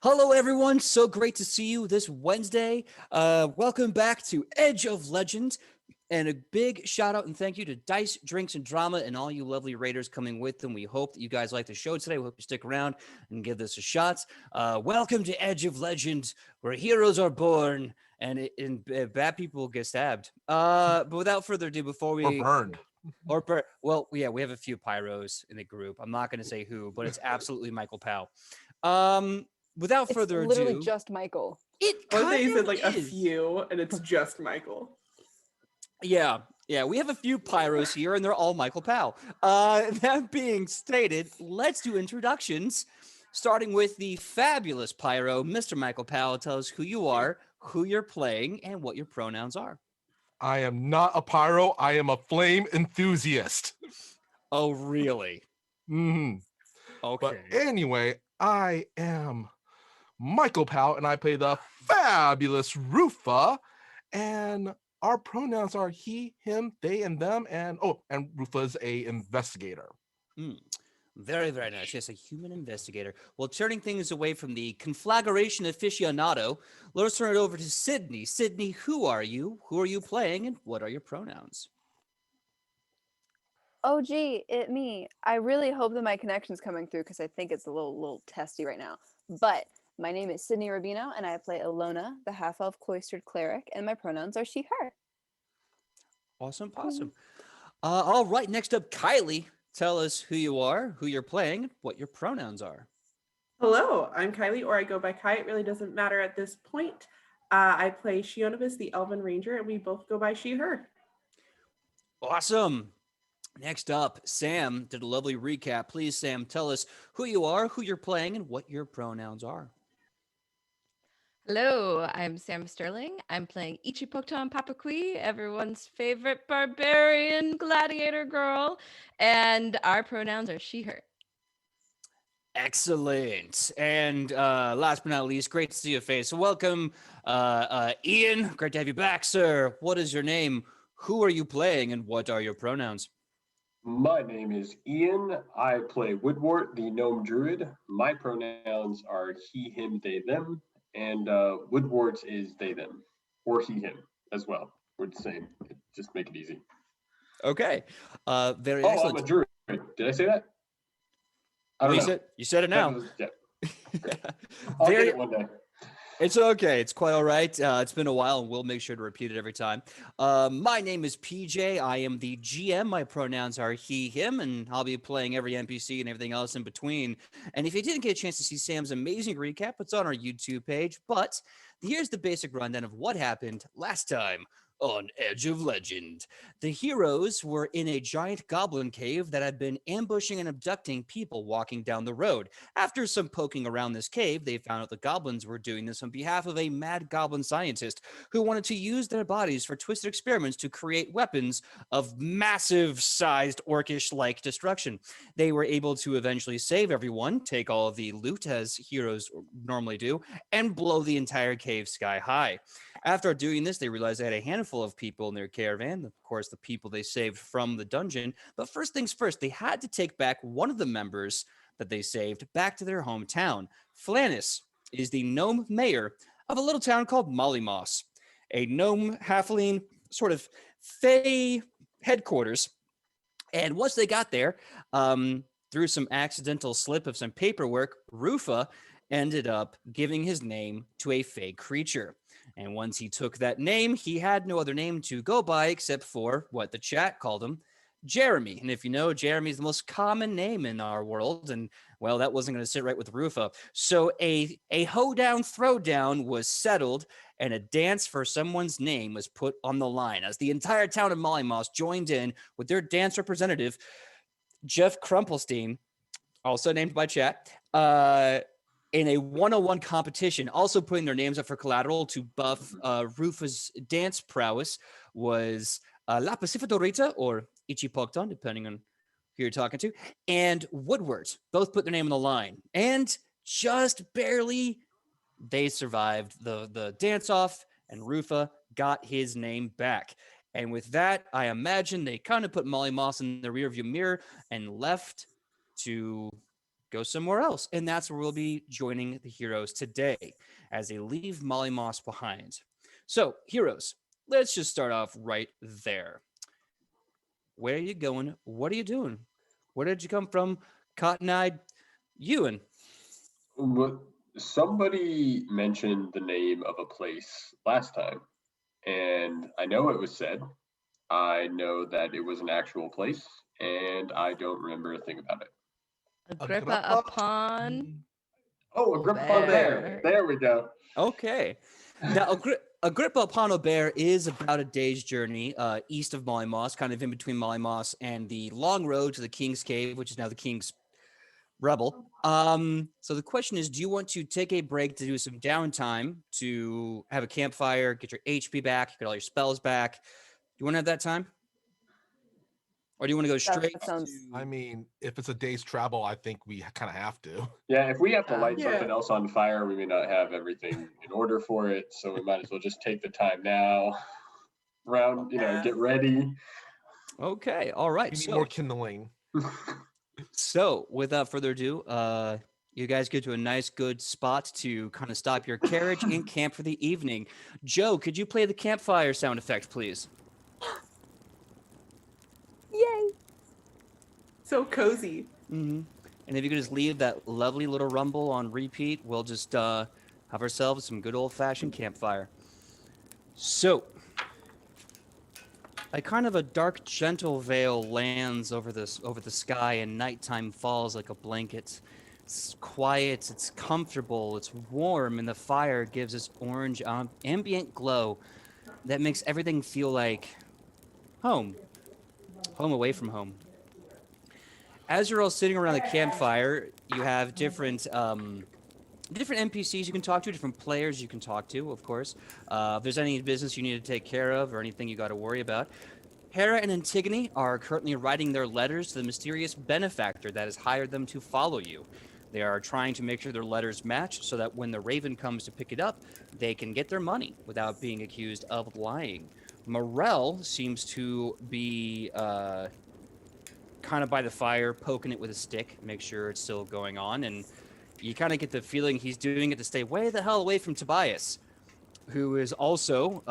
Hello, everyone. So great to see you this Wednesday. Welcome back to Edge of Legend. And a big shout out and thank you to Dice, Drinks, and Drama and all you lovely raiders coming with them. We hope that you guys like the show today. We hope you stick around and give this a shot. Welcome to Edge of Legend, where heroes are born and bad people get stabbed. But without further ado, before Or we burned. well, yeah, we have a few pyros in the group. I'm not going to say who, but it's absolutely Michael Powell. Without It's further literally ado, just Michael. it I would say kind you said of like a is. few, and it's just Michael. Yeah, we have a few pyros here, and they're all Michael Powell. That being stated, let's do introductions, starting with the fabulous pyro, Mr. Michael Powell. Tell us who you are, who you're playing, and what your pronouns are. I am not a pyro. I am a flame enthusiast. Oh, really? hmm Okay. But anyway, I am Michael Powell, and I play the fabulous Rufa. And our pronouns are he, him, they, and them. And Rufa's a investigator. Very, very nice. Yes, a human investigator. Well, turning things away from the conflagration aficionado, let's turn it over to Sidney. Sidney, who are you? Who are you playing? And what are your pronouns? Oh, gee, it me. I really hope that my connection's coming through because I think it's a little testy right now. But my name is Sidney Rubino, and I play Alona, the half-elf cloistered cleric, and my pronouns are she, her. Awesome. All right, next up, Kylie. Tell us who you are, who you're playing, and what your pronouns are. Hello, I'm Kylie, or I go by Kai. It really doesn't matter at this point. I play Shionibus, the Elven Ranger, and we both go by she, her. Awesome. Next up, Sam did a lovely recap. Please, Sam, tell us who you are, who you're playing, and what your pronouns are. Hello, I'm Sam Sterling. I'm playing Ichipokton Papakui, everyone's favorite barbarian gladiator girl, and our pronouns are she, her. Excellent. And last but not least, great to see your face. So welcome, Ian. Great to have you back, sir. What is your name? Who are you playing, and what are your pronouns? My name is Ian. I play Woodwort, the gnome druid. My pronouns are he, him, they, them, and Woodwort's is they, them, or he, him as well. We're the same. Just make it easy. Okay. Very Oh, excellent. I'm a druid. Did I say that? I don't know. You said it now. Yeah. I'll Very, get it one day. It's okay. It's quite all right. It's been a while, and we'll make sure to repeat it every time. My name is PJ. I am the GM. My pronouns are he, him, and I'll be playing every NPC and everything else in between. And if you didn't get a chance to see Sam's amazing recap, it's on our YouTube page. But here's the basic rundown of what happened last time on Edge of Legend. The heroes were in a giant goblin cave that had been ambushing and abducting people walking down the road. After some poking around this cave, they found out the goblins were doing this on behalf of a mad goblin scientist who wanted to use their bodies for twisted experiments to create weapons of massive-sized orcish-like destruction. They were able to eventually save everyone, take all of the loot as heroes normally do, and blow the entire cave sky high. After doing this, they realized they had a handful of people in their caravan, of course, the people they saved from the dungeon. But first things first, they had to take back one of the members that they saved back to their hometown. Flannis is the gnome mayor of a little town called Mollymoss, a gnome halfling sort of fey headquarters. And once they got there, through some accidental slip of some paperwork, Rufa ended up giving his name to a fey creature. And once he took that name, he had no other name to go by except for what the chat called him, Jeremy. And if you know, Jeremy is the most common name in our world. And, well, that wasn't going to sit right with Rufa. So a hoedown throwdown was settled, and a dance for someone's name was put on the line as the entire town of Mollymoss joined in with their dance representative, Jeff Crumplestein, also named by chat, in a 101 competition, also putting their names up for collateral to buff Rufa's dance prowess was La Pacificorita, or Ichipokton, depending on who you're talking to, and Woodward. Both put their name on the line. And just barely, they survived the dance-off, and Rufa got his name back. And with that, I imagine they kind of put Mollymoss in the rearview mirror and left to go somewhere else. And that's where we'll be joining the heroes today as they leave Molly Moss behind. So, heroes, let's just start off right there. Where are you going? What are you doing? Where did you come from? Cotton-eyed Ewan. But somebody mentioned the name of a place last time, and I know it was said. I know that it was an actual place, and I don't remember a thing about it. Agrippa Agrippa? upon Oh, Agrippa Obair. Obair. There we go. Okay. Now, Agrippa upon Obair is about a day's journey east of Molly Moss, kind of in between Molly Moss and the long road to the King's Cave, which is now the King's Rebel. So the question is, do you want to take a break to do some downtime, to have a campfire, get your HP back, get all your spells back? Do you want to have that time? Or do you want to go That straight sounds- to... I mean, if it's a day's travel, I think we kind of have to. Yeah, if we have to light Yeah. something else on fire, we may not have everything in order for it, so we might as well just take the time now. Get ready. Okay, all right. We need So, more kindling. So, without further ado, you guys get to a nice, good spot to kind of stop your carriage and camp for the evening. Joe, could you play the campfire sound effect, please? Yay! So cozy. Mm-hmm. And if you could just leave that lovely little rumble on repeat, we'll just have ourselves some good old-fashioned campfire. So, a kind of a dark, gentle veil lands over the sky, and nighttime falls like a blanket. It's quiet, it's comfortable, it's warm, and the fire gives this orange ambient glow that makes everything feel like home. Home away from home. As you're all sitting around the campfire, you have different NPCs you can talk to, different players you can talk to, of course. If there's any business you need to take care of or anything you got to worry about. Hera and Antigone are currently writing their letters to the mysterious benefactor that has hired them to follow you. They are trying to make sure their letters match so that when the Raven comes to pick it up, they can get their money without being accused of lying. Morel seems to be kind of by the fire, poking it with a stick, make sure it's still going on, and you kind of get the feeling he's doing it to stay way the hell away from Tobias, who is also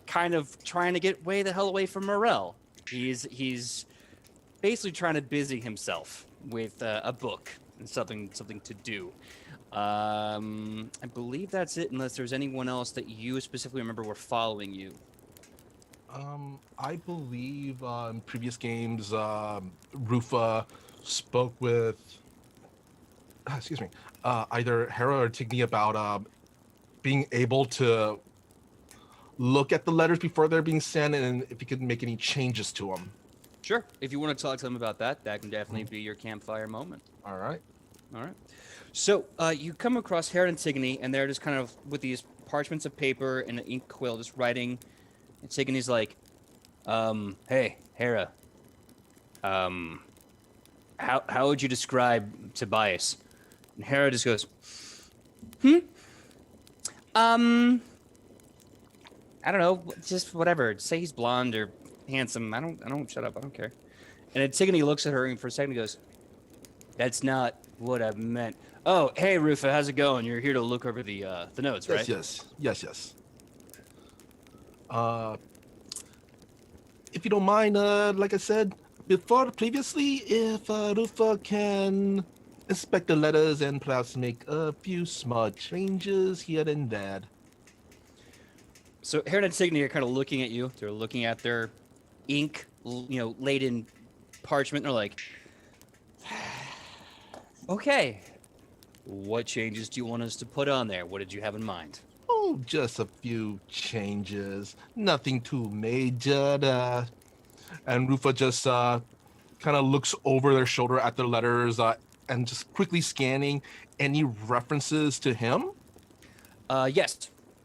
kind of trying to get way the hell away from Morel. He's basically trying to busy himself with a book and something to do. I believe that's it, unless there's anyone else that you specifically remember were following you. I believe in previous games, Rufa spoke with, either Hera or Tigny about being able to look at the letters before they're being sent, and if you could make any changes to them. Sure. If you want to talk to them about that, that can definitely be your campfire moment. All right. All right. So you come across Hera and Antigone, and they're just kind of with these parchments of paper and an ink quill, just writing. Antigone's like, "Hey, Hera. How would you describe Tobias?" And Hera just goes, I don't know, just whatever. Say he's blonde or handsome. I don't. Shut up. I don't care. And Antigone looks at her and for a second goes, "That's not what I meant." Oh, hey, Rufa, how's it going? You're here to look over the notes, right? Yes. If you don't mind, like I said previously, if Rufa can inspect the letters and perhaps make a few small changes here and there. So Hera and Antigone are kind of looking at you. They're looking at their ink, laden parchment. They're like, "Okay, what changes do you want us to put on there? What did you have in mind?" Oh, just a few changes. Nothing too major. And Rufa just kind of looks over their shoulder at their letters and just quickly scanning any references to him.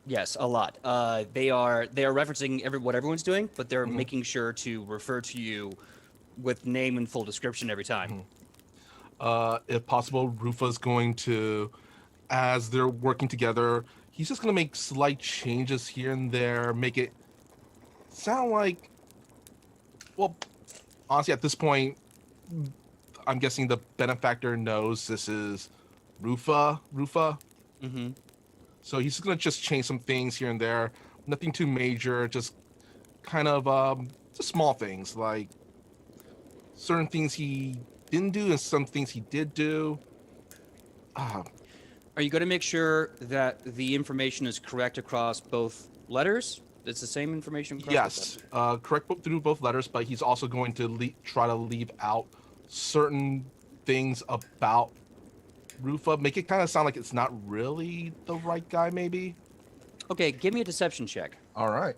Yes, a lot. They are referencing what everyone's doing, but they're Mhm. making sure to refer to you with name and full description every time. If possible, Rufa's going to, as they're working together, he's just going to make slight changes here and there, make it sound like, well, honestly, at this point, I'm guessing the benefactor knows this is Rufa. Mm-hmm. So he's gonna just change some things here and there. Nothing too major, just kind of just small things like certain things he didn't do and some things he did do. Are you going to make sure that the information is correct across both letters? It's the same information across Yes, correct through both letters, but he's also going to try to leave out certain things about Rufa, make it kind of sound like it's not really the right guy, maybe. Okay, give me a deception check. All right.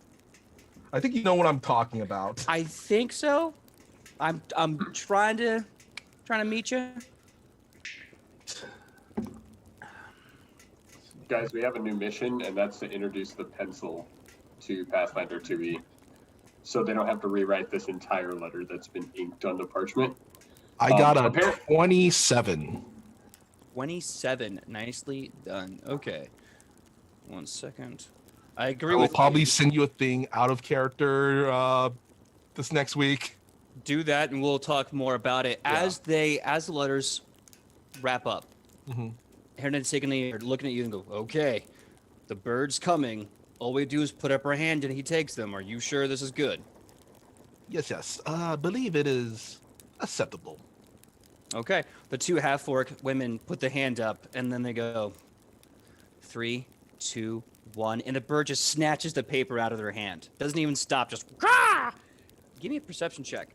I think you know what I'm talking about. I think so. I'm trying to meet you. Guys, we have a new mission, and that's to introduce the pencil to Pathfinder 2e, so they don't have to rewrite this entire letter that's been inked on the parchment. I got a 27. 27. Nicely done. Okay. 1 second. I agree I will with probably you. send you a thing out of character this next week. Do that, and we'll talk more about it as the letters wrap up. Mm-hmm. Hernan and Sidney are looking at you and go, "Okay, the bird's coming. All we do is put up our hand and he takes them. Are you sure this is good?" Yes. I believe it is acceptable. Okay. The two half-orc women put the hand up, and then they go, 3, 2, 1, and the bird just snatches the paper out of their hand. Doesn't even stop, just, ah! Give me a perception check.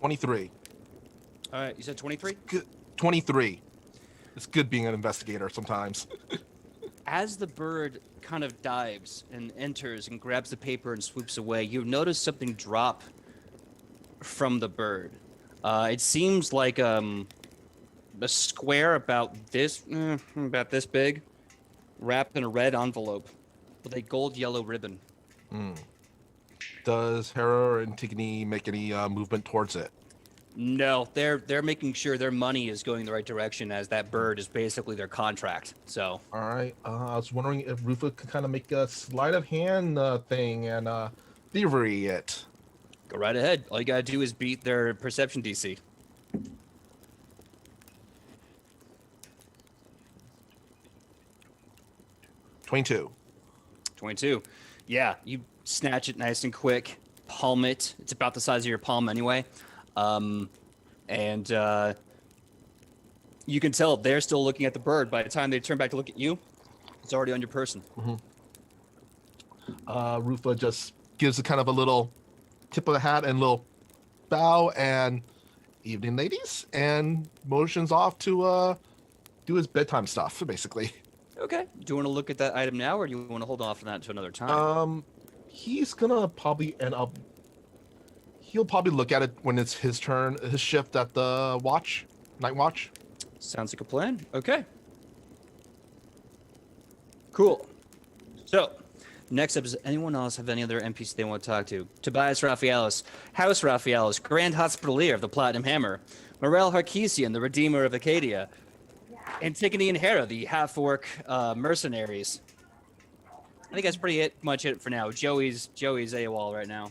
$23. All right, you said 23? Good. 23. It's good being an investigator sometimes. As the bird kind of dives and enters and grabs the paper and swoops away, you notice something drop from the bird. It seems like a square about this big, wrapped in a red envelope with a gold yellow ribbon. Does Hera or Antigone make any movement towards it? No, they're making sure their money is going the right direction, as that bird is basically their contract. So. All right. I was wondering if Rufa could kind of make a sleight of hand thing and thievery it. Go right ahead. All you gotta do is beat their perception DC. $22. 22. Yeah, you snatch it nice and quick, palm it. It's about the size of your palm anyway. And you can tell they're still looking at the bird. By the time they turn back to look at you, it's already on your person. Rufa just gives a kind of a little tip of the hat and little bow and evening, ladies, and motions off to do his bedtime stuff, basically. Okay. Do you want to look at that item now, or do you want to hold off on that to another time? He's gonna probably he'll probably look at it when it's his turn, his shift at the night watch. Sounds like a plan. Okay. Cool. So, next up, does anyone else have any other NPC they want to talk to? Tobias Raphaelis, House Raphaelis, Grand Hospitalier of the Platinum Hammer, Morel Harkisian, the Redeemer of Acadia, Antigone and Hera, the half-orc mercenaries. I think that's pretty much it for now. Joey's AWOL right now.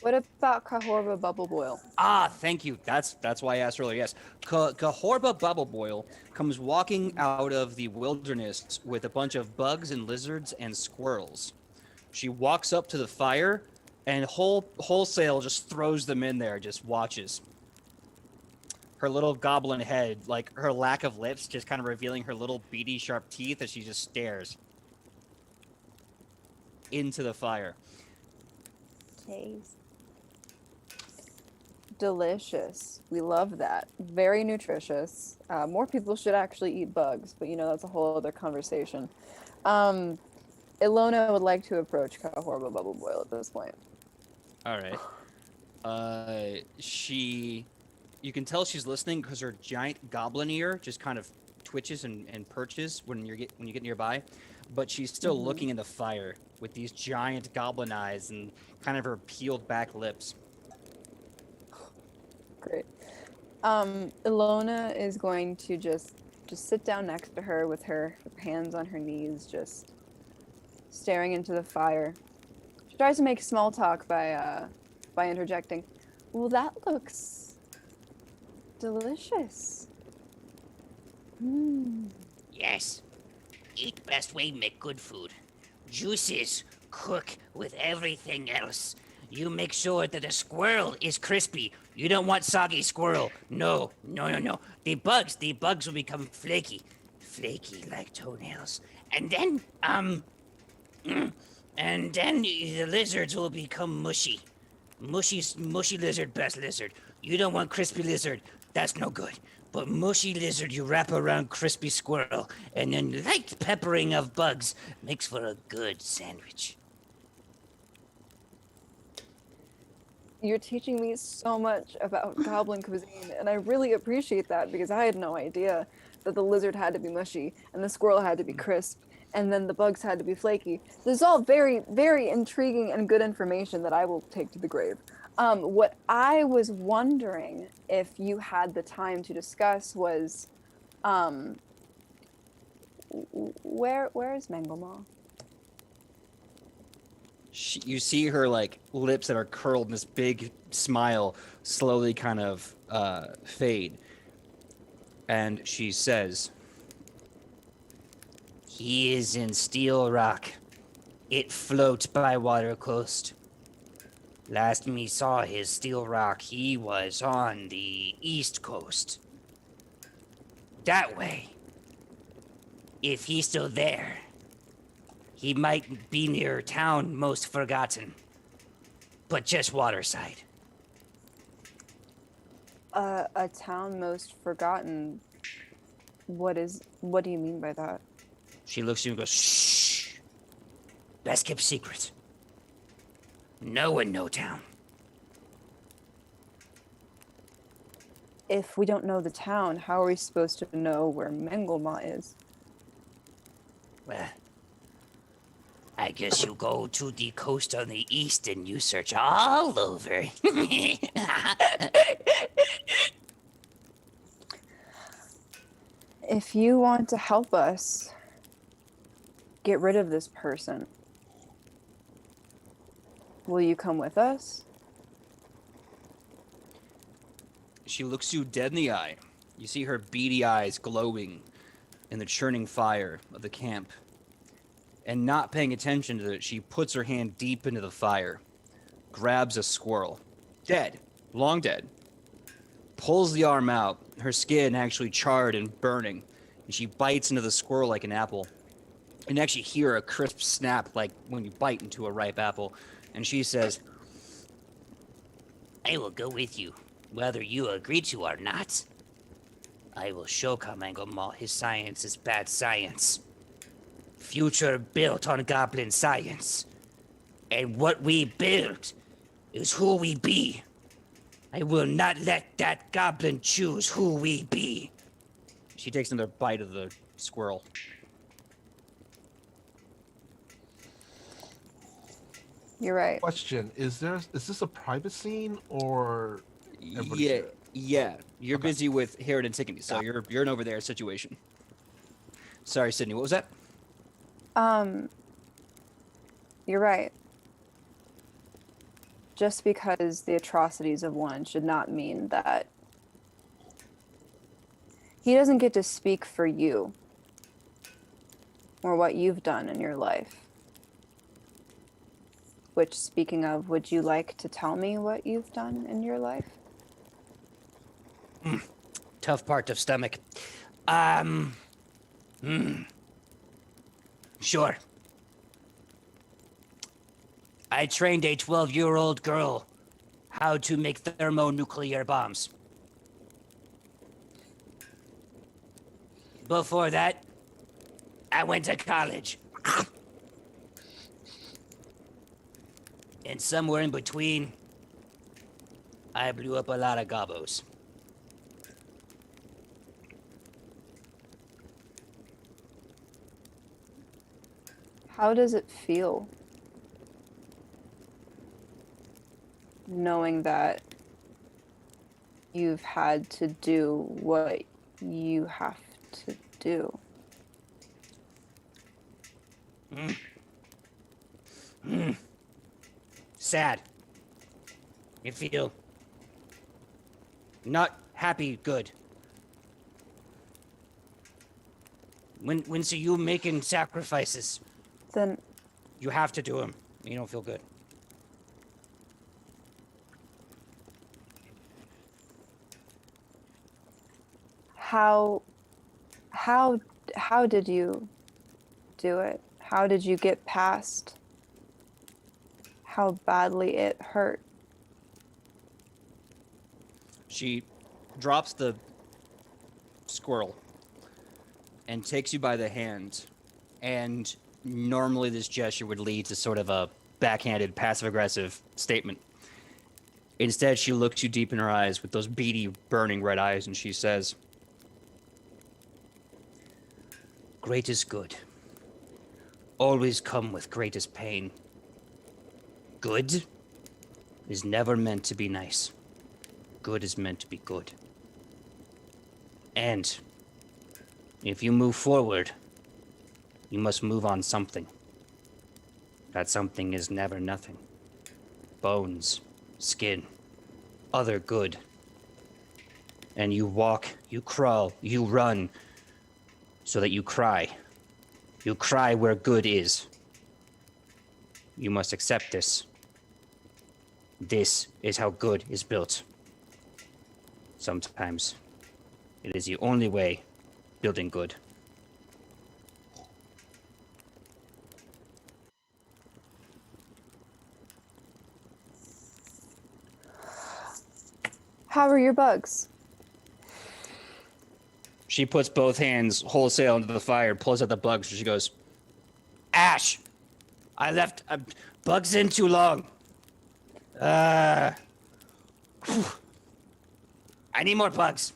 What about Kahorba Bubble Boil? Ah, thank you. That's why I asked earlier. Yes, Kahorba Bubble Boil comes walking out of the wilderness with a bunch of bugs and lizards and squirrels. She walks up to the fire and wholesale just throws them in there. Just watches. Her little goblin head, like her lack of lips, just kind of revealing her little beady sharp teeth as she just stares into the fire. Taste. Delicious. We love that. Very nutritious. More people should actually eat bugs, but that's a whole other conversation. Ilona would like to approach Kahorba Bubble Boil at this point. All right. You can tell she's listening because her giant goblin ear just kind of twitches and perches when you get nearby, but she's still looking in the fire with these giant goblin eyes and kind of her peeled back lips. Great. Ilona is going to just just sit down next to her with her hands on her knees, just staring into the fire. She tries to make small talk by interjecting, "Well, that looks delicious." Yes. Eat best way make good food. Juices cook with everything else. You make sure that the squirrel is crispy. You don't want soggy squirrel. No. The bugs will become flaky. Flaky like toenails. And then, the lizards will become mushy. Mushy lizard, best lizard. You don't want crispy lizard. That's no good. But mushy lizard you wrap around crispy squirrel, and then light peppering of bugs makes for a good sandwich. You're teaching me so much about goblin cuisine, and I really appreciate that because I had no idea that the lizard had to be mushy and the squirrel had to be crisp and then the bugs had to be flaky. This is all very, very intriguing and good information that I will take to the grave. What I was wondering if you had the time to discuss was, where is Megaw? You see her like lips that are curled and this big smile slowly kind of fade. And she says, He is in Steel Rock. It floats by water coast. Last me saw his Steel Rock, he was on the east coast. That way. If he's still there, he might be near town most forgotten. But just waterside. A town most forgotten. What do you mean by that? She looks at you and goes, Shh! Best kept secret. No one know town. If we don't know the town, how are we supposed to know where Megaw is? Well, I guess you go to the coast on the east and you search all over. If you want to help us get rid of this person, will you come with us? she looks you dead in the eye. You see her beady eyes glowing in the churning fire of the camp. And not paying attention to it, she puts her hand deep into the fire, grabs a squirrel, dead, long dead, pulls the arm out, her skin actually charred and burning, and she bites into the squirrel like an apple. And you actually hear a crisp snap like when you bite into a ripe apple. And she says, I will go with you, whether you agree to or not. I will show Megaw his science is bad science. Future built on goblin science. And what we build is who we be. I will not let that goblin choose who we be. she takes another bite of the squirrel. You're right. Question: is this a private scene or? everybody's Yeah, there? yeah. You're Okay. busy with Herod and Antigone, so you're an over there situation. Sorry, Sidney, what was that? You're right. Just because the atrocities of one should not mean that he doesn't get to speak for you or what you've done in your life. Which, speaking of, would you like to tell me what you've done in your life? Tough part of stomach. Sure. I trained a 12-year-old girl how to make thermonuclear bombs. Before that, I went to college. And somewhere in between, I blew up a lot of gobos. How does it feel knowing that you've had to do what you have to do? Sad. You feel not happy, good. When see you making sacrifices, Then you have to do them. You don't feel good. how did you do it? How did you get past how badly it hurt? She drops the squirrel and takes you by the hand. And normally this gesture would lead to sort of a backhanded, passive-aggressive statement. Instead, she looks you deep in her eyes with those beady, burning red eyes, and she says, Greatest good always come with greatest pain. Good is never meant to be nice. Good is meant to be good. And if you move forward, you must move on something. That something is never nothing. Bones, skin, other good. And you walk, you crawl, you run, so that you cry. You cry where good is. You must accept this. This is how good is built. Sometimes it is the only way building good. How are your bugs? she puts both hands wholesale into the fire, pulls out the bugs, and she goes, Ash! I left bugs in too long. I need more bugs.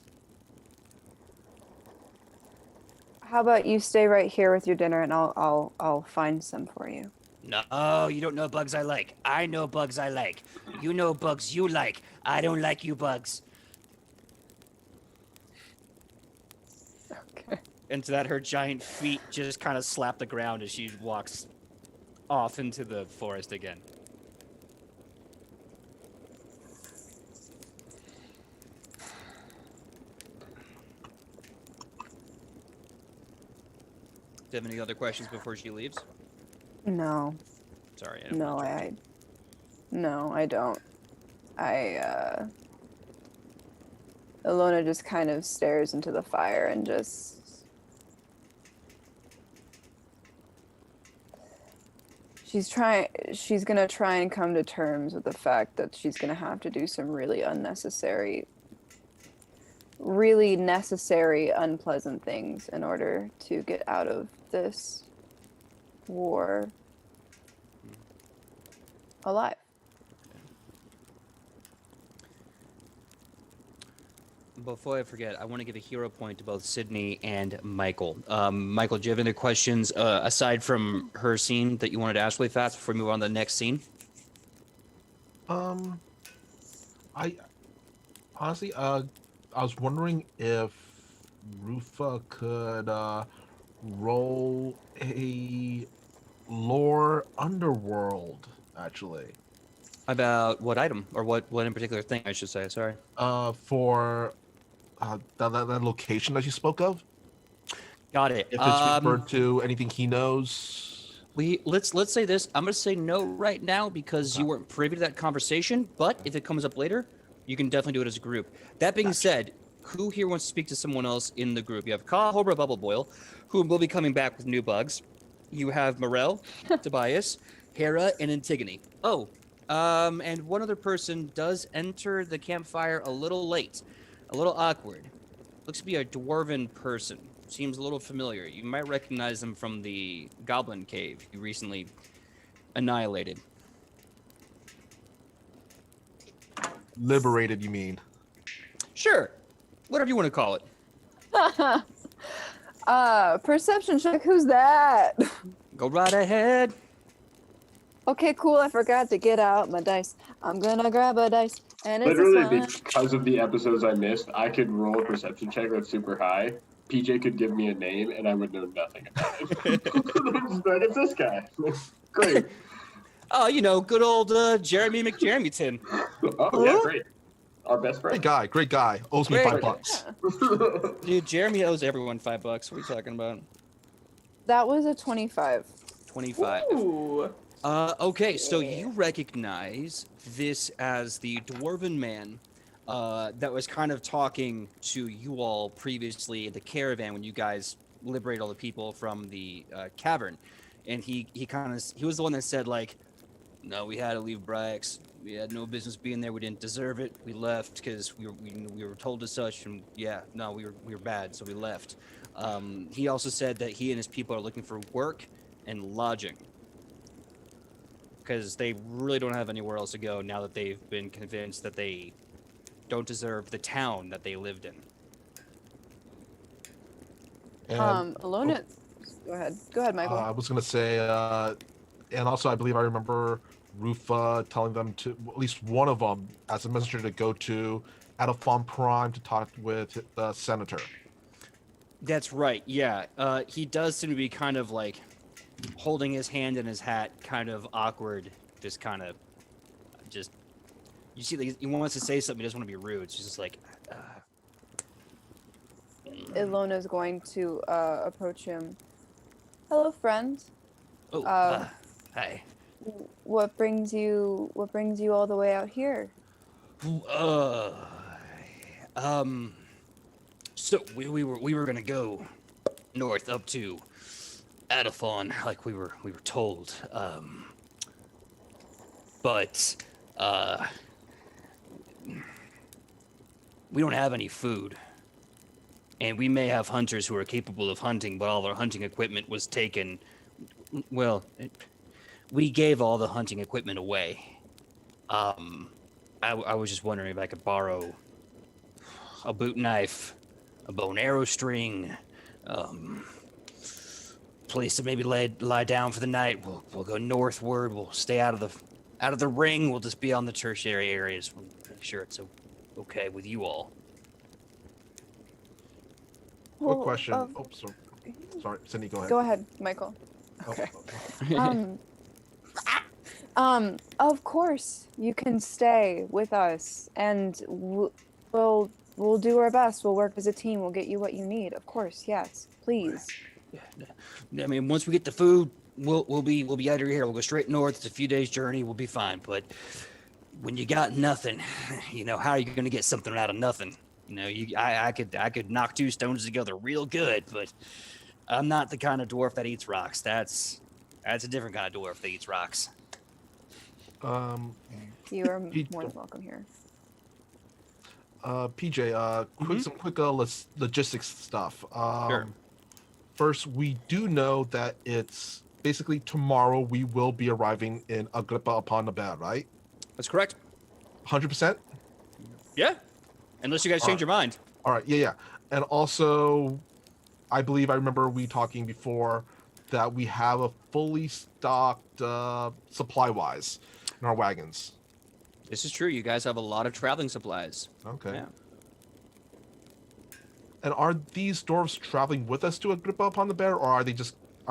How about you stay right here with your dinner and I'll find some for you. No, you don't know bugs I like. I know bugs I like. You know bugs you like. I don't like you bugs. Okay. and to that her giant feet just kind of slap the ground as she walks off into the forest again. Do you have any other questions before she leaves? No. Sorry. I don't No, wanna I no, I don't. Ilona just kind of stares into the fire and just she's gonna try and come to terms with the fact that she's gonna have to do some really necessary, unpleasant things in order to get out of this war alive. Before I forget, I want to give a hero point to both Sidney and Michael. Michael, do you have any questions aside from her scene that you wanted to ask really fast before we move on to the next scene? I honestly, I was wondering if Rufa could roll a lore underworld, actually. About what item or what in particular thing? I should say. Sorry. For that location that you spoke of. Got it. If it's referred to anything he knows. Let's say this. I'm gonna say no right now because you weren't privy to that conversation. But if it comes up later, you can definitely do it as a group. That being said, who here wants to speak to someone else in the group? You have Ka, Hobra, Bubble Boil, who will be coming back with new bugs. You have Morel, Tobias, Hera, and Antigone. Oh, and one other person does enter the campfire a little late, a little awkward. Looks to be a dwarven person. Seems a little familiar. You might recognize them from the Goblin Cave you recently annihilated. Liberated, you mean? Sure. Whatever you want to call it. Perception check, who's that? Go right ahead. Okay, cool, I forgot to get out my dice. I'm gonna grab a dice, and it's Literally, a because of the episodes I missed, I could roll a perception check that's super high. PJ could give me a name and I would know nothing about it. But it's this guy. Great. Oh, good old Jeremy McJeremyton. Oh yeah, great. Our best Great friend. great guy. Owes me Great. $5. Dude, Jeremy owes everyone $5. What are you talking about? That was a 25. 25. Ooh. Okay, so you recognize this as the dwarven man that was kind of talking to you all previously in the caravan when you guys liberated all the people from the cavern. And he was the one that said, like, no, we had to leave Brax. We had no business being there. We didn't deserve it. We left because we were told as such. And yeah, no, we were bad, so we left. He also said that he and his people are looking for work and lodging because they really don't have anywhere else to go now that they've been convinced that they don't deserve the town that they lived in. And, Alona, go ahead, Michael. I was gonna say, and also I believe I remember Rufa telling them to, at least one of them, as a messenger to go to Adafon Prime to talk with the senator. That's right. Yeah. He does seem to be kind of like holding his hand in his hat, kind of awkward, just you see, like, he wants to say something, he doesn't want to be rude. It's just like, Ilona's going to approach him. Hello, friend. oh, hi. What brings you all the way out here? So we were gonna go north up to Adafon, like we were told. But we don't have any food. And we may have hunters who are capable of hunting, but all our hunting equipment was taken. Well, we gave all the hunting equipment away. I was just wondering if I could borrow a boot knife, a bow and arrow string, place to maybe lie down for the night. We'll go northward. We'll stay out of the ring. We'll just be on the tertiary areas. We'll make sure it's okay with you all. Quick question. Of, Sorry, Sidney, go ahead. Go ahead, Michael. Oh, Okay. Of course you can stay with us, and we'll do our best. We'll work as a team. We'll get you what you need. Of course, yes. Please. I mean, once we get the food, we'll be out of here. We'll go straight north. It's a few days' journey. We'll be fine. But when you got nothing, how are you gonna get something out of nothing? I could knock two stones together real good, but I'm not the kind of dwarf that eats rocks. That's a different kind of dwarf that eats rocks. You are more than welcome here. PJ, some quick logistics stuff. Sure. First, we do know that it's basically tomorrow we will be arriving in Agrippa upon the Bed, right? That's correct. 100%? Yeah. Unless you guys change your mind. All right, yeah. And also, I believe I remember we talking before that we have a fully stocked supply-wise in our wagons. This is true. You guys have a lot of traveling supplies. Okay. Yeah. And are these dwarves traveling with us to Agrippa upon the Bear, or are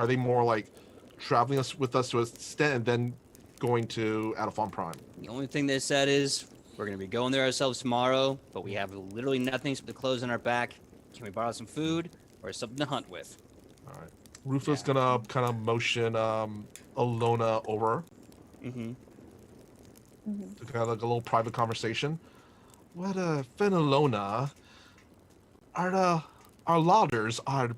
they more like traveling with us to a extent and then going to Adafon Prime? The only thing they said is we're going to be going there ourselves tomorrow, but we have literally nothing except the clothes on our back. Can we borrow some food or something to hunt with? All right. Rufa's gonna kind of motion Alona over to kind of like a little private conversation. What Alona, our ladders are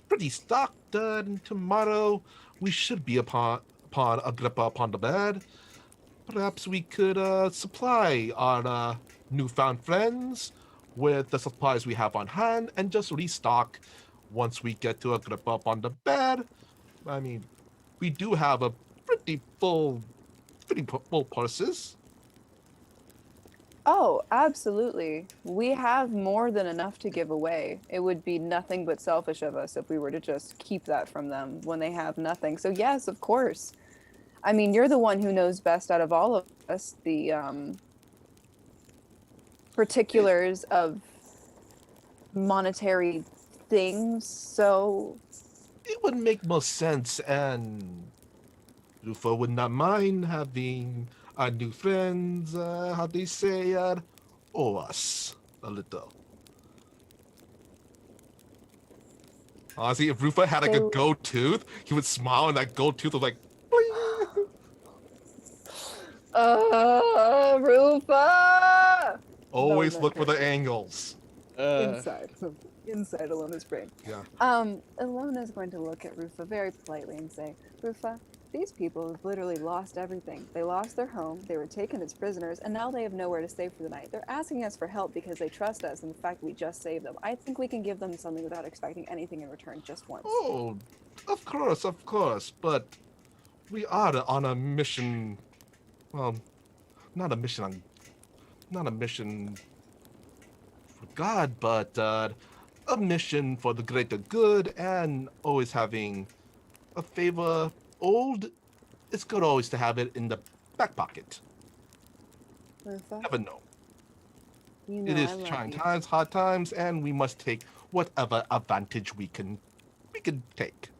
pretty stocked, and tomorrow we should be upon Agrippa upon the Bed. Perhaps we could supply our newfound friends with the supplies we have on hand and just restock once we get to Agrippa upon the Bed. I mean, we do have a pretty full purses. Oh, absolutely. We have more than enough to give away. It would be nothing but selfish of us if we were to just keep that from them when they have nothing. So yes, of course. I mean, you're the one who knows best out of all of us the particulars of monetary things so. It would make most sense, and Rufa would not mind having new friends, how they say, owe us a little. Honestly, if Rufa had like a They- gold tooth, he would smile and that gold tooth was like, bling. Rufa! Always No, look for the character. angles. Inside. Inside Alona's brain. Yeah. Alona's going to look at Rufa very politely and say, Rufa, these people have literally lost everything. They lost their home, they were taken as prisoners, and now they have nowhere to stay for the night. They're asking us for help because they trust us and the fact that we just saved them. I think we can give them something without expecting anything in return just once. Oh, of course. But we are on a mission. Well, not a mission for God, but a mission for the greater good, and always having a favor. It's good always to have it in the back pocket. Rufa, Never know. you know It is I love trying you. times, hard times, and we must take whatever advantage we can take.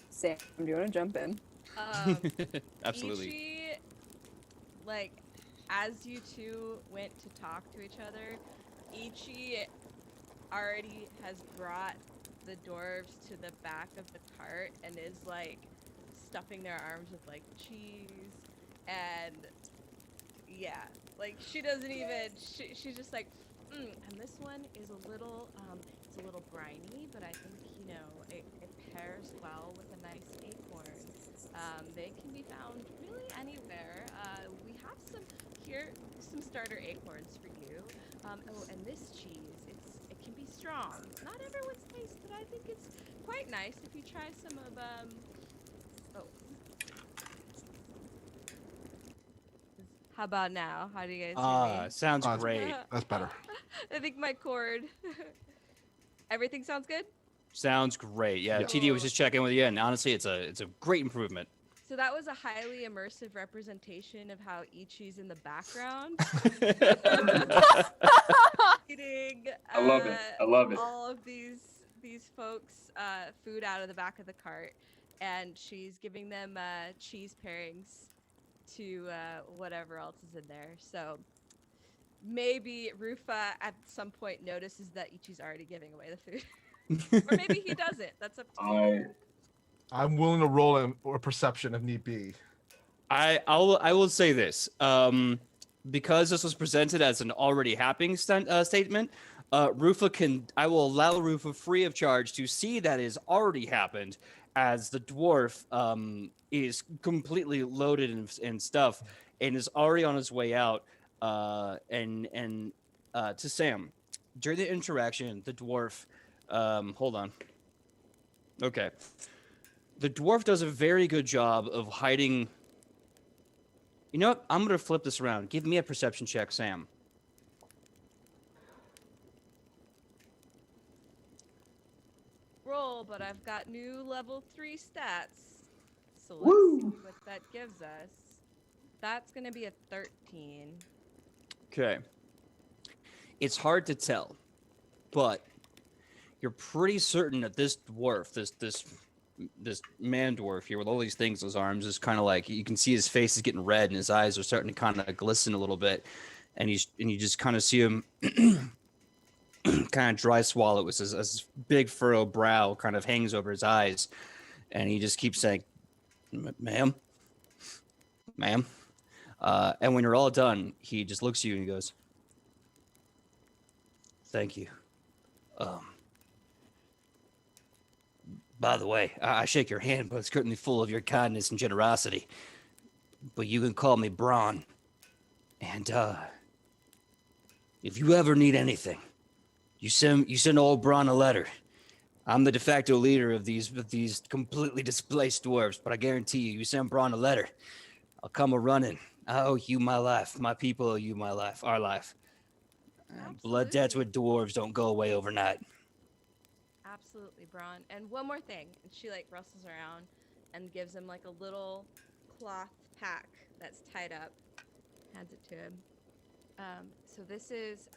Sam, do you want to jump in? Absolutely. Ichi, like, as you two went to talk to each other, Ichi already has brought the dwarves to the back of the cart and is like stuffing their arms with like cheese and yeah, like she doesn't even she's just like and this one is a little it's a little briny, but I think it pairs well with a nice acorn. They can be found really anywhere. We have some starter acorns for you. Oh, and this cheese, it can be strong. Not everyone's taste, but I think it's quite nice if you try some of oh. How about now? How do you guys hear me? Sounds great. That's better. I think my cord. Everything sounds good? Sounds great. Yeah, Yeah. TD was just checking with you, and honestly, it's a great improvement. So that was a highly immersive representation of how Ichi's in the background. Eating, I love it. I love it. all of these folks food out of the back of the cart, and she's giving them cheese pairings to whatever else is in there. So maybe Rufa at some point notices that Ichi's already giving away the food. Or maybe he doesn't. That's up to you. I'm willing to roll a perception if need be. I will say this. Because this was presented as an already happening statement, I will allow Rufa free of charge to see that it has already happened, as the dwarf is completely loaded and stuff and is already on his way out. And to Sam, during the interaction, the dwarf, hold on. Okay. The dwarf does a very good job of hiding. You know what? I'm going to flip this around. Give me a perception check, Sam. Roll, but I've got new level 3 stats. So let's Woo! see what that gives us. That's going to be a 13. Okay. It's hard to tell, but you're pretty certain that this dwarf, this man dwarf here with all these things in his arms, is kind of like, you can see his face is getting red and his eyes are starting to kind of glisten a little bit, and you just kind of see him kind of dry swallow as his big furrowed brow kind of hangs over his eyes, and he just keeps saying, ma'am. And when you're all done, he just looks at you and he goes, thank you. By the way, I shake your hand, but it's certainly full of your kindness and generosity. But you can call me Braun. And if you ever need anything, you send old Braun a letter. I'm the de facto leader of these completely displaced dwarves, but I guarantee you send Braun a letter, I'll come a running. I owe you my life. My people owe you my life, our life. Blood debts with dwarves don't go away overnight. Absolutely, Braun. And one more thing. And she like rustles around and gives him like a little cloth pack that's tied up. Hands it to him. So this is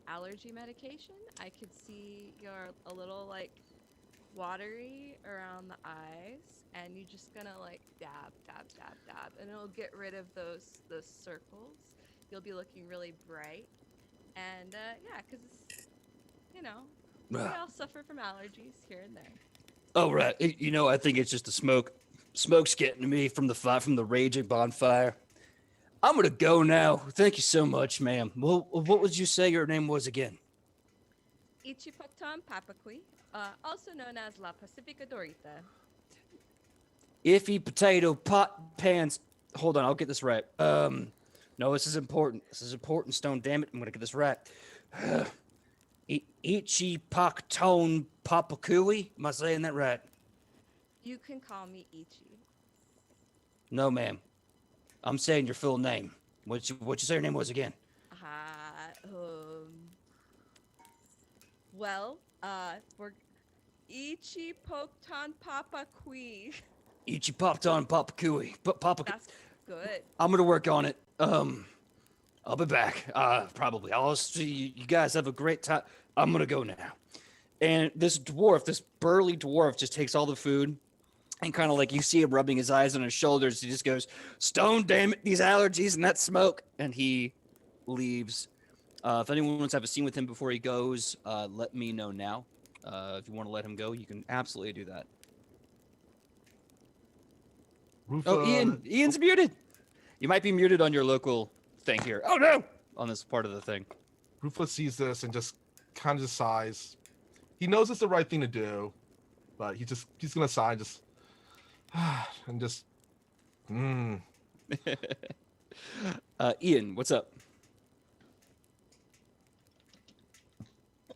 allergy medication. I could see you're a little like watery around the eyes, and you're just gonna like dab, dab, dab, dab, and it'll get rid of those circles. You'll be looking really bright, and yeah, because you know we Ah. all suffer from allergies here and there. Oh, right. I think it's just the smoke. Smoke's getting to me from the fire, from the raging bonfire. I'm gonna go now. Thank you so much, ma'am. Well, what would you say your name was again? Ichipocton papaqui, also known as La Pacifica Dorita. Iffy potato pot pans. Hold on, I'll get this right. No, this is important. This is important, Stone. Damn it, I'm gonna get this right. Ichi Pakton Papakui. Am I saying that right? You can call me Ichi. No, ma'am. I'm saying your full name. What you say your name was again? Well, we're Ichipocton papaqui. Ichi Pakton Papakui. Papa. That's good. I'm gonna work on it. I'll be back. Probably. I'll see you guys have a great time. I'm gonna go now. And this burly dwarf, just takes all the food and kind of like you see him rubbing his eyes on his shoulders. He just goes, "Stone, damn it, these allergies and that smoke," and he leaves. If anyone wants to have a scene with him before he goes, let me know now. If you want to let him go, you can absolutely do that. Rufa, Oh, Ian's muted. You might be muted on your local thing here. Oh no, on this part of the thing. Rufa sees this and just kind of sighs. He knows it's the right thing to do, but he's gonna sigh, just and just. Ian, what's up?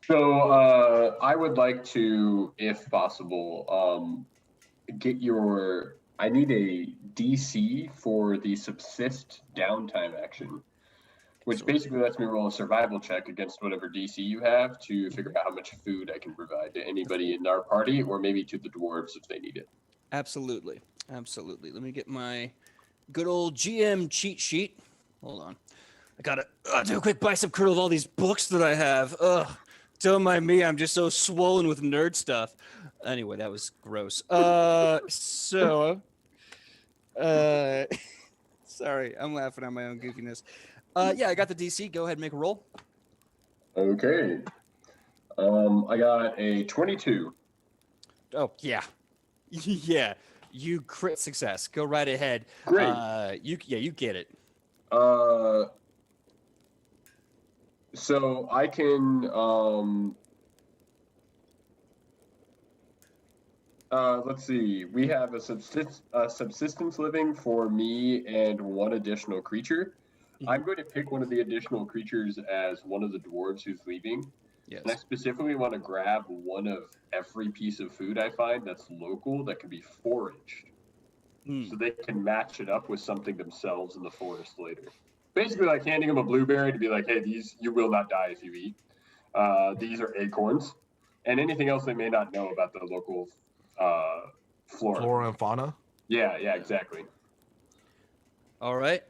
So I would like to, if possible, get your. I need a DC for the subsist downtime action, which basically lets me roll a survival check against whatever DC you have to figure out how much food I can provide to anybody in our party, or maybe to the dwarves if they need it. Absolutely. Let me get my good old GM cheat sheet. Hold on. I gotta do a quick bicep curl of all these books that I have. Ugh. Don't mind me, I'm just so swollen with nerd stuff. Anyway, that was gross. Sorry, I'm laughing at my own goofiness. Yeah, I got the DC. Go ahead and make a roll. Okay. I got a 22. Oh, yeah. Yeah, you crit success. Go right ahead. Great. You get it. So I can let's see. We have a subsistence living for me and one additional creature. I'm going to pick one of the additional creatures as one of the dwarves who's leaving. Yes. And I specifically want to grab one of every piece of food I find that's local that can be foraged. So they can match it up with something themselves in the forest later. Basically like handing them a blueberry to be like, hey, these, you will not die if you eat. These are acorns. And anything else they may not know about the local flora. Flora and fauna. Yeah, exactly. All right.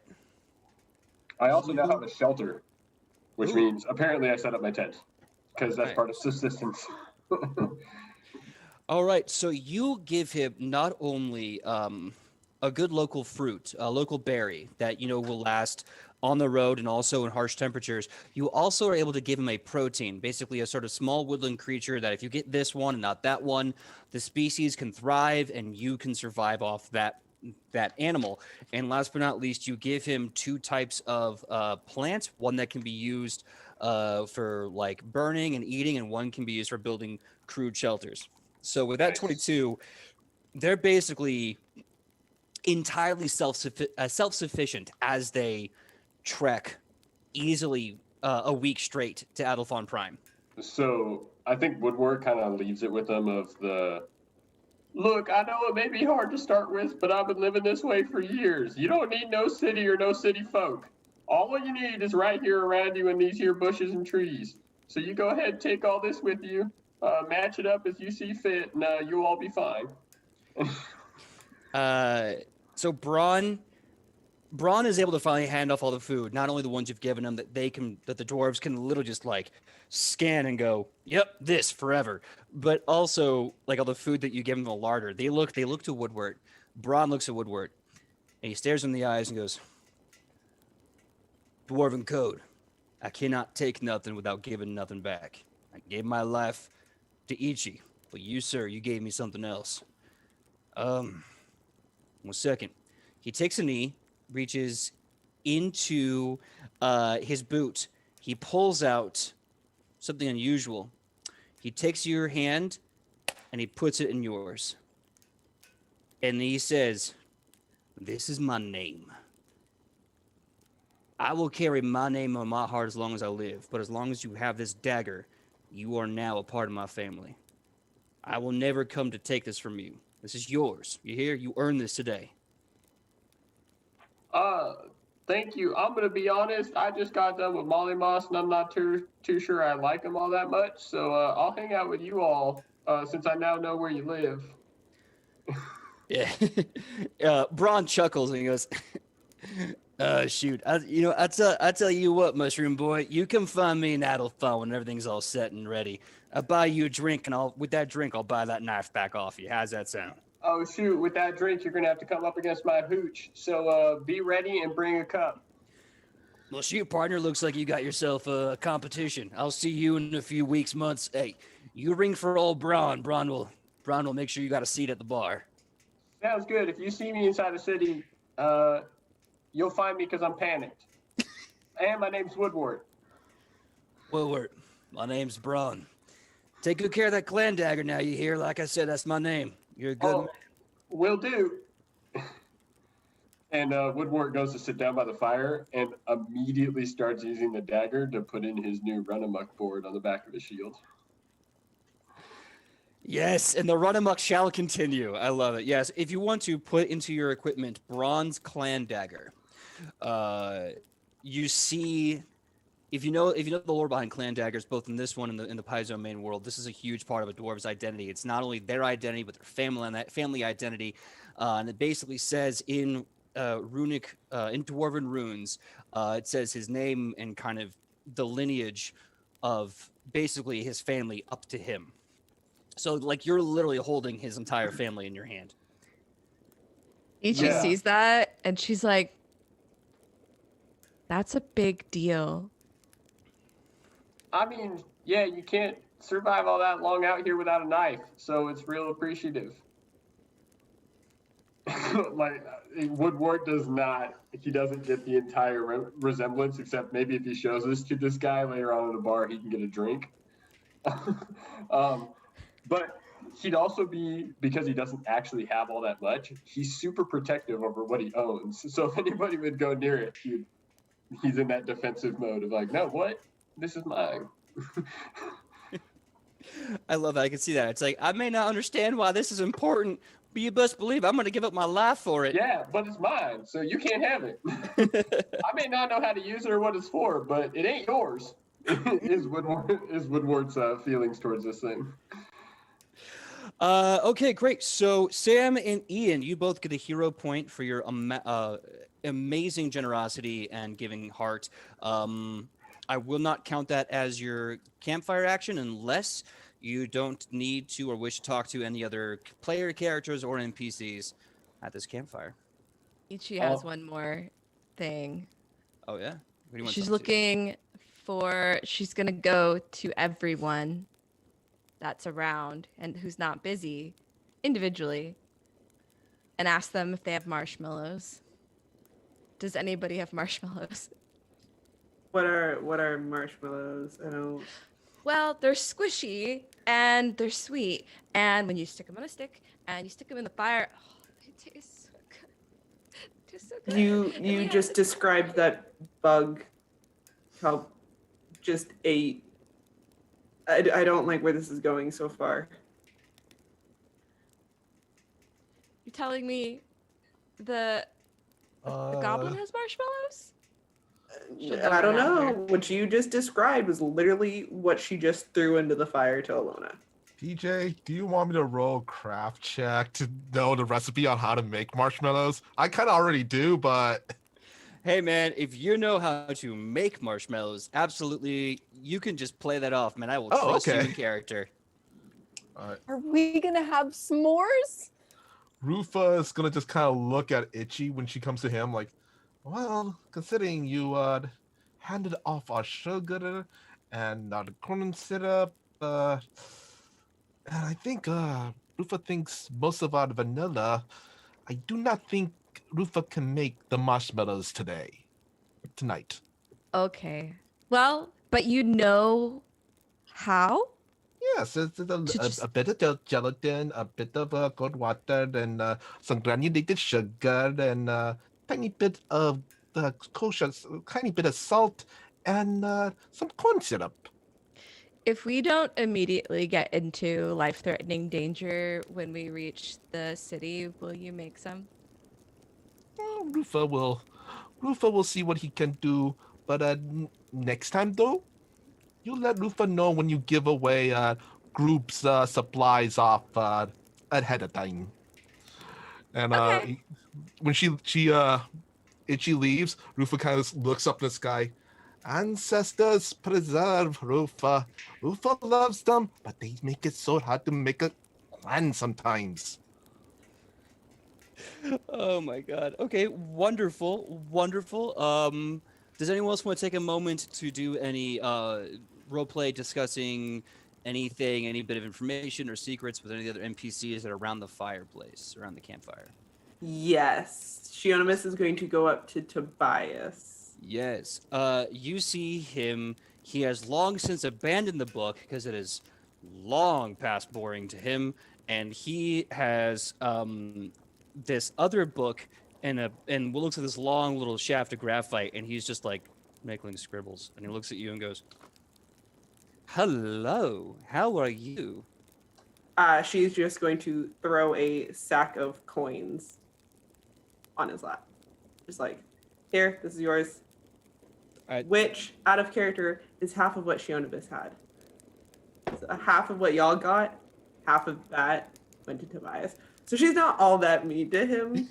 I also now have a shelter, which means apparently I set up my tent because that's part of subsistence. All right. So you give him not only a good local fruit, a local berry that will last on the road and also in harsh temperatures. You also are able to give him a protein, basically a sort of small woodland creature that if you get this one and not that one, the species can thrive and you can survive off that animal. And last but not least, you give him 2 types of plant, one that can be used for like burning and eating, and one can be used for building crude shelters. So with that 22, they're basically entirely self-sufficient as they trek easily a week straight to Adelphon Prime. So I think Woodward kind of leaves it with them of the, look, I know it may be hard to start with, but I've been living this way for years. You don't need no city or no city folk. All you need is right here around you in these here bushes and trees. So you go ahead and take all this with you, match it up as you see fit, and you'll all be fine. So Braun Braun is able to finally hand off all the food, not only the ones you've given him, that the dwarves can literally just like scan and go, yep, this forever. But also like all the food that you give him in the larder, they look to Woodward. Braun looks at Woodward and he stares him in the eyes and goes, Dwarven code. I cannot take nothing without giving nothing back. I gave my life to Ichi, but you, sir, you gave me something else. 1 second. He takes a knee, reaches into his boot. He pulls out something unusual. He takes your hand and he puts it in yours. And he says, this is my name. I will carry my name on my heart as long as I live, but as long as you have this dagger, you are now a part of my family. I will never come to take this from you. This is yours. You hear? You earned this today. Thank you. I'm gonna be honest. I just got done with Molly Moss, and I'm not too sure I like him all that much. So I'll hang out with you all since I now know where you live. Yeah. Braun chuckles and he goes, shoot. I tell you what, Mushroom Boy, you can find me in Adalfa when everything's all set and ready. I'll buy you a drink, and with that drink, I'll buy that knife back off you. How's that sound? Oh, shoot. With that drink, you're going to have to come up against my hooch. So be ready and bring a cup. Well, shoot, partner, looks like you got yourself a competition. I'll see you in a few weeks, months. Hey, you ring for old Braun. Braun will make sure you got a seat at the bar. Sounds good. If you see me inside the city, you'll find me because I'm panicked. And my name's Woodward. Woodward, my name's Braun. Take good care of that clan dagger now, you hear? Like I said, that's my name. You're a good man. Will do. And Woodward goes to sit down by the fire and immediately starts using the dagger to put in his new run-amok board on the back of his shield. Yes, and the run-amok shall continue. I love it. Yes, if you want to put into your equipment Bronze Clan Dagger, you see... If you know the lore behind clan daggers, both in this one and in the Paizo main world, this is a huge part of a dwarf's identity. It's not only their identity, but their family identity, and it basically says in runic, in dwarven runes, it says his name and kind of the lineage of basically his family up to him. So like you're literally holding his entire family in your hand. Ichi sees that and she's like, "That's a big deal." I mean, yeah, you can't survive all that long out here without a knife, so it's real appreciative. Like, Woodward does not, he doesn't get the entire resemblance, except maybe if he shows this to this guy later on in the bar, he can get a drink. But he'd also be, because he doesn't actually have all that much, he's super protective over what he owns. So if anybody would go near it, he's in that defensive mode of like, no, what? This is mine. I love that. I can see that. It's like, I may not understand why this is important, but you best believe I'm going to give up my life for it. Yeah, but it's mine, so you can't have it. I may not know how to use it or what it's for, but it ain't yours. is Woodward's feelings towards this thing. Okay, great. So Sam and Ian, you both get a hero point for your amazing generosity and giving heart. I will not count that as your campfire action unless you don't need to or wish to talk to any other player characters or NPCs at this campfire. Ichi has one more thing. Oh, yeah? What do you want She's looking for, she's going to go to everyone that's around and who's not busy individually and ask them if they have marshmallows. Does anybody have marshmallows? What are marshmallows? I don't. Well, they're squishy and they're sweet, and when you stick them on a stick and you stick them in the fire, oh, they taste so good. It tastes so good. You just described that bug. How just ate. I don't like where this is going so far. You're telling me the goblin has marshmallows? I don't know. What you just described was literally what she just threw into the fire to Alona. PJ, do you want me to roll craft check to know the recipe on how to make marshmallows? I kind of already do, but Hey man, if you know how to make marshmallows, absolutely, you can just play that off, man. I will Oh, trust you okay. in character. Are we gonna have s'mores? Rufa is gonna just kind of look at Itchy when she comes to him, like, well, considering you handed off our sugar and our corn syrup, and I think Rufa thinks most of our vanilla. I do not think Rufa can make the marshmallows tonight. Okay. Well, but you know how? Yes, it's To a, just a bit of gelatin, a bit of cold water, and some granulated sugar, and tiny bit of the kosher, tiny bit of salt, and some corn syrup. If we don't immediately get into life-threatening danger when we reach the city, will you make some? Well, Rufa will see what he can do, but next time though, you let Rufa know when you give away groups supplies off ahead of time. And Okay. when Itchy leaves, Rufa kind of looks up in the sky. Ancestors preserve Rufa. Rufa loves them, but they make it so hard to make a plan sometimes. Oh my god. Okay, wonderful, wonderful. Does anyone else want to take a moment to do any roleplay discussing anything, any bit of information or secrets with any other NPCs that are around the fireplace, around the campfire? Yes. Shionomus is going to go up to Tobias. Yes. You see him. He has long since abandoned the book because it is long past boring to him, and he has this other book and looks at this long little shaft of graphite, and he's just like making scribbles, and he looks at you and goes, "Hello, how are you?" She's just going to throw a sack of coins on his lap. Just like, here, this is yours. Which, out of character, is half of what Shionibus had. So half of what y'all got, half of that went to Tobias. So she's not all that mean to him.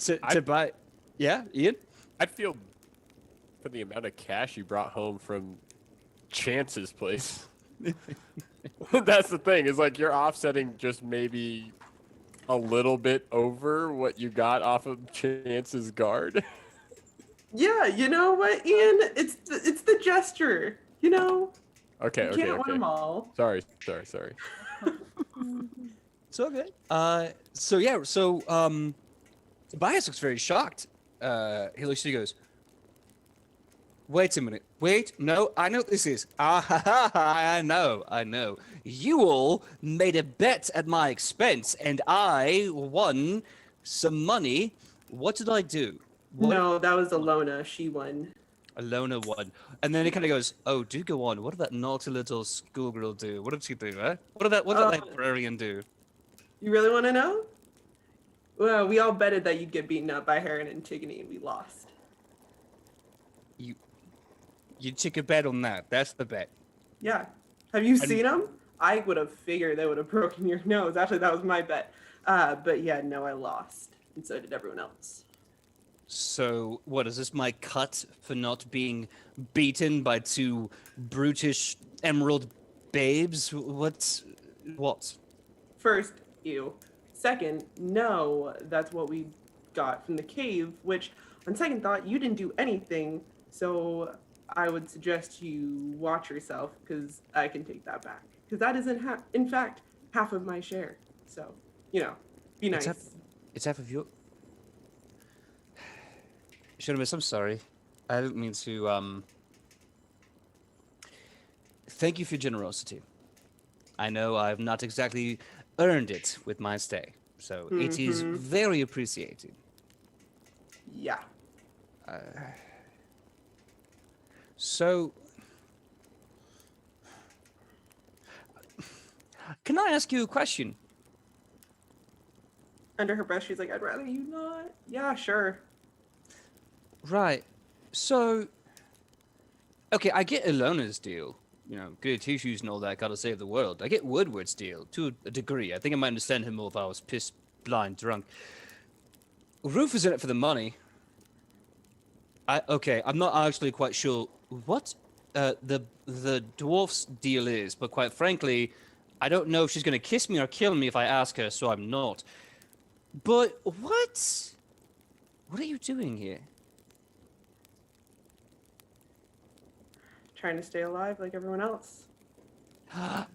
To buy, yeah, Ian. I'd feel for the amount of cash you brought home from Chance's place. That's the thing, is like you're offsetting just maybe a little bit over what you got off of Chance's guard. Yeah, you know what, Ian? It's the gesture, you know? Okay, You okay, can't win okay. them all. Sorry. It's okay. Tobias looks very shocked. He looks at you, goes, "Wait a minute. Wait, no, I know what this is. I know. You all made a bet at my expense, and I won some money. What did I do?" No, that was Alona. She won. Alona won. And then he kind of goes, "Oh, do go on. What did that naughty little schoolgirl do? What did she do, eh? What did that librarian do?" You really want to know? Well, we all betted that you'd get beaten up by Heron and Antigone, and we lost. You took a bet on that. That's the bet. Yeah. Have you seen them? I would have figured they would have broken your nose. Actually, that was my bet. But yeah, no, I lost. And so did everyone else. So, what is this, my cut for not being beaten by two brutish emerald babes? What? First, you. Second, no, that's what we got from the cave, which, on second thought, you didn't do anything. So I would suggest you watch yourself, because I can take that back. Because that is, in fact, half of my share. So, you know, be nice. It's half of your... Should've I'm sorry. I didn't mean to, Thank you for your generosity. I know I've not exactly earned it with my stay, so it is very appreciated. Yeah. So, can I ask you a question? Under her breath, she's like, I'd rather you not. Yeah, sure. Right. So, okay, I get Ilona's deal. You know, good tissues and all that, gotta save the world. I get Woodward's deal, to a degree. I think I might understand him more if I was pissed, blind, drunk. Roof is in it for the money. Okay, I'm not actually quite sure what the dwarf's deal is, but quite frankly, I don't know if she's gonna kiss me or kill me if I ask her, so I'm not. But what? What are you doing here? Trying to stay alive like everyone else.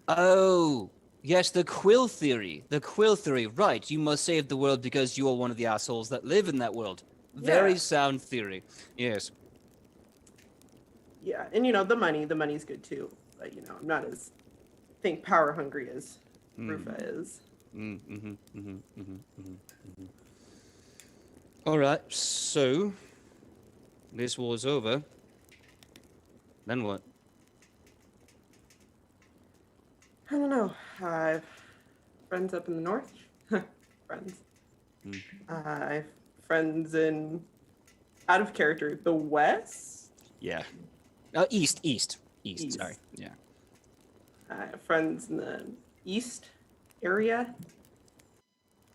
Oh, yes, the quill theory. The quill theory. Right, you must save the world because you are one of the assholes that live in that world. Very Yeah. sound theory. Yes. Yeah, and the money's good too. But I'm not as power hungry as Rufa is. All right, so this war's over. Then what? I don't know. I have friends up in the north. Friends. I have friends in out of character, the west. Yeah. East. Sorry. Yeah. I have friends in the east area.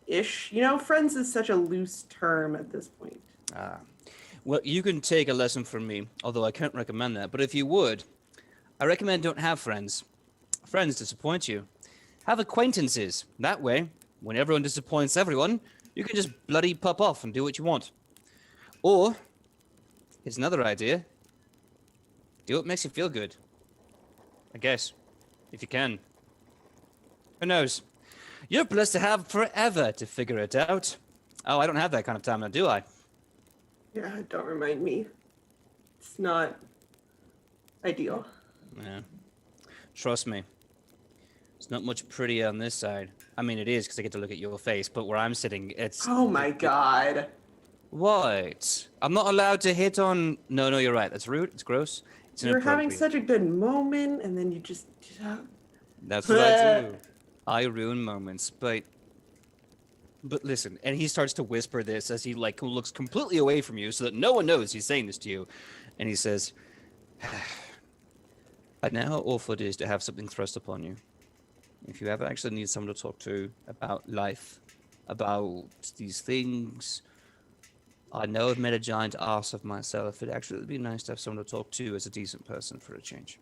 Ish. Friends is such a loose term at this point. Well, you can take a lesson from me, although I can't recommend that. But if you would, I recommend don't have friends. Friends disappoint you. Have acquaintances. That way, when everyone disappoints everyone, you can just bloody pop off and do what you want. Or, here's another idea. Do what makes you feel good. I guess. If you can. Who knows? You're blessed to have forever to figure it out. Oh, I don't have that kind of time now, do I? Yeah, don't remind me. It's not ideal. Yeah. Trust me. It's not much prettier on this side. I mean, it is because I get to look at your face, but where I'm sitting, it's... Oh my god. What? I'm not allowed to hit on... No, you're right. That's rude. It's gross. It's You're having inappropriate. such a good moment, and then you just... That's what I do. I ruin moments, but listen, and he starts to whisper this as he looks completely away from you so that no one knows he's saying this to you. And he says, I know how awful it is to have something thrust upon you. If you ever actually need someone to talk to about life, about these things, I know I've made a giant ass of myself. It'd actually be nice to have someone to talk to as a decent person for a change.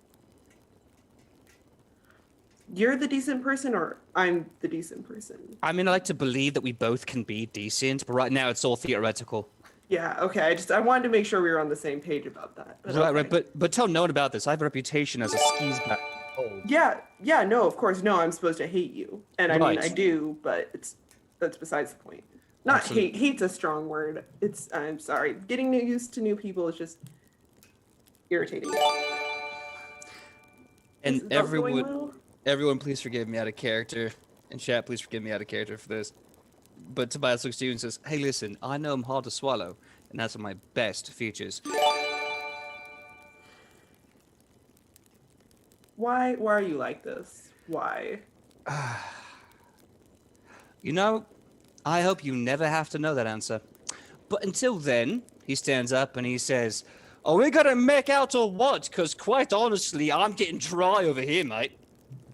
You're the decent person, or I'm the decent person? I mean, I like to believe that we both can be decent, but right now it's all theoretical. Yeah, okay. I wanted to make sure we were on the same page about that. But okay. Right, but tell no one about this. I have a reputation as a skis back. Yeah, no, of course, no. I'm supposed to hate you, and I mean, Right. I do, but that's besides the point. Not Absolutely. hate. Hate's a strong word. I'm sorry. Getting used to new people is just irritating. And Is that going well? everyone, please forgive me out of character, and chat, please forgive me out of character for this. But Tobias looks to you and says, "Hey, listen, I know I'm hard to swallow, and that's one of my best features." Why are you like this? Why? You know, I hope you never have to know that answer. But until then, he stands up and he says, "Oh, we gotta make out or what? Because quite honestly, I'm getting dry over here, mate."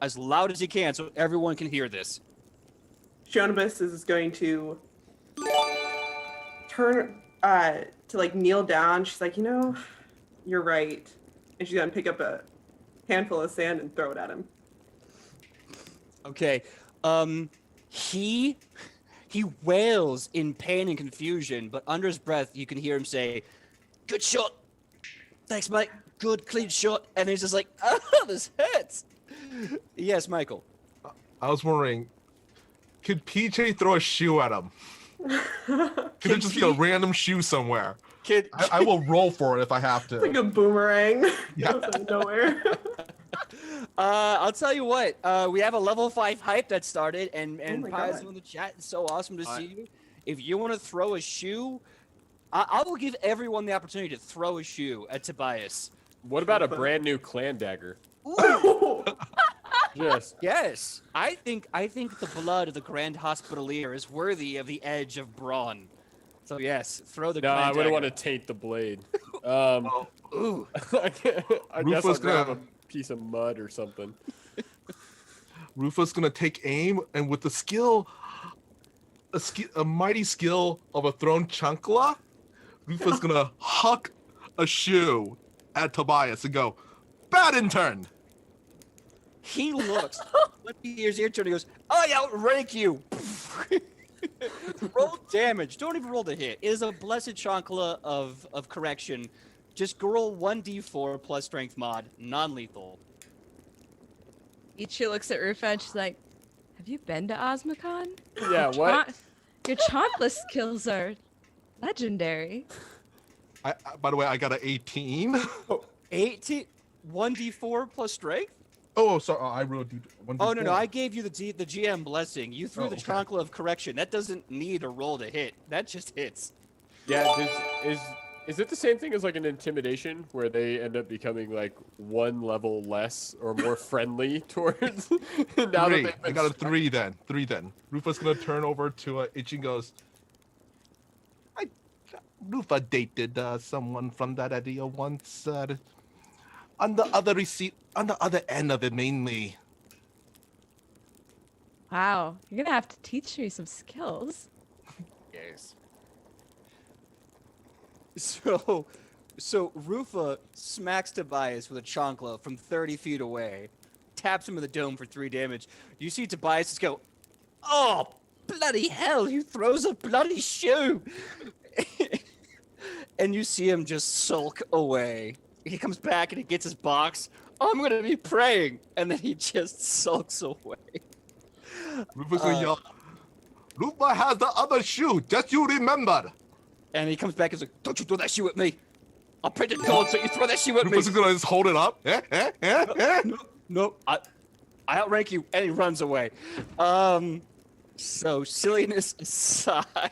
As loud as he can so everyone can hear this. Shonibus is going to turn to kneel down. She's like, you're right. And she's gonna pick up a handful of sand and throw it at him. Okay. He wails in pain and confusion, but under his breath you can hear him say, "Good shot. Thanks, mate. Good, clean shot." And he's just like, "Oh, this hurts." Yes, Michael. I was wondering, could PJ throw a shoe at him? Could it just be a random shoe somewhere? I will roll for it if I have to. It's like a boomerang. Yeah. Out of nowhere. I'll tell you what. We have a level 5 hype that started, and my Pies God. in the chat. It's so awesome to see you. If you want to throw a shoe, I will give everyone the opportunity to throw a shoe at Tobias. What about a brand new clan dagger? Yes. Yes, I think the blood of the Grand Hospitalier is worthy of the edge of brawn. So yes, throw the. No, I Grand wouldn't want dagger. to taint the blade. Ooh. I guess I'll Rufus grab gonna- a piece of mud or something. Rufus gonna take aim and with the skill, a mighty skill of a thrown chancla, Rufus gonna huck a shoe at Tobias and go, bad intern. He looks. Let me hear his ear turn. He goes, I outrank you. Roll damage. Don't even roll the hit. It is a blessed chancla of correction. Just roll 1d4 plus strength mod, non-lethal. Ichi looks at Rufa and she's like, have you been to Osmocon? Yeah, what? Your chancla skills are legendary. By the way, I got an 18. 18? 1d4 plus strength? Oh, sorry. I rolled one. Oh, no. I gave you the GM blessing. You threw the okay. chancla of correction. That doesn't need a roll to hit. That just hits. Yeah, is it the same thing as like an intimidation where they end up becoming like one level less or more friendly towards? Now Three. that I got a 3 then. 3 then. Rufa's gonna turn over to Ichi and goes, Rufa dated someone from that area once. On the other end of it, mainly. Wow, you're gonna have to teach me some skills. Yes. So Rufa smacks Tobias with a chancla from 30 feet away, taps him with a dome for 3 damage. You see Tobias just go, oh, bloody hell, he throws a bloody shoe. And you see him just sulk away. He comes back and he gets his box. Oh, I'm going to be praying. And then he just sulks away. Rufa's gonna yell, Rufa has the other shoe, just you remember. And he comes back and is like, don't you throw that shoe at me. I'll pray to God so you throw that shoe at me. Rufa's gonna just hold it up. No, I outrank you. And he runs away. So silliness aside.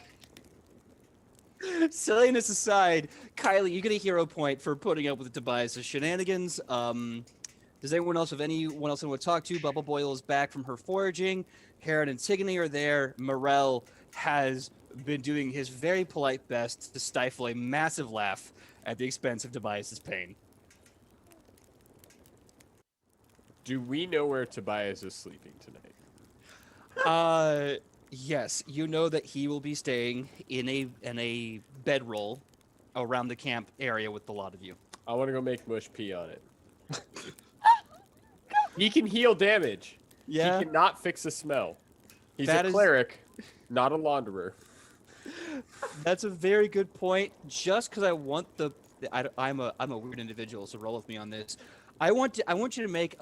Silliness aside, Kylie, you get a hero point for putting up with Tobias' shenanigans. Does anyone else have anyone else I want to talk to? Bubble Boil is back from her foraging. Heron and Antigone are there. Morel has been doing his very polite best to stifle a massive laugh at the expense of Tobias' pain. Do we know where Tobias is sleeping tonight? Yes, you know that he will be staying in a bedroll around the camp area with a lot of you. I want to go make Mush pee on it. He can heal damage. Yeah. He cannot fix a smell. He's That a is- cleric, not a launderer. That's a very good point. Just because I want I'm a weird individual, so roll with me on this. I want you to make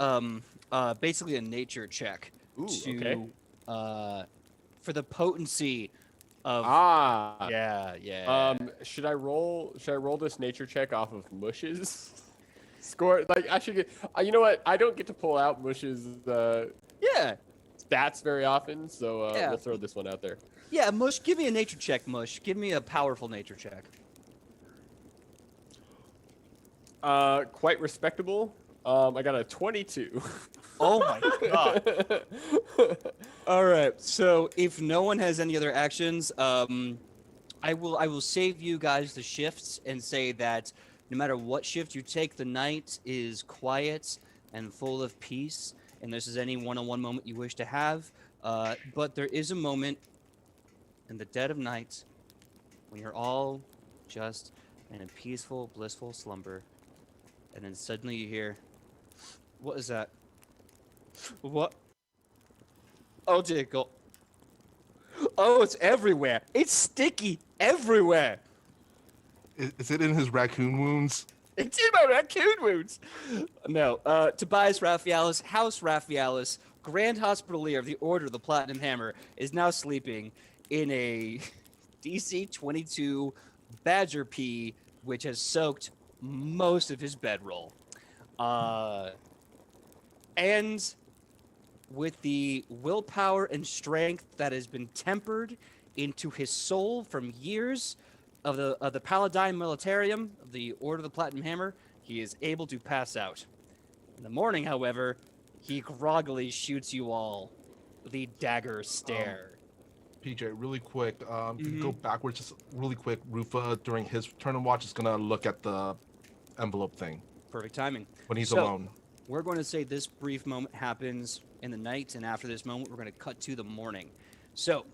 basically a nature check for the potency of yeah. Should I roll this nature check off of Mush's score? Like I should get. You know what? I don't get to pull out Mush's stats very often, so we'll throw this one out there. Yeah, Mush, give me a nature check, Mush. Give me a powerful nature check. Quite respectable. I got a 22. Oh my god. All right. So if no one has any other actions, I will save you guys the shifts and say that no matter what shift you take, the night is quiet and full of peace, and this is any one-on-one moment you wish to have. But there is a moment in the dead of night when you're all just in a peaceful, blissful slumber, and then suddenly you hear, "What is that? What? Oh dear God! Oh, it's everywhere! It's sticky everywhere! Is it in his raccoon wounds? It's in my raccoon wounds!" No, Tobias Raphaelis, House Raphaelis, Grand Hospitalier of the Order of the Platinum Hammer, is now sleeping in a DC 22 Badger Pea, which has soaked most of his bedroll. And with the willpower and strength that has been tempered into his soul from years of the Paladine Militarium of the Order of the Platinum Hammer, he is able to pass out. In the morning, however, he groggily shoots you all the dagger stare. PJ, really quick, you can go backwards just really quick. Rufa, during his turn and watch, is going to look at the envelope thing. Perfect timing. When he's alone. We're going to say this brief moment happens in the night, and after this moment, we're going to cut to the morning. So,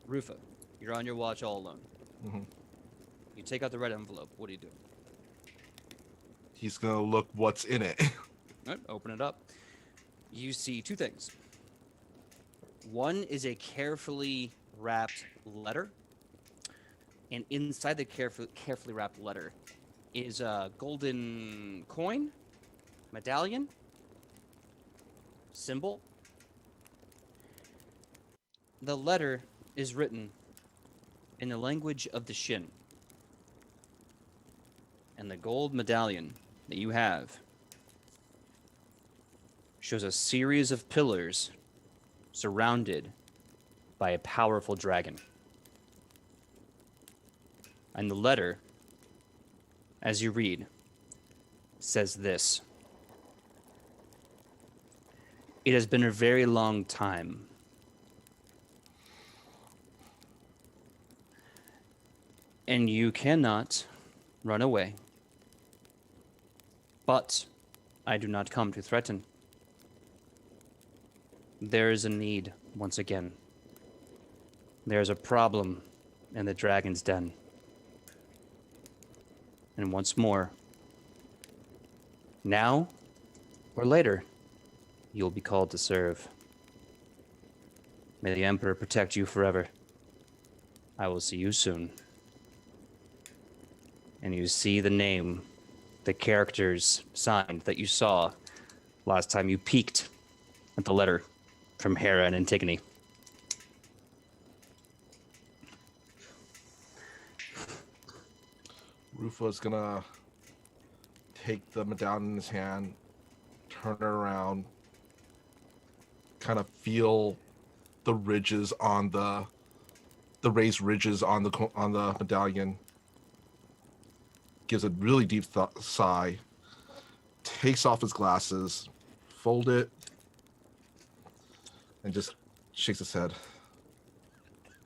Rufa, you're on your watch all alone. Mm-hmm. You take out the red envelope. What do you do? he's gonna look what's in it. All right, open it up. You see two things. One is a carefully wrapped letter, and inside the carefully wrapped letter is a golden coin, medallion, symbol. The letter is written in the language of the Shin. And the gold medallion that you have shows a series of pillars surrounded by a powerful dragon. And the letter, as you read, says this: "It has been a very long time. And you cannot run away. But I do not come to threaten. There is a need once again. There is a problem in the dragon's den. And once more, now or later, you'll be called to serve. May the Emperor protect you forever. I will see you soon." And you see the name, the characters signed that you saw last time you peeked at the letter from Hera and Antigone. Rufa's gonna take the medallion in his hand, turn it around, kind of feel the ridges on the raised ridges on the medallion. Gives a really deep sigh, takes off his glasses, fold it, and just shakes his head.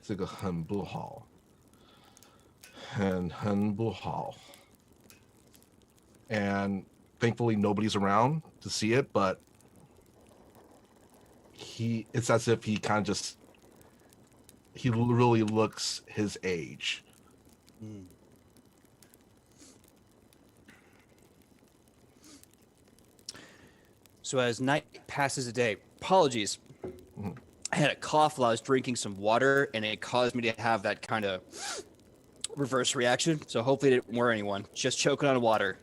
这个很不好，很不好. And thankfully nobody's around to see it, but it's as if he kind of he really looks his age. Mm. So as night passes a day, apologies. I had a cough while I was drinking some water, and it caused me to have that kind of reverse reaction. So hopefully it didn't worry anyone. Just choking on water.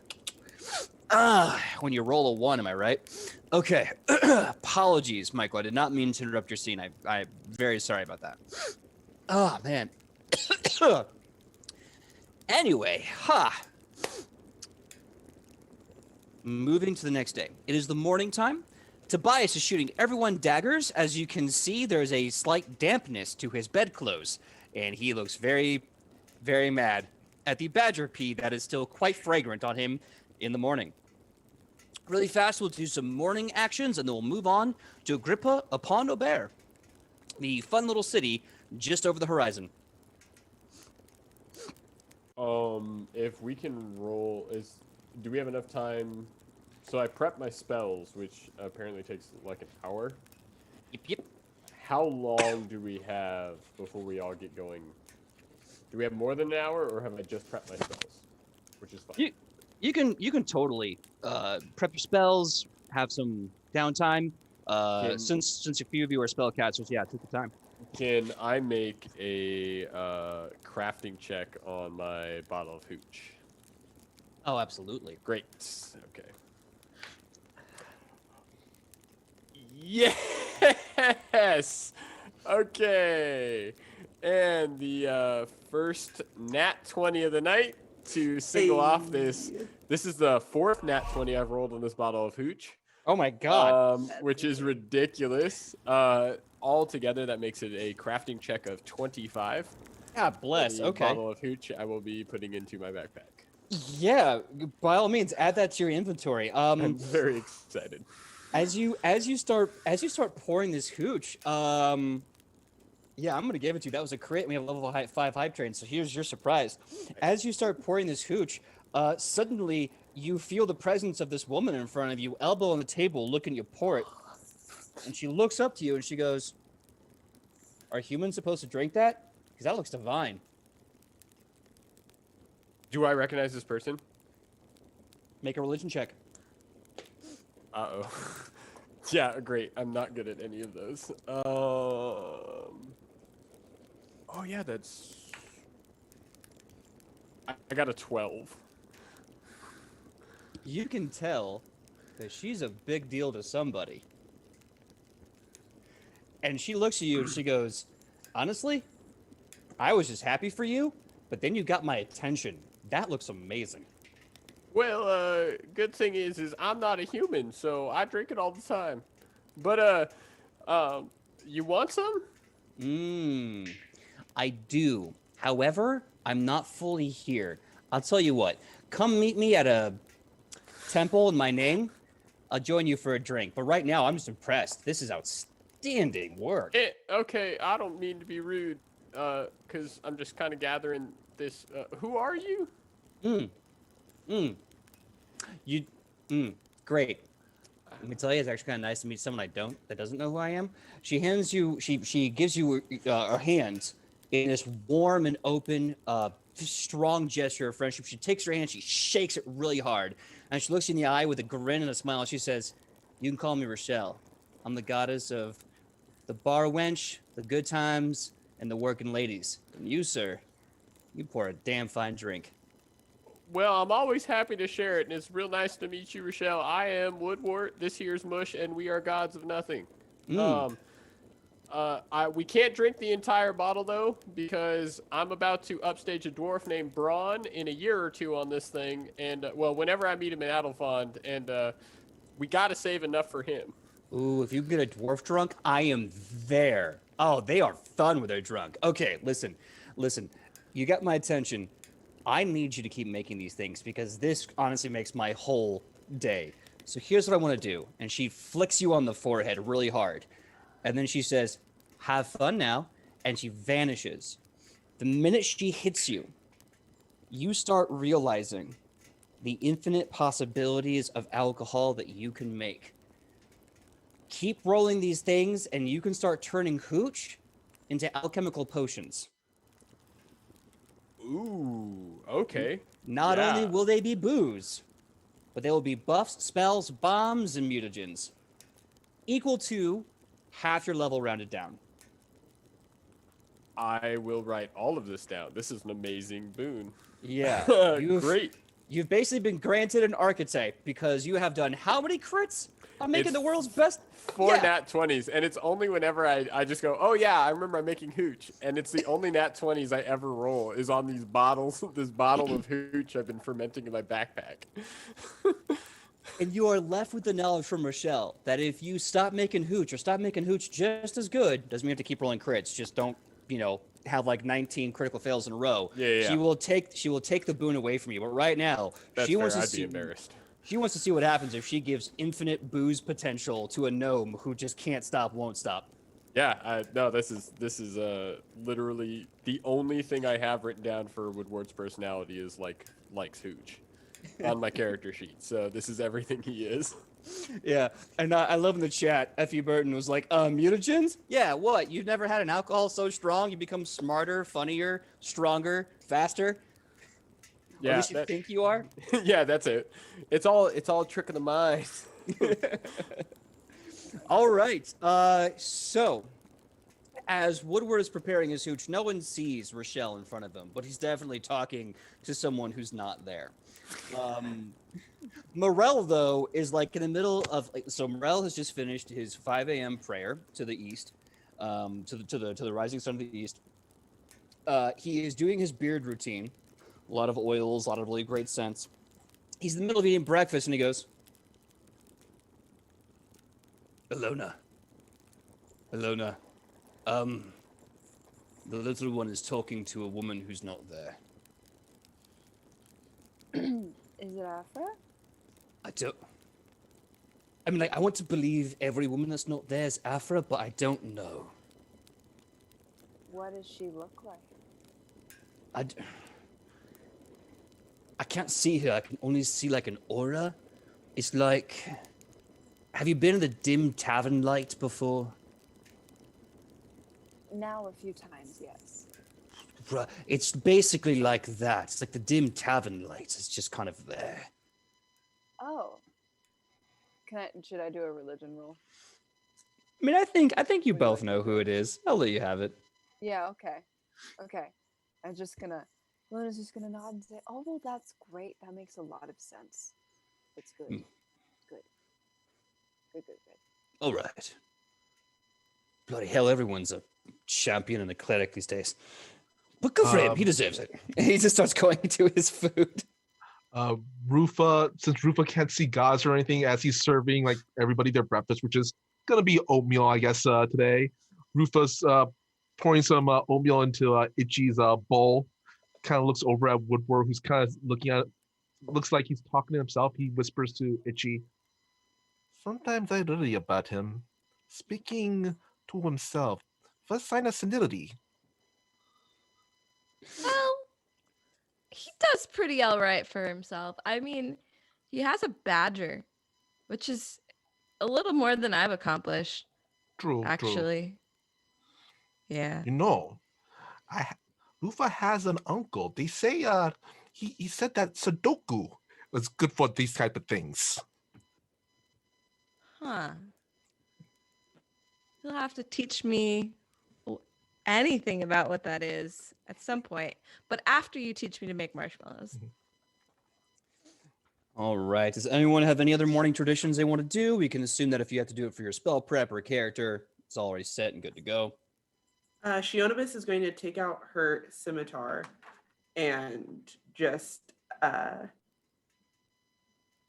When you roll a 1, am I right? Okay. Apologies, Michael. I did not mean to interrupt your scene. I'm very sorry about that. Oh, man. Anyway, moving to the next day. It is the morning time. Tobias is shooting everyone daggers. As you can see, there's a slight dampness to his bedclothes, and he looks very, very mad at the badger pee that is still quite fragrant on him in the morning. Really fast, we'll do some morning actions, and then we'll move on to Agrippa upon Obair, the fun little city just over the horizon. If we can roll, do we have enough time? So I prep my spells, which apparently takes like an hour. Yep. How long do we have before we all get going? Do we have more than an hour, or have I just prepped my spells? Which is fine. You can totally prep your spells, have some downtime. Since a few of you are spellcasters, yeah, take your time. Can I make a crafting check on my bottle of hooch? Oh, absolutely. Great. Okay. Yes! Okay. And the first nat 20 of the night to single off this. This is the 4th nat 20 I've rolled on this bottle of hooch. Oh my god. Which is ridiculous. All together, that makes it a crafting check of 25. God bless. The Okay. bottle of hooch I will be putting into my backpack. Yeah, by all means, add that to your inventory. I'm very excited. As you start pouring this hooch, yeah, I'm gonna give it to you. That was a crit. We have level 5 hype train. So here's your surprise. As you start pouring this hooch, suddenly you feel the presence of this woman in front of you, elbow on the table, looking at you pour it, and she looks up to you and she goes, "Are humans supposed to drink that? Because that looks divine." Do I recognize this person? Make a religion check. Uh-oh. Yeah, great. I'm not good at any of those. Oh, yeah, that's... I got a 12. You can tell that she's a big deal to somebody. And she looks at you and she goes, honestly, I was just happy for you, but then you got my attention. That looks amazing. Well, good thing is I'm not a human, so I drink it all the time. But, you want some? I do. However, I'm not fully here. I'll tell you what. Come meet me at a temple in my name. I'll join you for a drink. But right now, I'm just impressed. This is outstanding work. Okay, I don't mean to be rude, because I'm just kind of gathering this. Who are you? Great. Let me tell you, it's actually kind of nice to meet someone that doesn't know who I am. She gives you her hand in this warm and open, strong gesture of friendship. She takes your hand, she shakes it really hard, and she looks you in the eye with a grin and a smile. And she says, "You can call me Rochelle. I'm the goddess of the bar wench, the good times, and the working ladies. And you, sir, you pour a damn fine drink." Well, I'm always happy to share it, and it's real nice to meet you, Rochelle. I am Woodwort, this here's Mush, and we are gods of nothing. We can't drink the entire bottle, though, because I'm about to upstage a dwarf named Braun in a year or two on this thing, and, whenever I meet him in Adelfond, and we gotta save enough for him. Ooh, if you get a dwarf drunk, I am there. Oh, they are fun when they're drunk. Okay, listen. You got my attention. I need you to keep making these things because this honestly makes my whole day. So here's what I want to do. And she flicks you on the forehead really hard. And then she says, "Have fun now." And she vanishes. The minute she hits you, you start realizing the infinite possibilities of alcohol that you can make. Keep rolling these things and you can start turning hooch into alchemical potions. Ooh, okay. Not only will they be booze, but they will be buffs, spells, bombs, and mutagens. Equal to half your level rounded down. I will write all of this down. This is an amazing boon. Yeah. Great. You've basically been granted an archetype because you have done how many crits? I'm making the world's best. 4 nat 20s, and it's only whenever I just go, oh yeah, I remember I'm making hooch, and it's the only nat 20s I ever roll is on these bottles, this bottle of hooch I've been fermenting in my backpack. And you are left with the knowledge from Rochelle that if you stop making hooch or stop making hooch just as good, doesn't mean you have to keep rolling crits. Just don't, have like 19 critical fails in a row. Yeah. She will take the boon away from you. But right now, That's she fair. wants to I'd see. be embarrassed. She wants to see what happens if she gives infinite booze potential to a gnome who just can't stop, won't stop. Yeah, no, this is literally the only thing I have written down for Woodward's personality is likes hooch on my character sheet. So this is everything he is. Yeah, and I love in the chat, F.E. Burton was like, mutagens? Yeah, what? You've never had an alcohol so strong you become smarter, funnier, stronger, faster? Yeah, or at least you think you are? Yeah, that's it. It's all a trick of the mind. All right. So, as Woodward is preparing his hooch, no one sees Rochelle in front of him, but he's definitely talking to someone who's not there. Morel, though, is like in the middle of so Morel has just finished his 5 a.m. prayer to the east, to the rising sun of the east. He is doing his beard routine. A lot of oils, a lot of really great scents. He's in the middle of eating breakfast, and he goes, Alona, the little one is talking to a woman who's not there. Is it Afra? I want to believe every woman that's not there is Afra, but I don't know. What does she look like? I can't see her. I can only see like an aura. It's like... Have you been in the dim tavern light before? Now a few times, yes. It's basically like that. It's like the dim tavern light. It's just kind of there. Oh. Should I do a religion roll? I mean, I think you Would you both like know to who it is. I'll let you have it. Yeah, okay. Okay. Luna's just gonna nod and say, oh, well, that's great. That makes a lot of sense. It's good. Hmm. Good. Good. All right. Bloody hell, everyone's a champion and a cleric these days. But good for him. He deserves it. He just starts going into his food. Rufa, since Rufa can't see gods or anything, as he's serving like everybody their breakfast, which is gonna be oatmeal, I guess, today. Rufa's pouring some oatmeal into Itchy's bowl. Kind of looks over at Woodward, who's kind of looks like he's talking to himself. He whispers to Itchy, "Sometimes I worry about him, speaking to himself. What sign of senility?" Well, he does pretty all right for himself. I mean, he has a badger, which is a little more than I've accomplished, True. actually. Yeah. You know, Rufa has an uncle. They say he said that Sudoku was good for these type of things. Huh. You'll have to teach me anything about what that is at some point. But after you teach me to make marshmallows. All right. Does anyone have any other morning traditions they want to do? We can assume that if you have to do it for your spell prep or character, it's already set and good to go. Shionibus is going to take out her scimitar and just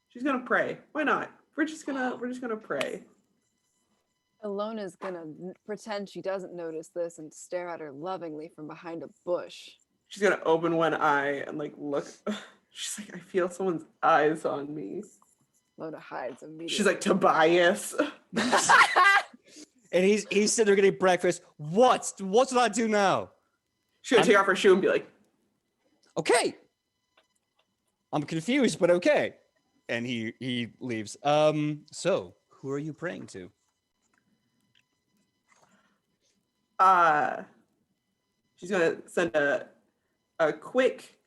she's gonna pray. Why not? We're just gonna pray. Alona's gonna pretend she doesn't notice this and stare at her lovingly from behind a bush. She's gonna open one eye and like look. She's like, I feel someone's eyes on me. Alona hides immediately. She's like, Tobias. And he's sitting there getting breakfast. What should I do now? She's gonna take off her shoe and be like, okay. I'm confused, but okay. And he leaves. So who are you praying to? She's gonna send a quick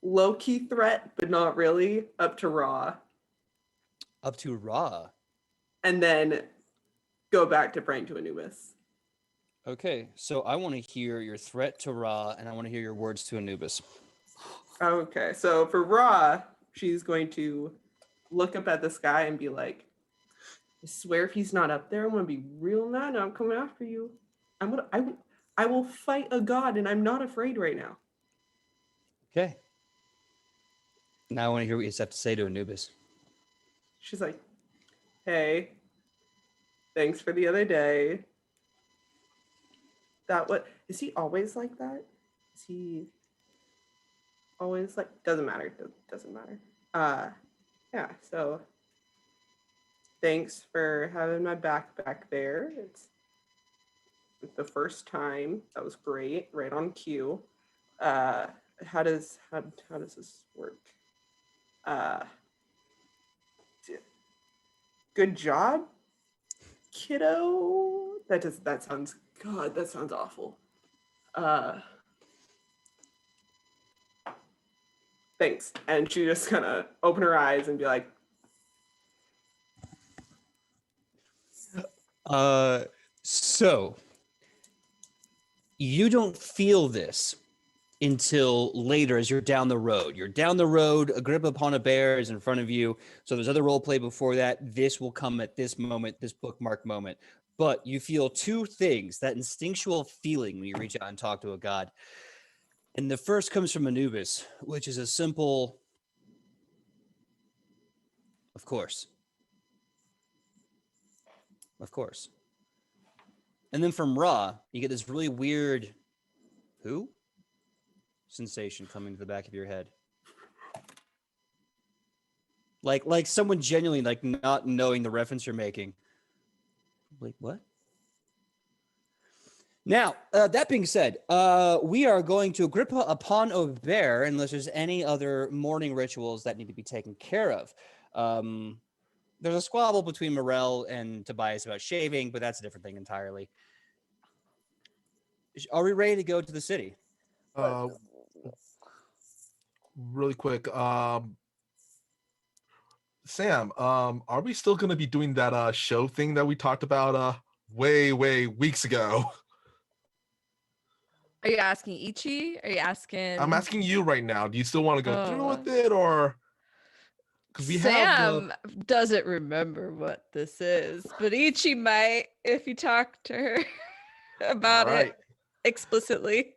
low-key threat, but not really, up to Ra. Up to Ra. And then go back to praying to Anubis. Okay, so I want to hear your threat to Ra, and I want to hear your words to Anubis. Okay, so for Ra, she's going to look up at the sky and be like, I swear if he's not up there, I'm gonna be real mad and I'm coming after you. I will fight a god and I'm not afraid right now. Okay. Now I want to hear what you have to say to Anubis. She's like, hey, thanks for the other day. Is he always like that? Is he always like, doesn't matter. Doesn't matter. Yeah, so thanks for having my back there. It's the first time. That was great. Right on cue. How does this work? Good job, kiddo. That sounds awful. Thanks. And she just gonna open her eyes and be like, so you don't feel this until later as you're down the road. You're down the road, Agrippa upon Obair is in front of you. So there's other role play before that. This will come at this moment, this bookmark moment. But you feel two things, that instinctual feeling when you reach out and talk to a god. And the first comes from Anubis, which is a simple, of course. Of course. And then from Ra, you get this really weird, who? Sensation coming to the back of your head. Like someone genuinely like not knowing the reference you're making. Wait, what? Now, that being said, we are going to Agrippa upon Obair unless there's any other morning rituals that need to be taken care of. There's a squabble between Morel and Tobias about shaving, but that's a different thing entirely. Are we ready to go to the city? Really quick, Sam, are we still gonna be doing that show thing that we talked about way weeks ago? Are you asking Ichi? Are you I'm asking asking you right now. Do you still want to go through Oh. with it, or because we have Sam doesn't remember what this is, but Ichi might if you talk to her about All right. it explicitly.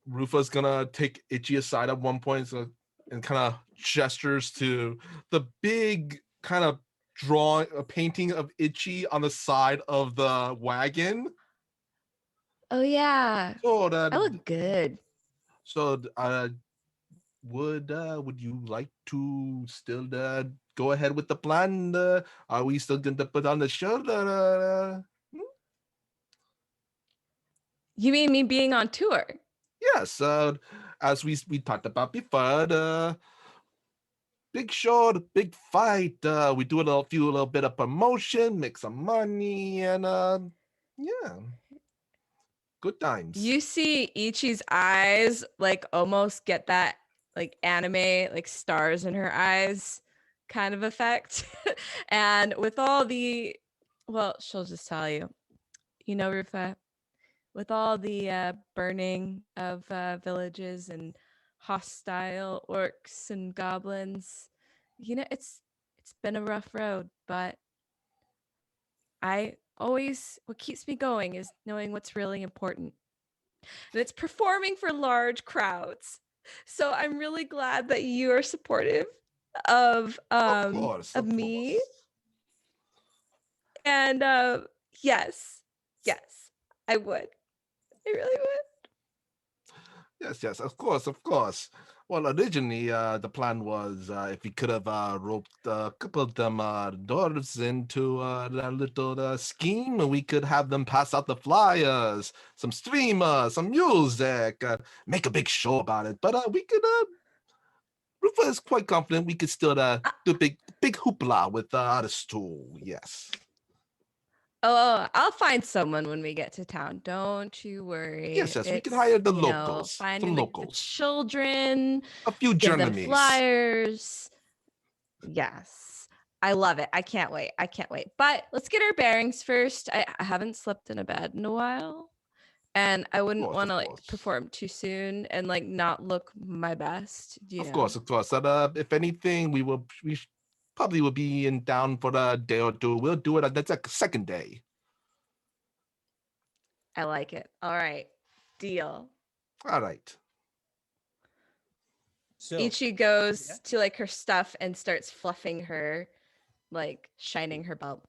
Rufa's gonna take Itchy aside at one point and kind of gestures to the big kind of drawing, a painting of Itchy on the side of the wagon. Oh yeah, So I look good. so would you like to still go ahead with the plan? Are we still going to put on the show? You mean me being on tour? Yes, as we talked about before, the big show, the big fight. We do a little bit of promotion, make some money, and yeah, good times. You see Ichi's eyes like almost get that like anime like stars in her eyes kind of effect. And with all the well, she'll just tell you, Rufa, with all the burning of villages and hostile orcs and goblins, it's been a rough road, but what keeps me going is knowing what's really important. And it's performing for large crowds. So I'm really glad that you are supportive of Of me. course. And yes, I would. I really would. Yes, of course. Well, originally, the plan was if we could have roped a couple of them dwarves into that little scheme, we could have them pass out the flyers, some streamers, some music, make a big show about it. But we could, Rufa is quite confident we could still do a big hoopla with the stool. Yes. Oh, I'll find someone when we get to town. Don't you worry. Yes, we can hire the locals, Finding some the locals, children, a few give them journeys. flyers. Yes, I love it. I can't wait. But let's get our bearings first. I haven't slept in a bed in a while, and I wouldn't want to like perform too soon and like not look my best. Of course. And if anything, we probably will be in town for a day or two. We'll do it. That's like second day. I like it. All right, deal. All right. So Ichi goes to like her stuff and starts fluffing her, like shining her belt.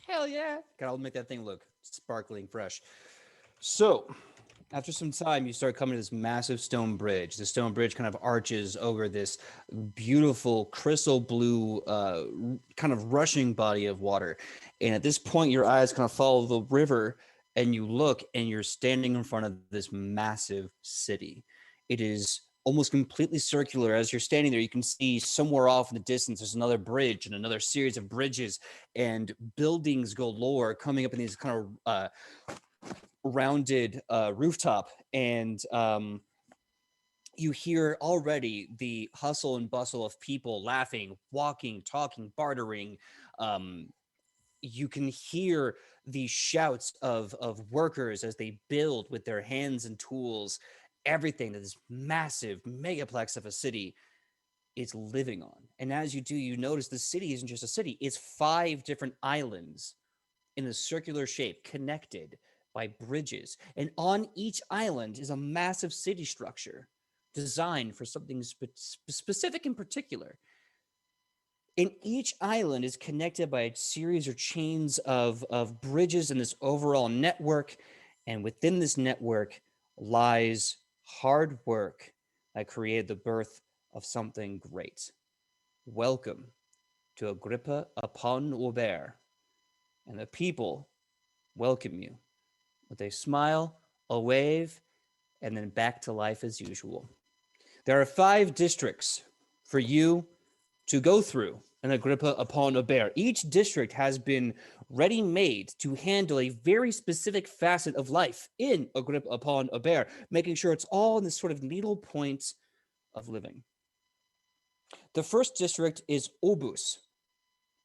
hell yeah, gotta make that thing look sparkling fresh. So after some time, you start coming to this massive stone bridge. The stone bridge kind of arches over this beautiful crystal blue kind of rushing body of water. And at this point, your eyes kind of follow the river and you look and you're standing in front of this massive city. It is almost completely circular. As you're standing there, you can see somewhere off in the distance, there's another bridge and another series of bridges and buildings galore coming up in these kind of rounded rooftop, and you hear already the hustle and bustle of people laughing, walking, talking, bartering. You can hear the shouts of workers as they build with their hands and tools everything that this massive megaplex of a city is living on. And as you do, you notice the city isn't just a city, it's 5 different islands in a circular shape connected by bridges. And on each island is a massive city structure designed for something specific in particular. And each island is connected by a series or chains of bridges in this overall network. And within this network lies hard work that created the birth of something great. Welcome to Agrippa upon Obair. And the people welcome you with a smile, a wave, and then back to life as usual. There are 5 districts for you to go through in Agrippa upon Obair. Each district has been ready-made to handle a very specific facet of life in Agrippa upon Obair, making sure it's all in this sort of needle point of living. The first district is Obus,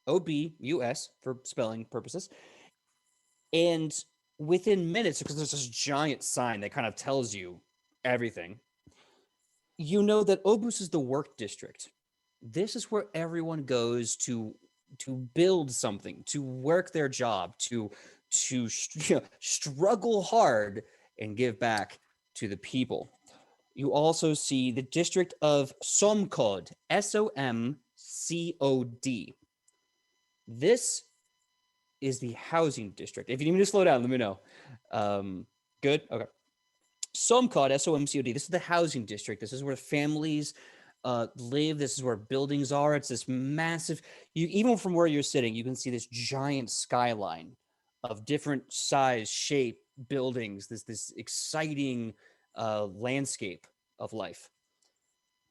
Obus for spelling purposes. And within minutes, because there's this giant sign that kind of tells you everything, you know that Obus is the work district. This is where everyone goes to build something, to work their job, to struggle hard and give back to the people. You also see the district of Somcod, Somcod. This is the housing district. If you need me to slow down, let me know. Good? Okay. Somcod, Somcod. This is the housing district. This is where families live. This is where buildings are. It's this massive, even from where you're sitting, you can see this giant skyline of different size, shape buildings, this exciting landscape of life.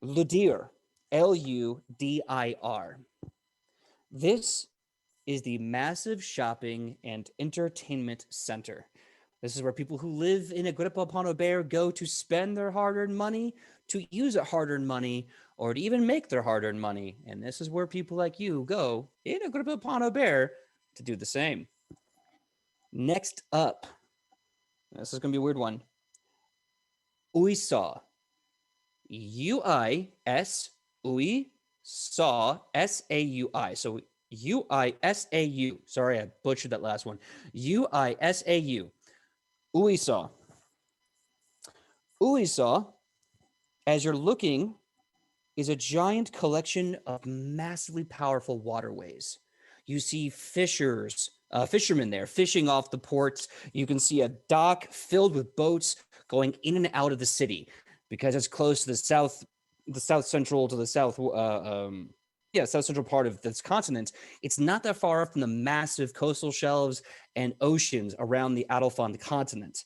Ludir, Ludir. This is the massive shopping and entertainment center. This is where people who live in Agrippa upon Obair go to spend their hard-earned money, to use their hard-earned money, or to even make their hard-earned money. And this is where people like you go in Agrippa upon Obair to do the same. Next up, this is going to be a weird one. Uisaw. U-I-S, Ui, saw, S-A-U-I. So U-I-S-A-U. Sorry, I butchered that last one. U-I-S-A-U. Uisaw. Uisaw, as you're looking, is a giant collection of massively powerful waterways. You see fishermen there fishing off the ports. You can see a dock filled with boats going in and out of the city because it's close to the south central part of this continent. It's not that far from the massive coastal shelves and oceans around the Adelfond continent.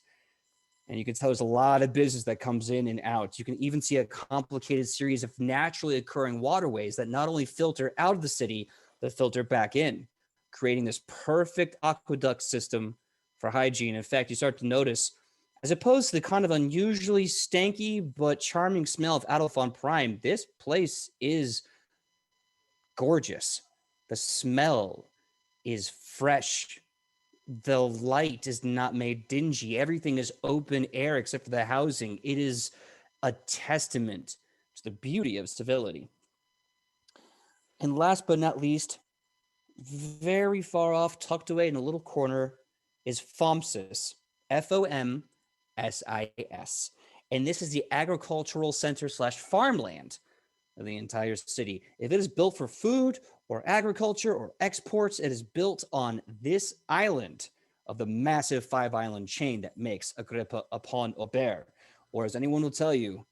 And you can tell there's a lot of business that comes in and out. You can even see a complicated series of naturally occurring waterways that not only filter out of the city, but filter back in, creating this perfect aqueduct system for hygiene. In fact, you start to notice, as opposed to the kind of unusually stanky but charming smell of Adelfond Prime, this place is gorgeous. The smell is fresh. The light is not made dingy. Everything is open air except for the housing. It is a testament to the beauty of civility. And last but not least, very far off, tucked away in a little corner, is Fomsis, Fomsis. And this is the agricultural center / farmland of the entire city. If it is built for food or agriculture or exports, it is built on this island of the massive 5-island chain that makes Agrippa upon Obair, or as anyone will tell you,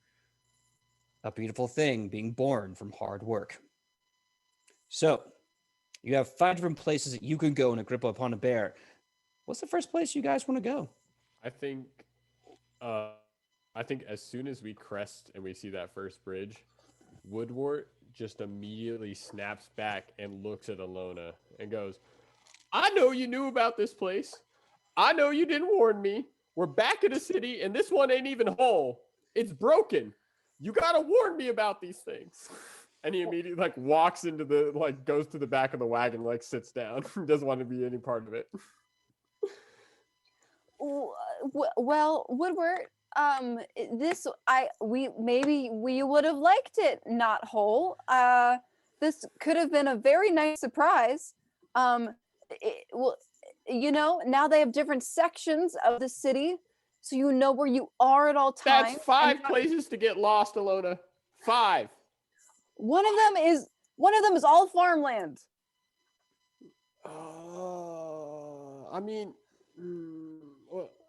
a beautiful thing being born from hard work. So, you have 5 different places that you can go in Agrippa upon Obair. What's the first place you guys want to go? I think as soon as we crest and we see that first bridge, Woodward just immediately snaps back and looks at Alona and goes, I know you knew about this place. I know you didn't warn me. We're back in the city, and this one ain't even whole. It's broken. You gotta warn me about these things. And he immediately walks into goes to the back of the wagon, sits down. Doesn't want to be any part of it. Well, Woodward, we would have liked it not whole. This could have been a very nice surprise. Now they have different sections of the city, so you know where you are at all times. That's 5 places to get lost, Alona. 5. One of them is all farmland.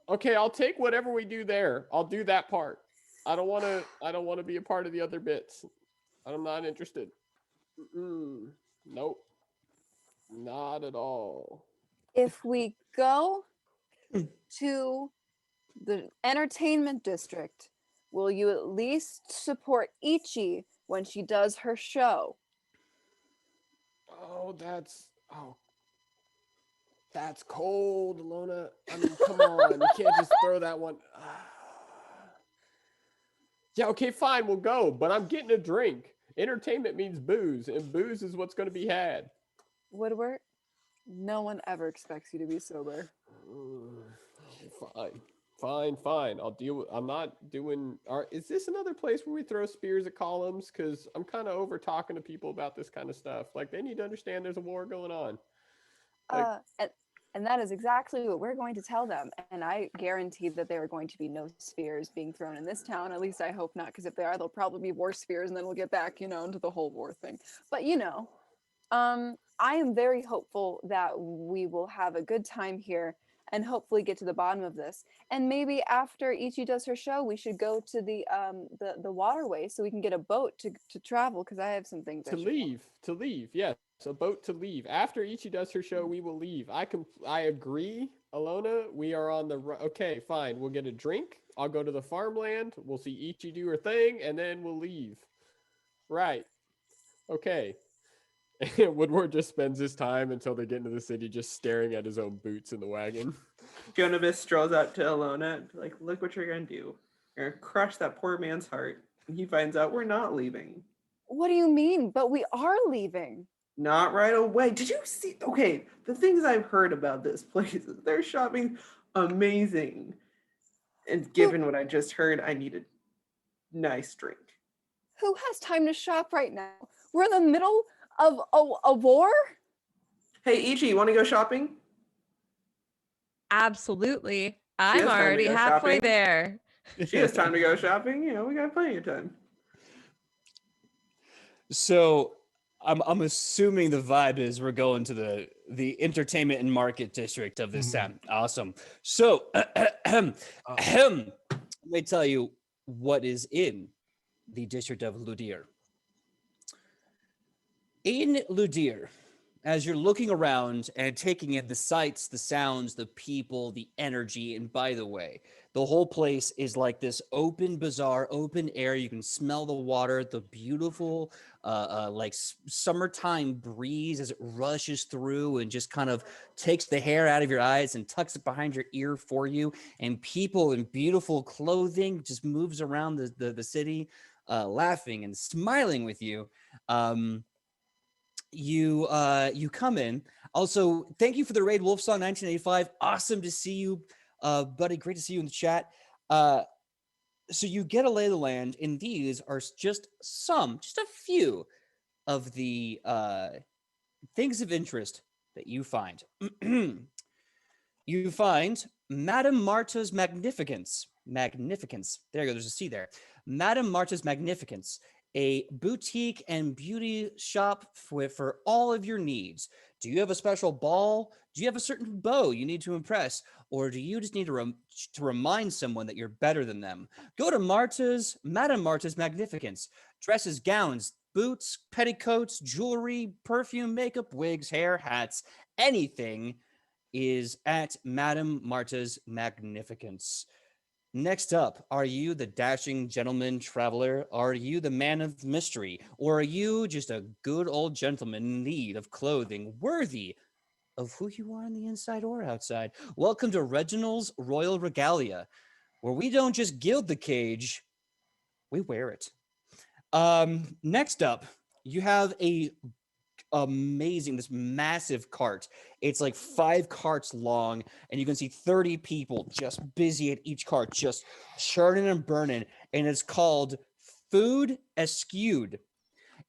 Okay, I'll take whatever we do there. I'll do that part. I don't want to be a part of the other bits. I'm not interested. Nope. Not at all. If we go to the entertainment district, will you at least support Ichi when she does her show? That's cold, Alona. I mean, come on. You can't just throw that one. Yeah, okay, fine. We'll go. But I'm getting a drink. Entertainment means booze, and booze is what's going to be had. Woodward, no one ever expects you to be sober. Fine. I'll deal with. I'm not doing. Is this another place where we throw spears at columns? Because I'm kind of over talking to people about this kind of stuff. Like they need to understand there's a war going on. Like, And that is exactly what we're going to tell them. And I guarantee that there are going to be no spheres being thrown in this town. At least I hope not, because if they are, there'll probably be war spheres, and then we'll get back, into the whole war thing. But I am very hopeful that we will have a good time here and hopefully get to the bottom of this. And maybe after Ichi does her show, we should go to the waterway so we can get a boat to travel, because I have some things to leave. Yes, a boat to leave. After Ichi does her show, we will leave. I agree, Alona. We are on the okay, fine. We'll get a drink. I'll go to the farmland. We'll see Ichi do her thing, and then we'll leave. Right. Okay. Woodward just spends his time until they get into the city just staring at his own boots in the wagon. Jonavis strolls out to Alona and like, look what you're gonna do. You're gonna crush that poor man's heart. And he finds out we're not leaving. What do you mean? But we are leaving. Not right away. Did you see? Okay, the things I've heard about this place is their shopping amazing. And given what I just heard, I need a nice drink. Who has time to shop right now? We're in the middle of a war? Hey, Ichi, you want to go shopping? Absolutely. has I'm time to already go halfway shopping. there. She has time to go shopping. We got plenty of time. So I'm assuming the vibe is we're going to the entertainment and market district of this town. Awesome. So let me tell you what is in the district of Ludir. In Ludir, as you're looking around and taking in the sights, the sounds, the people, the energy, and by the way, the whole place is like this open bazaar, open air. You can smell the water, the beautiful summertime breeze as it rushes through and just kind of takes the hair out of your eyes and tucks it behind your ear for you. And people in beautiful clothing just moves around the city, laughing and smiling with you. You come in. Also, thank you for the raid, Wolfsong 1985. Awesome to see you, buddy. Great to see you in the chat. So you get a lay of the land, and these are just a few of the things of interest that you find. You find Madame Marta's Magnificence. Magnificence. There you go. There's a C there. Madame Marta's Magnificence. A boutique and beauty shop for all of your needs. Do you have a special ball? Do you have a certain beau you need to impress? Or do you just need to remind someone that you're better than them? Go to Madame Marta's Magnificence. Dresses, gowns, boots, petticoats, jewelry, perfume, makeup, wigs, hair, hats, anything is at Madame Marta's Magnificence. Next up, are you the dashing gentleman traveler? Are you the man of mystery? Or are you just a good old gentleman in need of clothing worthy of who you are on the inside or outside? Welcome to Reginald's Royal Regalia, where we don't just gild the cage, we wear it. Next up, you have this massive cart. It's like 5 carts long, and you can see 30 people just busy at each cart, just churning and burning, and it's called Food Eschewed.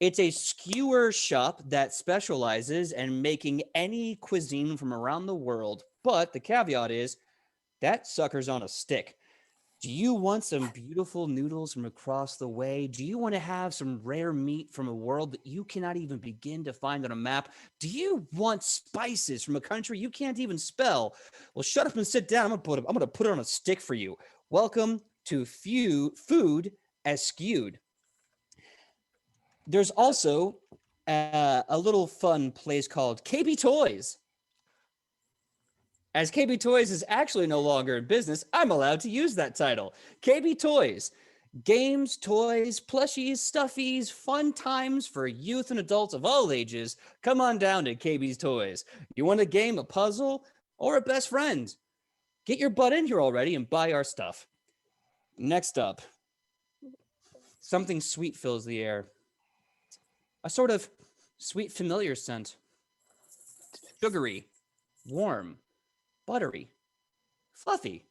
It's a skewer shop that specializes in making any cuisine from around the world, but the caveat is that sucker's on a stick. Do you want some beautiful noodles from across the way? Do you want to have some rare meat from a world that you cannot even begin to find on a map? Do you want spices from a country you can't even spell? Well, shut up and sit down. I'm gonna put it on a stick for you. Welcome to Food Eschewed. There's also a little fun place called KB Toys. As KB Toys is actually no longer in business, I'm allowed to use that title. KB Toys. Games, toys, plushies, stuffies, fun times for youth and adults of all ages. Come on down to KB's Toys. You want a game, a puzzle, or a best friend? Get your butt in here already and buy our stuff. Next up, something sweet fills the air. a sort of sweet familiar scent. Sugary, warm, buttery, fluffy.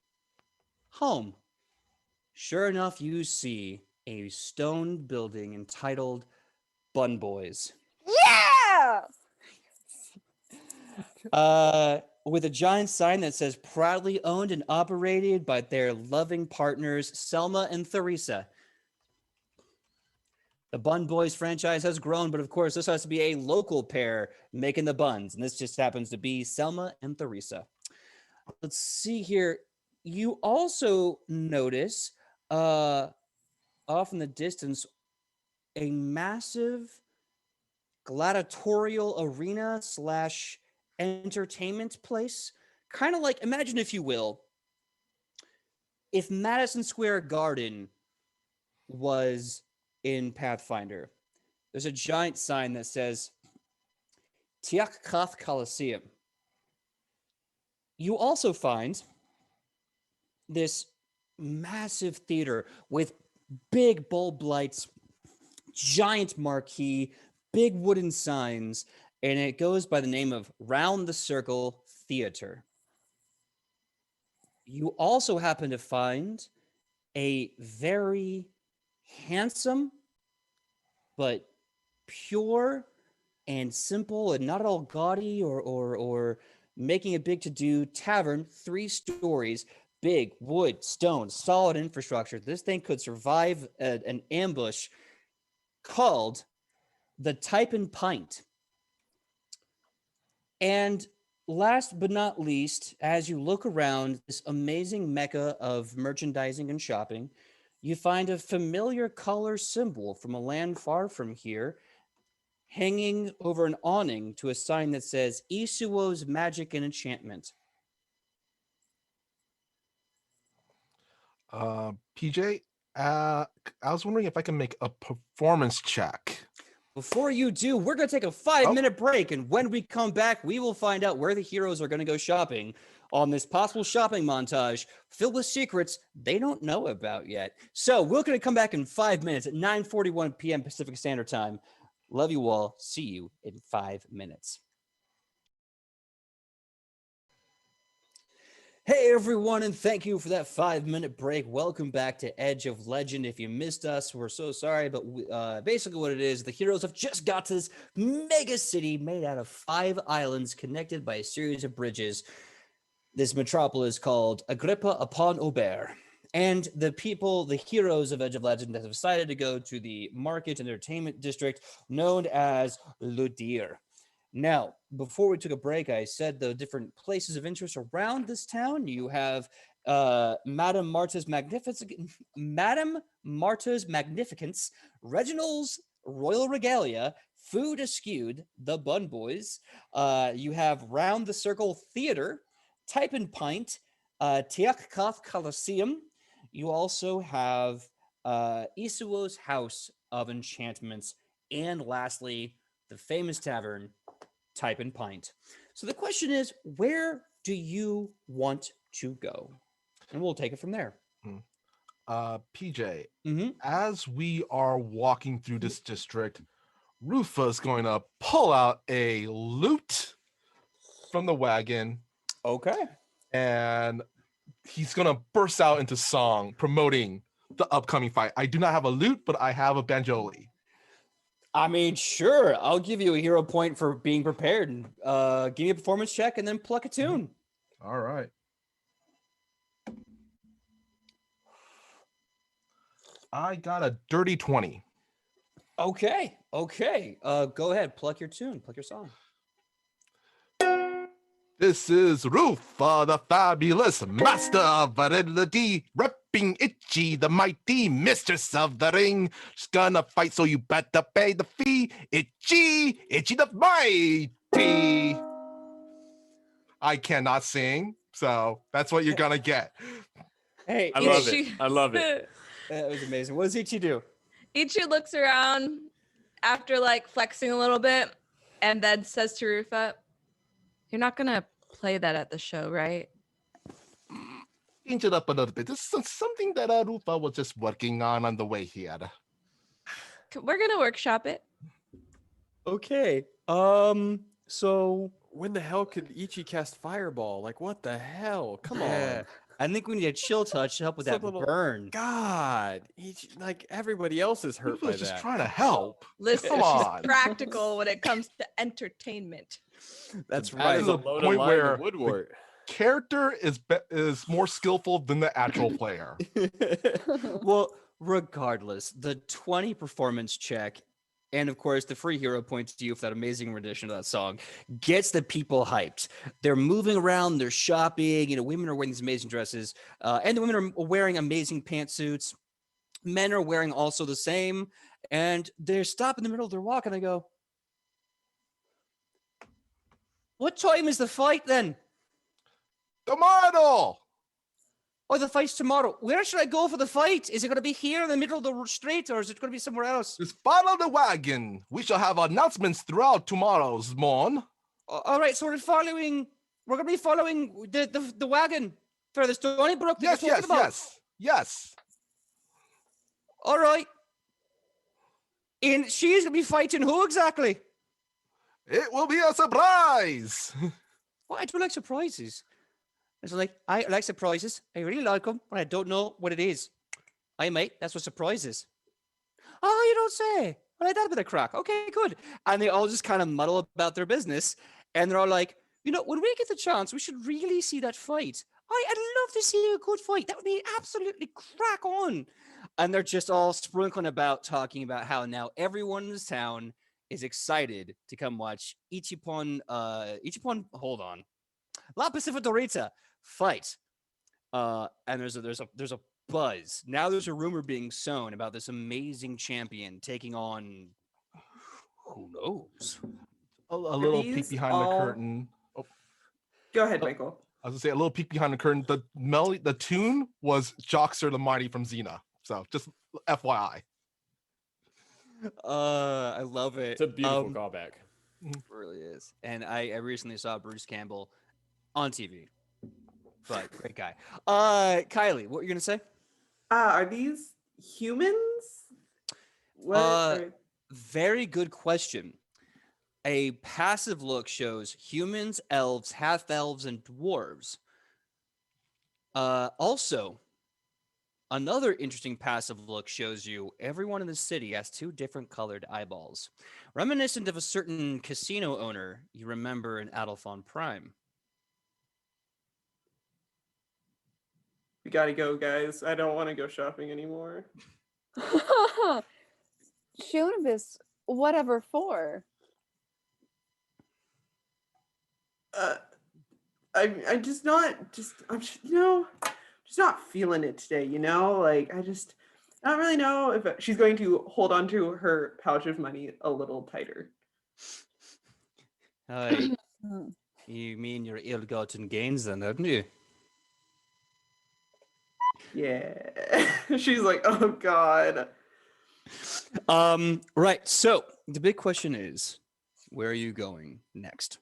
Home. Sure enough, you see a stone building entitled Bun Boys. Yeah! With a giant sign that says proudly owned and operated by their loving partners, Selma and Theresa. The Bun Boys franchise has grown, but of course, this has to be a local pair making the buns, and this just happens to be Selma and Theresa. Let's see here. You also notice off in the distance a massive gladiatorial arena slash entertainment place. Kind of like, imagine if you will, if Madison Square Garden was in Pathfinder. There's a giant sign that says Tiak Kath Coliseum. You also find this massive theater with big bulb lights, giant marquee, big wooden signs, and it goes by the name of Round the Circle Theater. You also happen to find a very handsome but pure and simple and not at all gaudy or making a big to-do tavern, 3 stories, big wood, stone, solid infrastructure. This thing could survive an ambush, called the Type and Pint. And last but not least, as you look around this amazing mecca of merchandising and shopping, you find a familiar color symbol from a land far from here, hanging over an awning to a sign that says Isuo's Magic and Enchantment. PJ, I was wondering if I can make a performance check. Before you do, we're going to take a 5-minute break, and when we come back, we will find out where the heroes are going to go shopping on this possible shopping montage filled with secrets they don't know about yet. So we're going to come back in 5 minutes at 9:41 p.m. Pacific Standard Time. Love you all. See you in 5 minutes. Hey everyone, and thank you for that 5-minute break. Welcome back to Edge of Legend. If you missed us, we're so sorry, but basically what it is, the heroes have just got to this mega city made out of 5 islands connected by a series of bridges. This metropolis called Agrippa upon Obair. And the people, the heroes of Edge of Legend, have decided to go to the market entertainment district known as Ludir. Now, before we took a break, I said the different places of interest around this town. You have Madame Marta's Magnificence, Reginald's Royal Regalia, Food Askewed, the Bun Boys. You have Round the Circle Theater, Type and Pint, Tiak Kath Coliseum. You also have Isuo's House of Enchantments, and lastly, the famous tavern, Type and Pint. So the question is, where do you want to go? And we'll take it from there. PJ, as we are walking through this district, Rufa's going to pull out a lute from the wagon. Okay. And he's going to burst out into song promoting the upcoming fight. I do not have a lute, but I have a banjoli. I mean, sure. I'll give you a hero point for being prepared. Give me a performance check and then pluck a tune. All right. I got a dirty 20. Okay. Go ahead. Pluck your tune. Pluck your song. This is Rufa, the fabulous master of virility, repping Itchy, the mighty mistress of the ring. She's gonna fight, so you better pay the fee. Itchy the mighty. I cannot sing, so that's what you're gonna get. Hey, I love it. I love it. That was amazing. What does Ichi do? Ichi looks around after like flexing a little bit and then says to Rufa, "You're not gonna play that at the show, right?" Change it up a little bit. This is something that Rufa was just working on the way here. We're gonna workshop it. Okay. So When the hell could Ichi cast Fireball? Like, what the hell? Come yeah, on. I think we need a chill touch to help with It's a that little- burn. God. Like, everybody else is hurt by Rufa's just that. trying to help. Listen, Come she's on. practical when it comes to entertainment. That's Bad right. as To the Alona point lying to where Woodward. Character is more skillful than the actual player. Well, regardless, the 20 performance check and of course the free hero points to you for that amazing rendition of that song gets the people hyped. They're moving around, they're shopping, women are wearing these amazing dresses, and the women are wearing amazing pantsuits. Men are wearing also the same, and they stop in the middle of their walk and they go, "What time is the fight then?" Tomato! "Oh, the fight's tomorrow. Where should I go for the fight? Is it going to be here in the middle of the street, or is it going to be somewhere else?" Just follow the wagon. We shall have announcements throughout tomorrow's morn. All right, so we're going to be following the wagon for the Stony Brook that Yes, you're talking about. yes. All right. And she's going to be fighting who exactly? It will be a surprise. Well, I do like surprises. It's like, I like surprises. I really like them, but I don't know what it is. Aye, mate, that's what surprise is. Oh, you don't say. I like that bit of crack. Okay, good. And they all just kind of muddle about their business. And they're all like, when we get the chance, we should really see that fight. I'd love to see a good fight. That would be absolutely crack on. And they're just all sprinkling about, talking about how now everyone in this town is excited to come watch Ichipon, hold on, La Pacifica Dorita fight. And there's a buzz. Now there's a rumor being sown about this amazing champion taking on who knows. A little peek these behind the all- curtain. Oh, Go ahead, Michael. I was gonna say a little peek behind the curtain. The melody, the tune was Jockster the Mighty from Xena. So just FYI. I love it. It's a beautiful callback. It really is. And I recently saw Bruce Campbell on TV. But great guy. Kylie, what were you gonna say? Are these humans? What? Very good question. A passive look shows humans, elves, half-elves, and dwarves. Also, another interesting passive look shows you everyone in the city has two different colored eyeballs, reminiscent of a certain casino owner you remember in Adolphon Prime. We gotta go, guys. I don't want to go shopping anymore. Shunibus, whatever for? I'm just not feeling it today. Like I don't really know if she's going to hold on to her pouch of money a little tighter. You mean your ill-gotten gains then, don't you? Yeah. She's like, oh God. Right. So the big question is, where are you going next?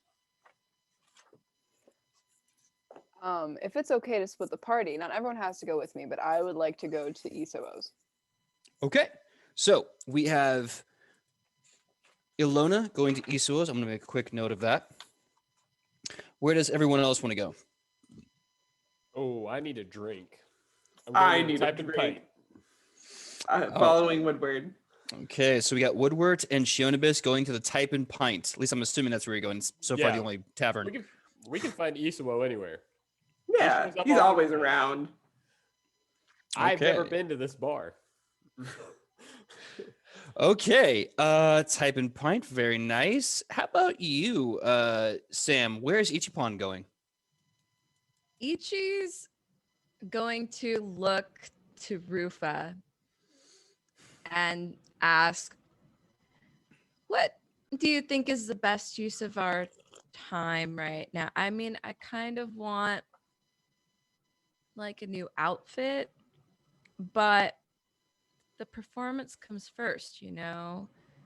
If it's okay to split the party, not everyone has to go with me, but I would like to go to Isobo's. Okay. So we have Ilona going to Iso's. I'm going to make a quick note of that. Where does everyone else want to go? Oh, I need a drink. I need a drink. Following Woodward. Okay, so we got Woodward and Shionibus going to the Type and Pint. At least I'm assuming that's where you're going. So far, Yeah. the only tavern. We can find Isuo anywhere. Yeah, shows up he's all always the time. around. I've never Okay. been to this bar. Okay, Type and Pint, very nice. How about you, Sam? Where's Ichipon going? Ichi's going to look to Rufa and ask, what do you think is the best use of our time right now? I mean, I kind of want like a new outfit, but the performance comes first,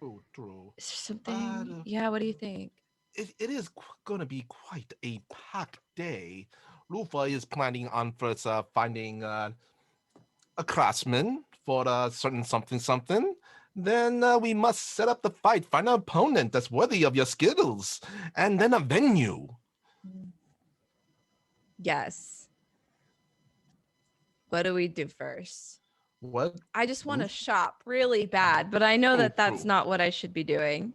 Oh, true. Is there something? Yeah, what do you think? It is going to be quite a packed day. Lufa is planning on first finding a craftsman for a certain something. Then we must set up the fight, find an opponent that's worthy of your skills, and then a venue. Yes. What do we do first? What? I just want to shop really bad, but I know that that's True. not what I should be doing.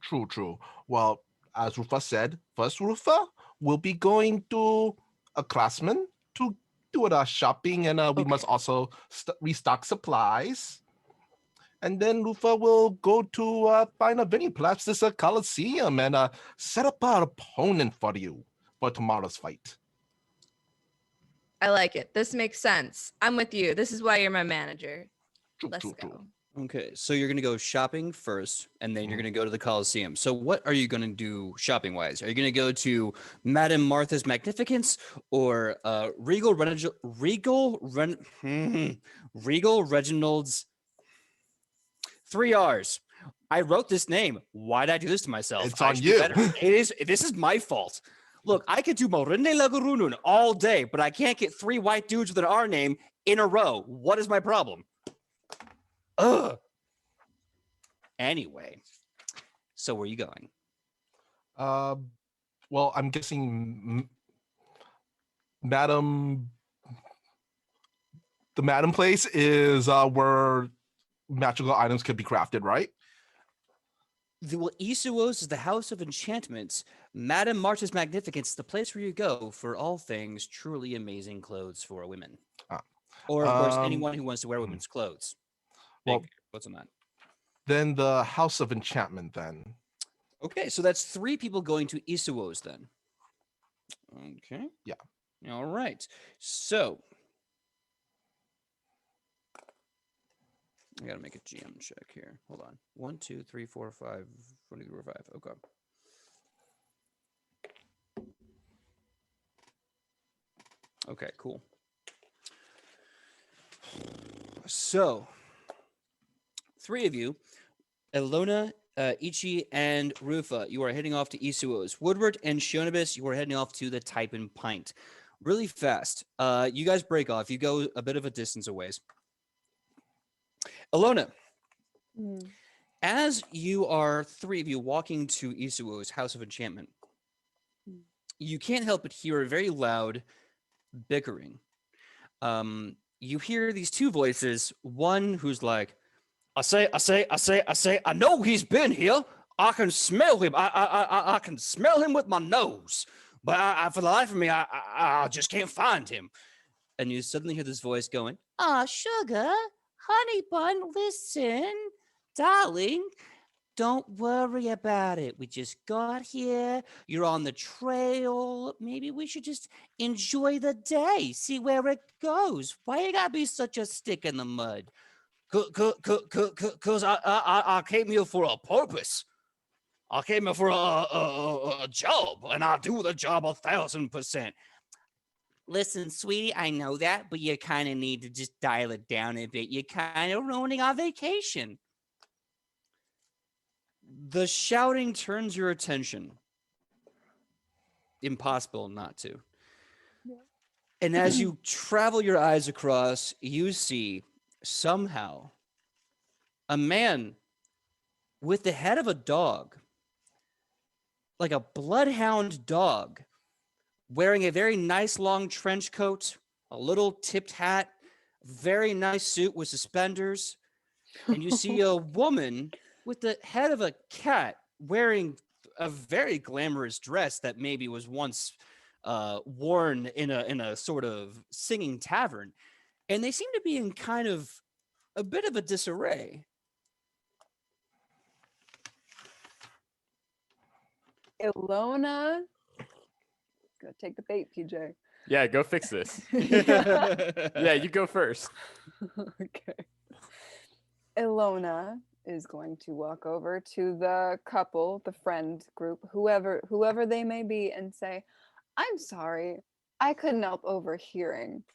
True. Well, as Rufa said, first Rufa will be going to a classman to do our shopping, and we must also restock supplies. And then Rufa will go to find a venue, perhaps this a coliseum, and set up an opponent for you for tomorrow's fight. I like it. This makes sense. I'm with you. This is why you're my manager. Let's go. Okay, so you're gonna go shopping first, and then you're gonna go to the Coliseum. So what are you gonna do shopping wise? Are you gonna go to Madame Martha's Magnificence or Regal Reginald's? 3 R's. I wrote this name. Why did I do this to myself? It's on you. This is my fault. Look, I could do Morinde Lagurunun all day, but I can't get 3 white dudes with an R name in a row. What is my problem? Ugh. Anyway, so where are you going? Well, I'm guessing the Madam place is where magical items could be crafted, right? Well, Isuo's is the House of Enchantments. Madame March's Magnificence is the place where you go for all things truly amazing clothes for women. Or, of course, anyone who wants to wear women's clothes. Well, what's on that? Then the House of Enchantment, then. Okay, so that's 3 people going to Isuo's then. Okay. Yeah. All right. So I gotta make a GM check here. Hold on. 1, 2, 3, 4, 5. 5. Okay. Okay, cool. So 3 of you, Elona, Ichi, and Rufa, you are heading off to Isuo's. Woodward and Shonibus, you are heading off to the Type and Pint. Really fast. You guys break off. You go a bit of a distance a ways. Elona, as you are 3 of you walking to Isuo's House of Enchantment, you can't help but hear a very loud bickering. You hear these 2 voices, one who's like, I say, I know he's been here. I can smell him. I can smell him with my nose. But I for the life of me, I just can't find him. And you suddenly hear this voice going, sugar, honey bun, listen, darling, don't worry about it. We just got here. You're on the trail. Maybe we should just enjoy the day, see where it goes. Why you gotta be such a stick in the mud? Cause I came here for a purpose. I came here for a job, and I do the job 1,000%. Listen, sweetie, I know that, but you kind of need to just dial it down a bit. You're kind of ruining our vacation. The shouting turns your attention. Impossible not to. Yeah. And as you travel your eyes across, you see somehow a man with the head of a dog, like a bloodhound dog, wearing a very nice long trench coat, a little tipped hat, very nice suit with suspenders. And you see a woman with the head of a cat wearing a very glamorous dress that maybe was once worn in a sort of singing tavern. And they seem to be in kind of a bit of a disarray. Ilona, gonna take the bait, PJ. Yeah, go fix this. Yeah, you go first. Okay. Ilona is going to walk over to the couple, the friend group, whoever they may be, and say, "I'm sorry, I couldn't help overhearing.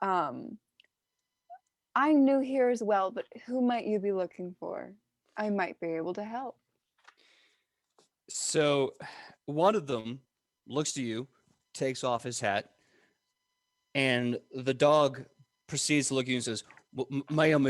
I'm new here as well, but who might you be looking for? I might be able to help." So one of them looks to you, takes off his hat, and the dog proceeds to look at you and says, "Ma'am,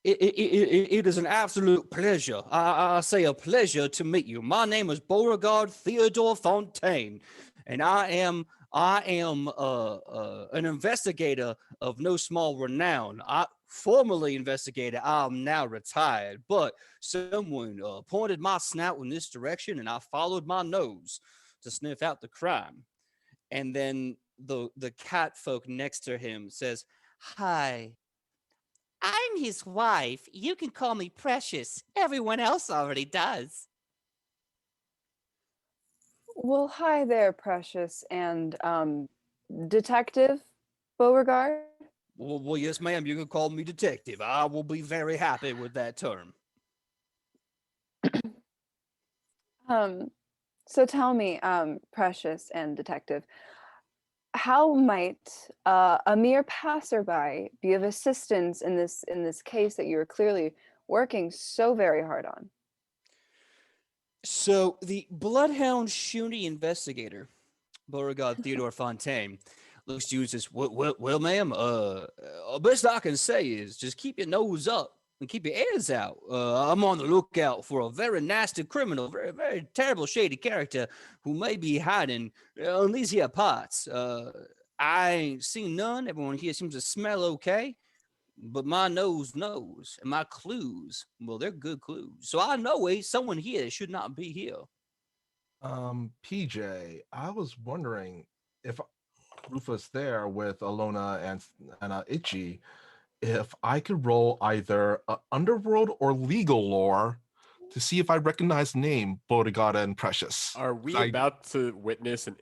It is an absolute pleasure. I say a pleasure to meet you. My name is Beauregard Theodore Fontaine, and I am an investigator of no small renown. I formerly investigated. I'm now retired, but someone pointed my snout in this direction, and I followed my nose to sniff out the crime. And then the cat folk next to him says, "Hi, I'm his wife. You can call me Precious. Everyone else already does." Well, hi there, Precious and Detective Beauregard. Well, yes, ma'am. You can call me detective. I will be very happy with that term. So tell me, Precious and Detective, how might a mere passerby be of assistance in this case that you are clearly working so very hard on? So the Bloodhound Shooty investigator, Beauregard Theodore Fontaine, looks to you and says, well, ma'am, best I can say is just keep your nose up and keep your ears out. I'm on the lookout for a very nasty criminal, very, very terrible, shady character who may be hiding in these here parts. I ain't seen none. Everyone here seems to smell okay. But my nose knows, and my clues, well, they're good clues. So I know someone here should not be here. PJ, I was wondering if Rufus there with Alona and Itchy, if I could roll either underworld or legal lore to see if I recognize the name Bodegata and Precious. Are we about to witness an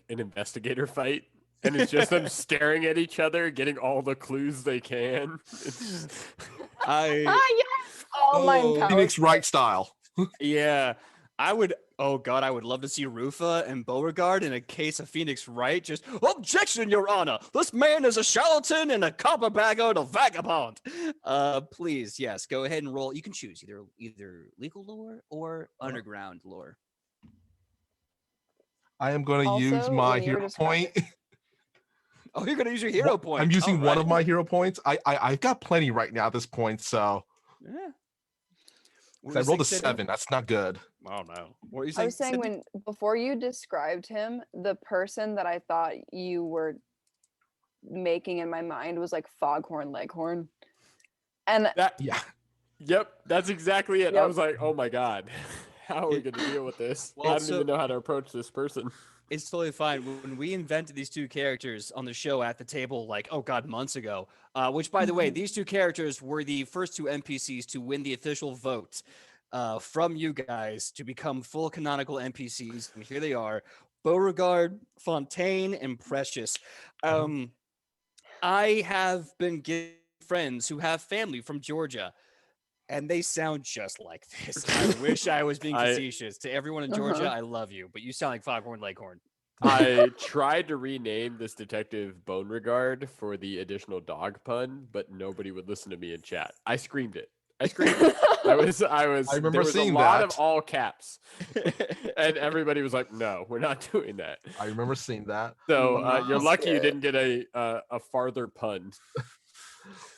investigator fight? And it's just them staring at each other, getting all the clues they can. Yes! All mine powers. Phoenix Wright style. Yeah. I would love to see Rufa and Beauregard in a case of Phoenix Wright. Just, objection, Your Honor. This man is a charlatan and a carpetbagger and a vagabond. Please, yes, go ahead and roll. You can choose either legal lore or underground lore. I am going to use my hero point. Oh, you're going to use your hero point. I'm using one of my hero points. I've got plenty right now at this point, so. Yeah. I rolled a 7. That's not good. Oh, no. What are you I saying? was saying before you described him, the person that I thought you were making in my mind was like Foghorn Leghorn. And Yep, that's exactly it. Yep. I was like, oh my God, how are we going to deal with this? Well, I don't even know how to approach this person. It's totally fine. When we invented these two characters on the show at the table, months ago, which, by the way, these two characters were the first two NPCs to win the official vote from you guys to become full canonical NPCs. And here they are, Beauregard, Fontaine, and Precious. I have been given friends who have family from Georgia, and they sound just like this. I wish I was being facetious. To everyone in Georgia, I love you, but you sound like Foghorn Leghorn. I tried to rename this detective Beauregard for the additional dog pun, but nobody would listen to me in chat. I screamed it. I remember there was seeing a lot that. of all caps, and everybody was like, "No, we're not doing that." I remember seeing that. So you're lucky you didn't get a farther pun.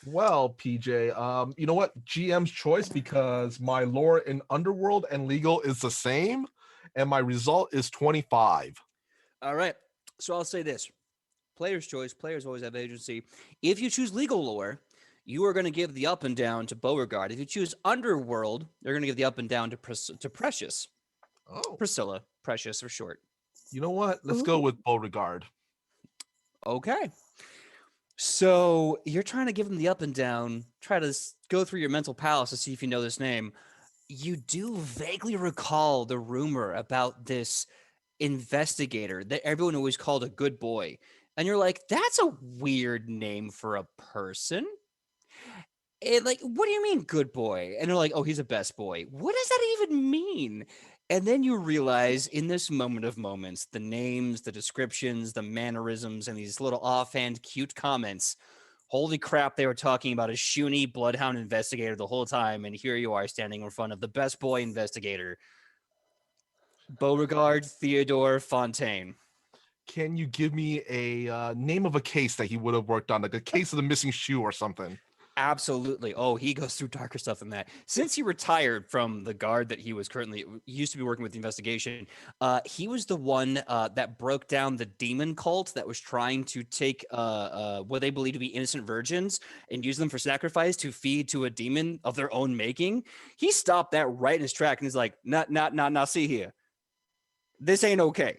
Well, PJ, you know what? GM's choice, because my lore in Underworld and Legal is the same, and my result is 25. All right. So I'll say this. Player's choice. Players always have agency. If you choose Legal Lore, you are going to give the up and down to Beauregard. If you choose Underworld, they're going to give the up and down to Precious. Oh. Priscilla. Precious for short. You know what? Let's go with Beauregard. Okay. So you're trying to give him the up and down, try to go through your mental palace to see if you know this name. You do vaguely recall the rumor about this investigator that everyone always called a good boy. And you're like, that's a weird name for a person. What do you mean good boy? And they're like, oh, he's a best boy. What does that even mean? And then you realize in this moment of moments, the names, the descriptions, the mannerisms, and these little offhand cute comments, holy crap, they were talking about a Shuni bloodhound investigator the whole time. And here you are standing in front of the best boy investigator, Beauregard Theodore Fontaine. Can you give me a name of a case that he would have worked on, like a case of the missing shoe or something? Absolutely. Oh, he goes through darker stuff than that. Since he retired from the guard that he used to be working with the investigation, he was the one that broke down the demon cult that was trying to take what they believe to be innocent virgins and use them for sacrifice to feed to a demon of their own making. He stopped that right in his track and he's like, not, see here. This ain't okay.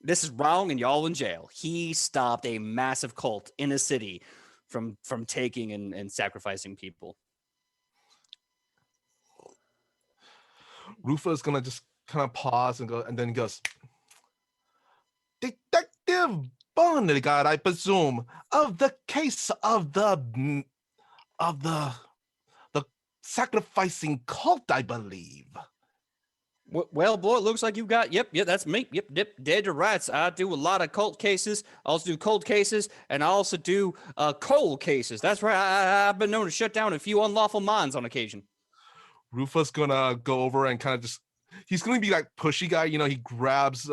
This is wrong and y'all in jail. He stopped a massive cult in a city from taking and sacrificing people. Rufa's gonna just kind of pause and go, and then he goes, Detective Bonegard, I presume, of the case of the sacrificing cult, I believe. Well, boy, it looks like you got, yep, that's me. Yep, dead to rights. I do a lot of cult cases. I also do cold cases, and I also do cold cases. That's right. I've been known to shut down a few unlawful minds on occasion. Rufa's gonna go over and kind of he's gonna be like pushy guy. He grabs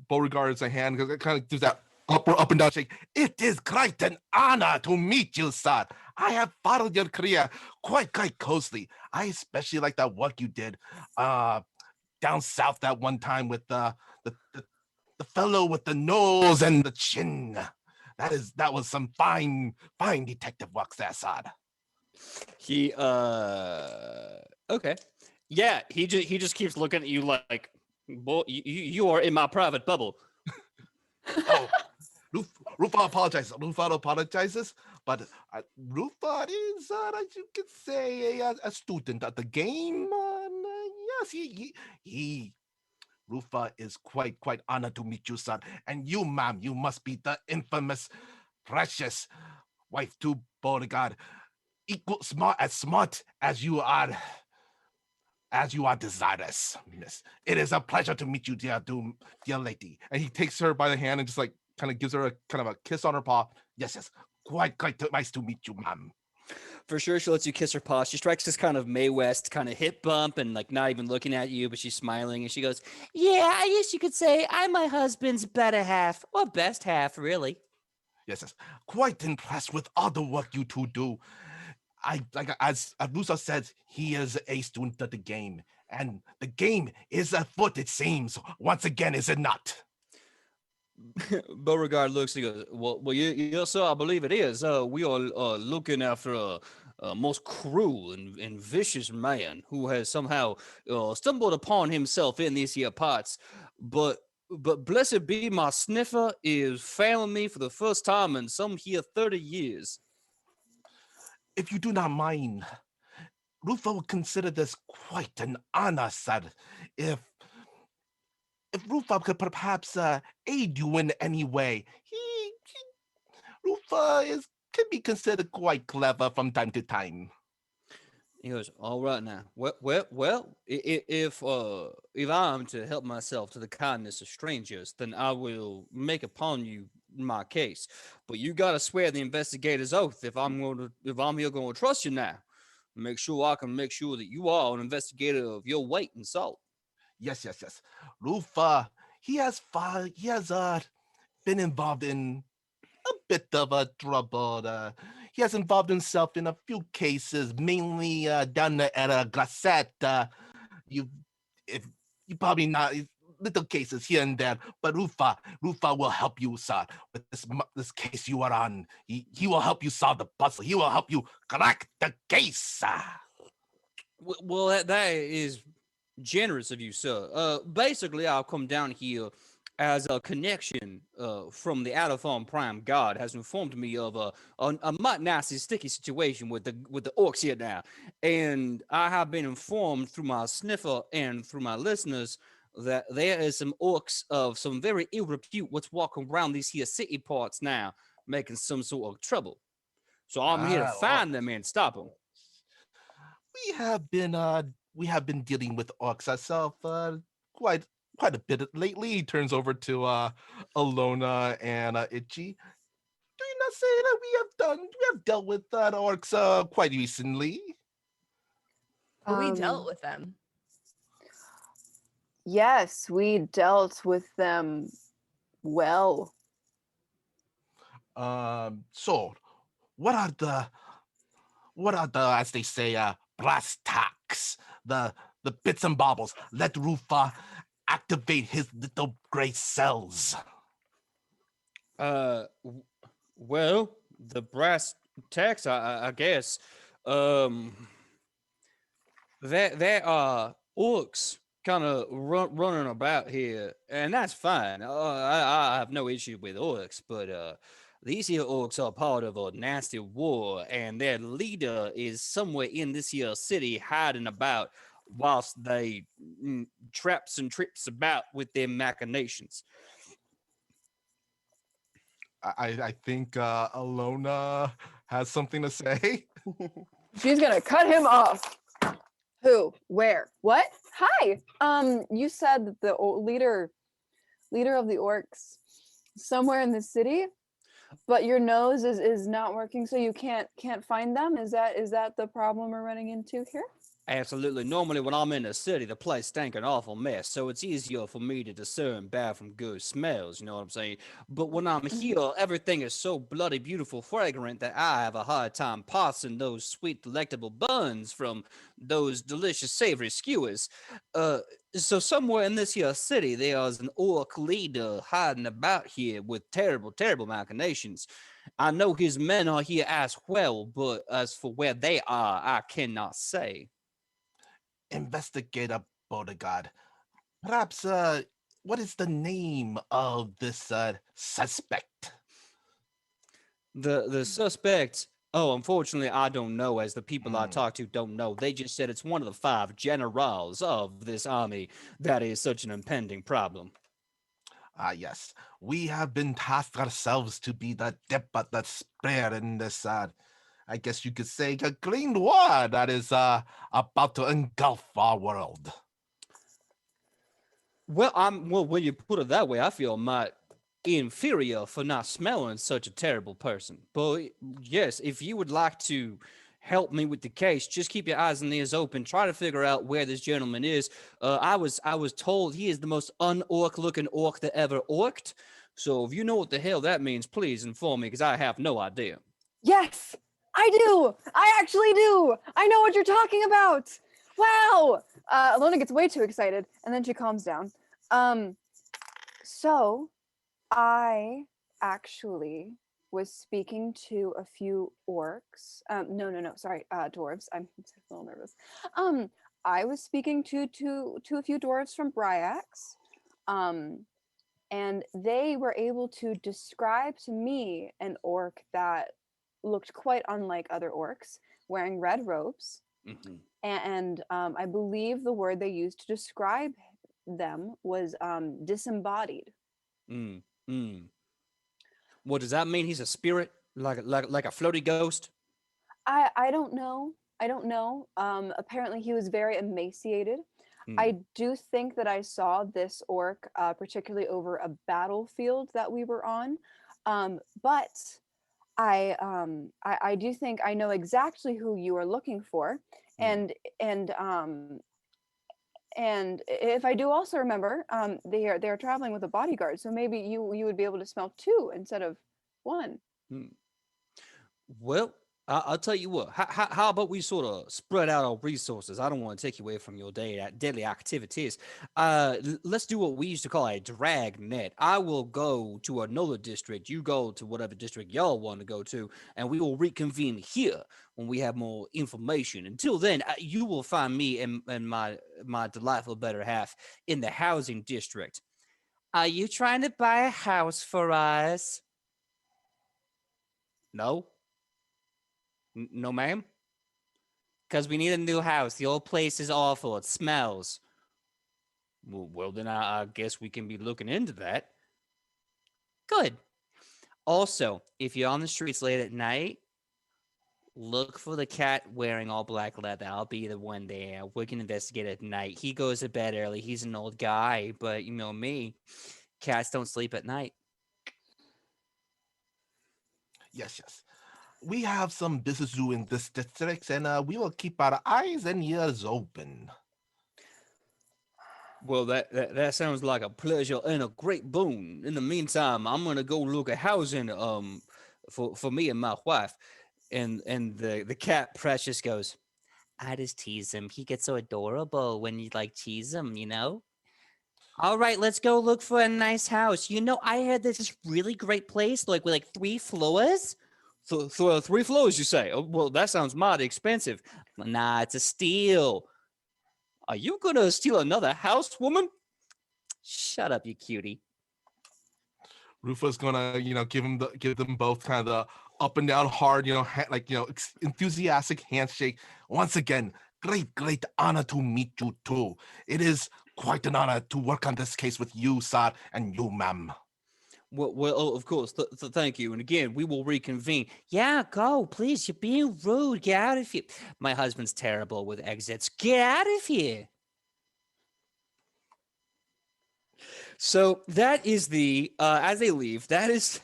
Beauregard's hand, because it kind of does that up and down shake. It is quite an honor to meet you, sir. I have followed your career quite closely. I especially like that work you did down south that one time with the fellow with the nose and the chin. That was some fine detective work there, sir. He okay. Yeah, he just keeps looking at you like, boy, you are in my private bubble. Oh, Rufa apologizes, but Rufa is, as you could say, a student of the game. Yes, he Rufa is quite honored to meet you, son. And you, ma'am, you must be the infamous, precious wife to Beauregard. Smart as you are desirous, miss. It is a pleasure to meet you, dear lady. And he takes her by the hand and just like kind of gives her a kind of a kiss on her paw. Yes, quite nice to meet you, ma'am. For sure, she lets you kiss her paw. She strikes this kind of Mae West kind of hip bump and like not even looking at you, but she's smiling and she goes, "Yeah, I guess you could say I'm my husband's better half, or best half, really." Yes, quite impressed with all the work you two do. As Abusa said, he is a student of the game, and the game is afoot, it seems. Once again, is it not? Beauregard looks and goes, well, yes, sir, I believe it is. We are looking after a most cruel and vicious man who has somehow stumbled upon himself in these here parts. But blessed be my sniffer is failing me for the first time in some here 30 years. If you do not mind, Rufa would consider this quite an honor, sir. If Rufa could perhaps aid you in any way, Rufa can be considered quite clever from time to time. He goes, all right now. Well, if I'm to help myself to the kindness of strangers, then I will make upon you my case. But you gotta swear the investigator's oath if I'm here going to trust you now. Make sure I can make sure that you are an investigator of your weight and salt. Yes. Rufa, he has been involved in a bit of a trouble. He has involved himself in a few cases, mainly down there at Glassette. You probably not little cases here and there, but Rufa will help you, sir, with this case you are on. He will help you solve the puzzle. He will help you crack the case, sir. Well, that is generous of you, sir. Basically, I'll come down here as a connection from the Out-of-Farm Prime God has informed me of a mighty nasty, sticky situation with the orcs here now. And I have been informed through my sniffer and through my listeners that there is some orcs of some very ill repute what's walking around these here city parts now, making some sort of trouble. So I'm here to find them and stop them. We have been dealing with orcs ourselves quite a bit lately. He turns over to Alona and Itchy. Do you not say that we have dealt with orcs quite recently? We dealt with them. Yes, we dealt with them well. So what are the as they say brass tacks, the bits and baubles? Let Rufa activate his little gray cells. Well, the brass tacks, I guess. Um, there are orcs kind of running about here, and that's fine. I have no issue with orcs, but these here orcs are part of a nasty war, and their leader is somewhere in this here city hiding about whilst they traps and trips about with their machinations. I think Alona has something to say. She's gonna cut him off. Who? Where? What? Hi. You said that the leader of the orcs somewhere in the city, but your nose is not working, so you can't find them. Is that the problem we're running into here? Absolutely. Normally, when I'm in the city, the place stank an awful mess, so it's easier for me to discern bad from good smells. You know what I'm saying? But when I'm here, everything is so bloody beautiful, fragrant that I have a hard time parsing those sweet, delectable buns from those delicious, savory skewers. So somewhere in this here city, there's an orc leader hiding about here with terrible, terrible machinations. I know his men are here as well, but as for where they are, I cannot say. Investigator Beauregard, perhaps what is the name of this suspect? The suspect, oh, unfortunately, I don't know, as the people I talk to don't know. They just said it's one of the 5 generals of this army that is such an impending problem. Yes. We have been tasked ourselves to be the dip at the spear in this, I guess you could say, a green war that is about to engulf our world. Well, when you put it that way, I feel my inferior for not smelling such a terrible person. But yes, if you would like to help me with the case, just keep your eyes and ears open. Try to figure out where this gentleman is. I was told he is the most un-orc looking orc that ever orced. So if you know what the hell that means, please inform me, because I have no idea. Yes, I do. I actually do. I know what you're talking about. Wow. Alona gets way too excited, and then she calms down. So I actually was speaking to a few orcs. No, sorry, dwarves. I'm a little nervous. I was speaking to a few dwarves from Bryax. And they were able to describe to me an orc that looked quite unlike other orcs, wearing red robes. Mm-hmm. And I believe the word they used to describe them was disembodied. What does that mean? He's a spirit, like a floaty ghost? I don't know. Apparently he was very emaciated. I do think that I saw this orc, particularly over a battlefield that we were on. But I do think I know exactly who you are looking for. And if I do also remember, they're traveling with a bodyguard, so maybe you would be able to smell 2 instead of 1. Well, I'll tell you what. How about we sort of spread out our resources? I don't want to take you away from your daily activities. Let's do what we used to call a drag net. I will go to another district. You go to whatever district y'all want to go to, and we will reconvene here when we have more information. Until then, you will find me and my delightful better half in the housing district. Are you trying to buy a house for us? No. No, ma'am? Because we need a new house. The old place is awful. It smells. Well, then I guess we can be looking into that. Good. Also, if you're on the streets late at night, look for the cat wearing all black leather. I'll be the one there. We can investigate at night. He goes to bed early. He's an old guy, but you know me. Cats don't sleep at night. Yes. We have some business to do in this district, and we will keep our eyes and ears open. Well, that sounds like a pleasure and a great boon. In the meantime, I'm gonna go look at housing for me and my wife. And the cat Precious goes, I just tease him. He gets so adorable when you like tease him, you know? All right, let's go look for a nice house. You know, I heard there's this really great place, like with like 3 floors. So 3 floors, you say? Oh, well, that sounds mighty expensive. Nah, it's a steal. Are you gonna steal another house, woman? Shut up, you cutie. Rufa's gonna, give them both kind of the up and down hard, enthusiastic handshake. Once again, great honor to meet you too. It is quite an honor to work on this case with you, sir, and you, ma'am. Well, oh, of course. Thank you. And again, we will reconvene. Yeah, go, please. You're being rude. Get out of here. My husband's terrible with exits. Get out of here. So that is the as they leave. That is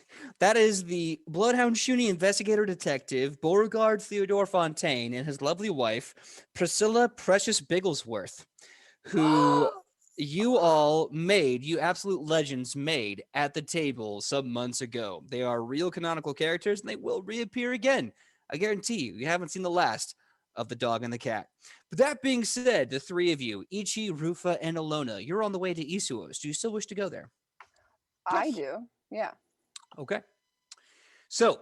the Bloodhound Shoonie investigator detective Beauregard Theodore Fontaine and his lovely wife Priscilla Precious Bigglesworth, who you all made, you absolute legends made at the table some months ago. They are real canonical characters and they will reappear again. I guarantee you, you haven't seen the last of the dog and the cat. But that being said, the three of you, Ichi, Rufa, and Alona, you're on the way to Isuos. Do you still wish to go there? I do. Yeah. Okay. So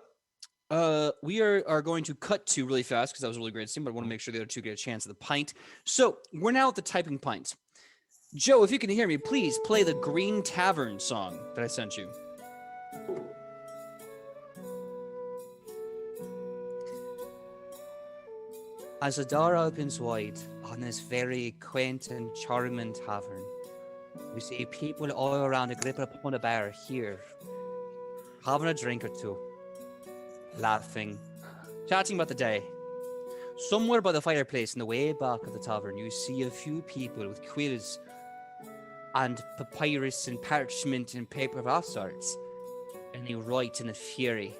we are going to cut to really fast because that was a really great scene, but I want to make sure the other two get a chance at the pint. So we're now at the typing pint. Joe, if you can hear me, please play the Green Tavern song that I sent you. As the door opens wide on this very quaint and charming tavern, we see people all around Agrippa upon a bar here, having a drink or two, laughing, chatting about the day. Somewhere by the fireplace in the way back of the tavern, you see a few people with quills and papyrus and parchment and paper of all sorts, and they write in a fury,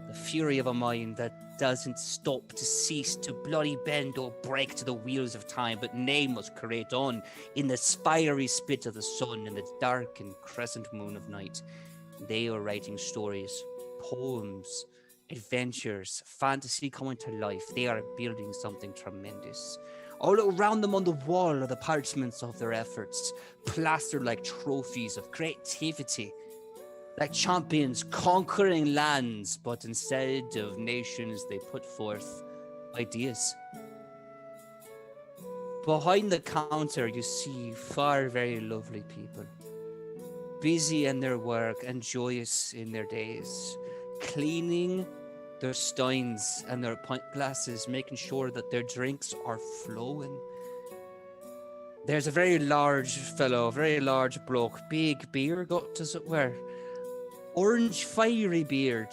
the fury of a mind that doesn't stop to cease to bloody bend or break to the wheels of time, but nay must create on in the spiry spit of the sun and the dark and crescent moon of night. They are writing stories, poems, adventures, fantasy coming to life. They are building something tremendous. All around them on the wall are the parchments of their efforts, plastered like trophies of creativity, like champions conquering lands, but instead of nations, they put forth ideas. Behind the counter, you see very lovely people, busy in their work and joyous in their days, cleaning their steins and their pint glasses, making sure that their drinks are flowing. There's a very large fellow, very large bloke, big beard gut as it were, orange fiery beard,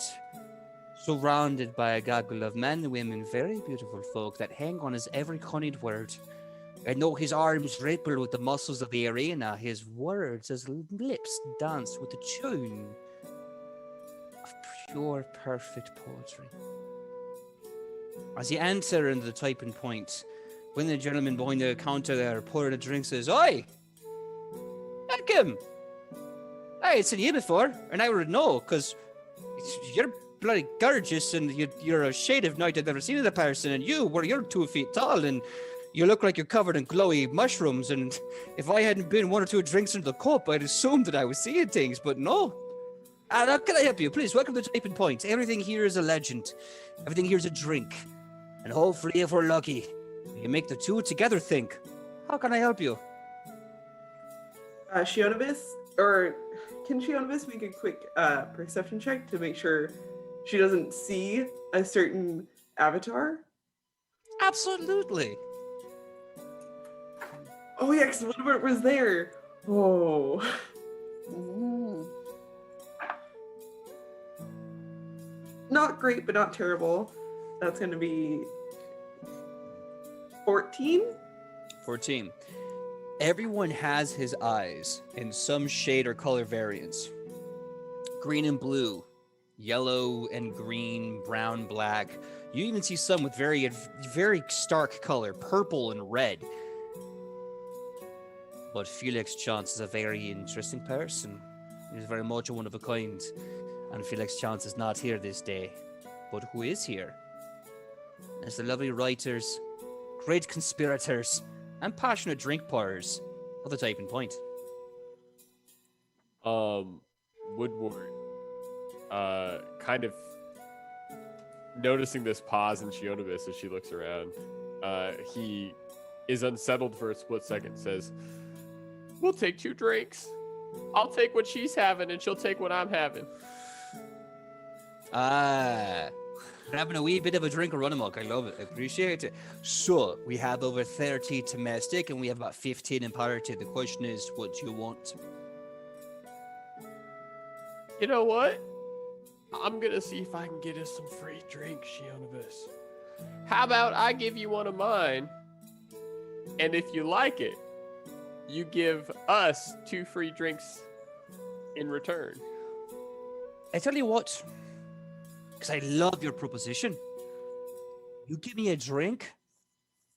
surrounded by a gaggle of men and women, very beautiful folk that hang on his every honeyed word. And though his arms ripple with the muscles of the arena, his words, his lips dance with the tune of pure, perfect poetry. As you enter into the typing point, when the gentleman behind the counter there pouring a drink says, "Oi, welcome. I ain't seen you before, and I would know, because you're bloody gorgeous, and you're a shade of night I've never seen in a person, and you're 2 feet tall, and you look like you're covered in glowy mushrooms, and if I hadn't been 1 or 2 drinks into the cup, I'd assumed that I was seeing things, but no. How can I help you? Please, welcome to Typing Point. Everything here is a legend. Everything here is a drink. And hopefully, if we're lucky, we can make the two together think. How can I help you? Shionovis, or can Shionovis make a quick perception check to make sure she doesn't see a certain avatar? Absolutely. Oh yeah, because Woodward was there. Oh. Not great, but not terrible. That's going to be 14? 14. Everyone has his eyes in some shade or color variance. Green and blue, yellow and green, brown, black. You even see some with very stark color, purple and red. But Felix Chance is a very interesting person. He's very much a one of a kind. And Felix Chance is not here this day. But who is here? as the lovely writers, great conspirators, and passionate drink pourers of the Typing Point. Woodward, kind of noticing this pause in Shionibus as she looks around, he is unsettled for a split second, says, "We'll take 2 drinks. I'll take what she's having, and she'll take what I'm having." Having a wee bit of a drink of run amok. I love it. I appreciate it. So, we have over 30 domestic, and we have about 15 imported. The question is, what do you want? You know what? I'm gonna see if I can get us some free drinks, Shionibus. How about I give you one of mine, and if you like it, you give us 2 free drinks in return. I tell you what, because I love your proposition. You give me a drink,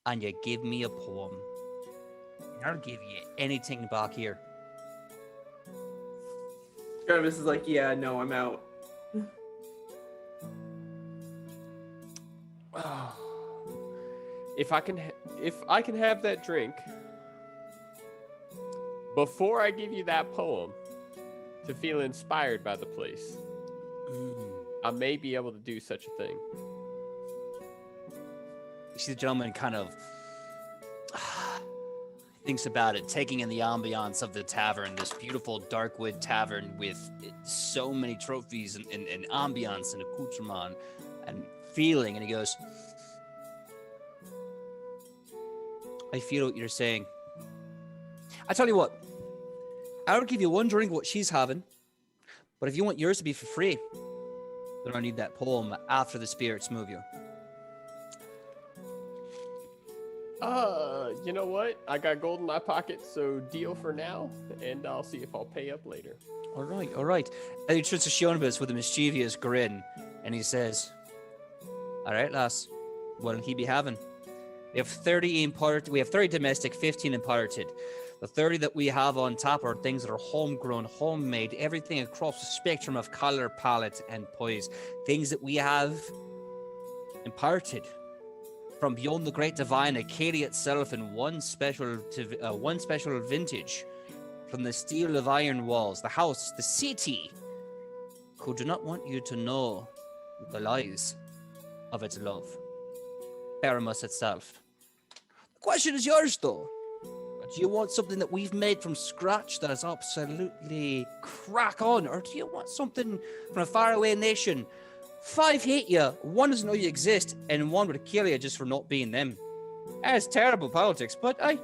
and you give me a poem. And I'll give you anything back here. Travis is like, yeah, no, I'm out. If I can have that drink before I give you that poem to feel inspired by the place, I may be able to do such a thing. You see the gentleman kind of thinks about it, taking in the ambiance of the tavern, this beautiful darkwood tavern with so many trophies and ambiance and accoutrement and feeling, and he goes, I feel what you're saying. I tell you what, I'll give you 1 drink what she's having, but if you want yours to be for free, then I need that poem after the spirits move you. You know what? I got gold in my pocket, so deal for now, and I'll see if I'll pay up later. All right. And he turns to Shionibus with a mischievous grin, and he says, all right, lass, what'll he be having? We have 30 imported, we have 30 domestic, 15 imported. The 30 that we have on tap are things that are homegrown, homemade, everything across the spectrum of color, palette, and poise. Things that we have imparted from beyond the great divine Acadia itself in one special vintage from the steel of iron walls, the house, the city, who do not want you to know the lies of its love. Paramus itself. The question is yours, though. Do you want something that we've made from scratch that is absolutely crack on, or do you want something from a faraway nation? 5 hate you, 1 doesn't know you exist, and 1 would kill you just for not being them. It's terrible politics, but I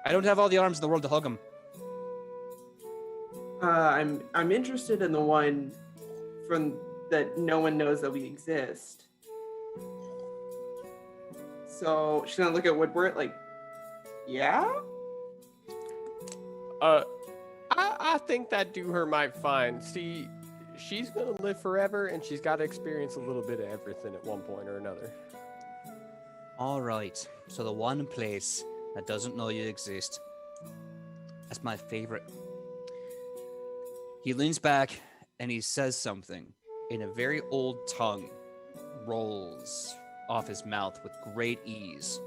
don't have all the arms in the world to hug them. I'm interested in the one from that no one knows that we exist. So she's gonna look at Woodward like, yeah? I think that do her might fine. See, she's gonna live forever, and she's got to experience a little bit of everything at one point or another. All right, so the one place that doesn't know you exist. That's my favorite. He leans back and he says something in a very old tongue, rolls off his mouth with great ease,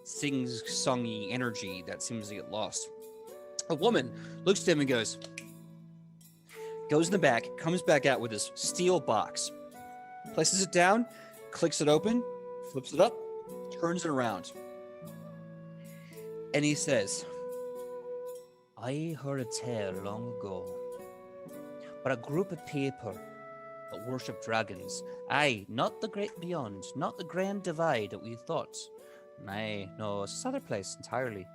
sing-songy energy that seems to get lost. A woman looks at him and goes in the back, comes back out with this steel box, places it down, clicks it open, flips it up, turns it around. And he says, I heard a tale long ago about a group of people that worship dragons. Aye, not the great beyond, not the grand divide that we thought. Aye, no, it's this other place entirely.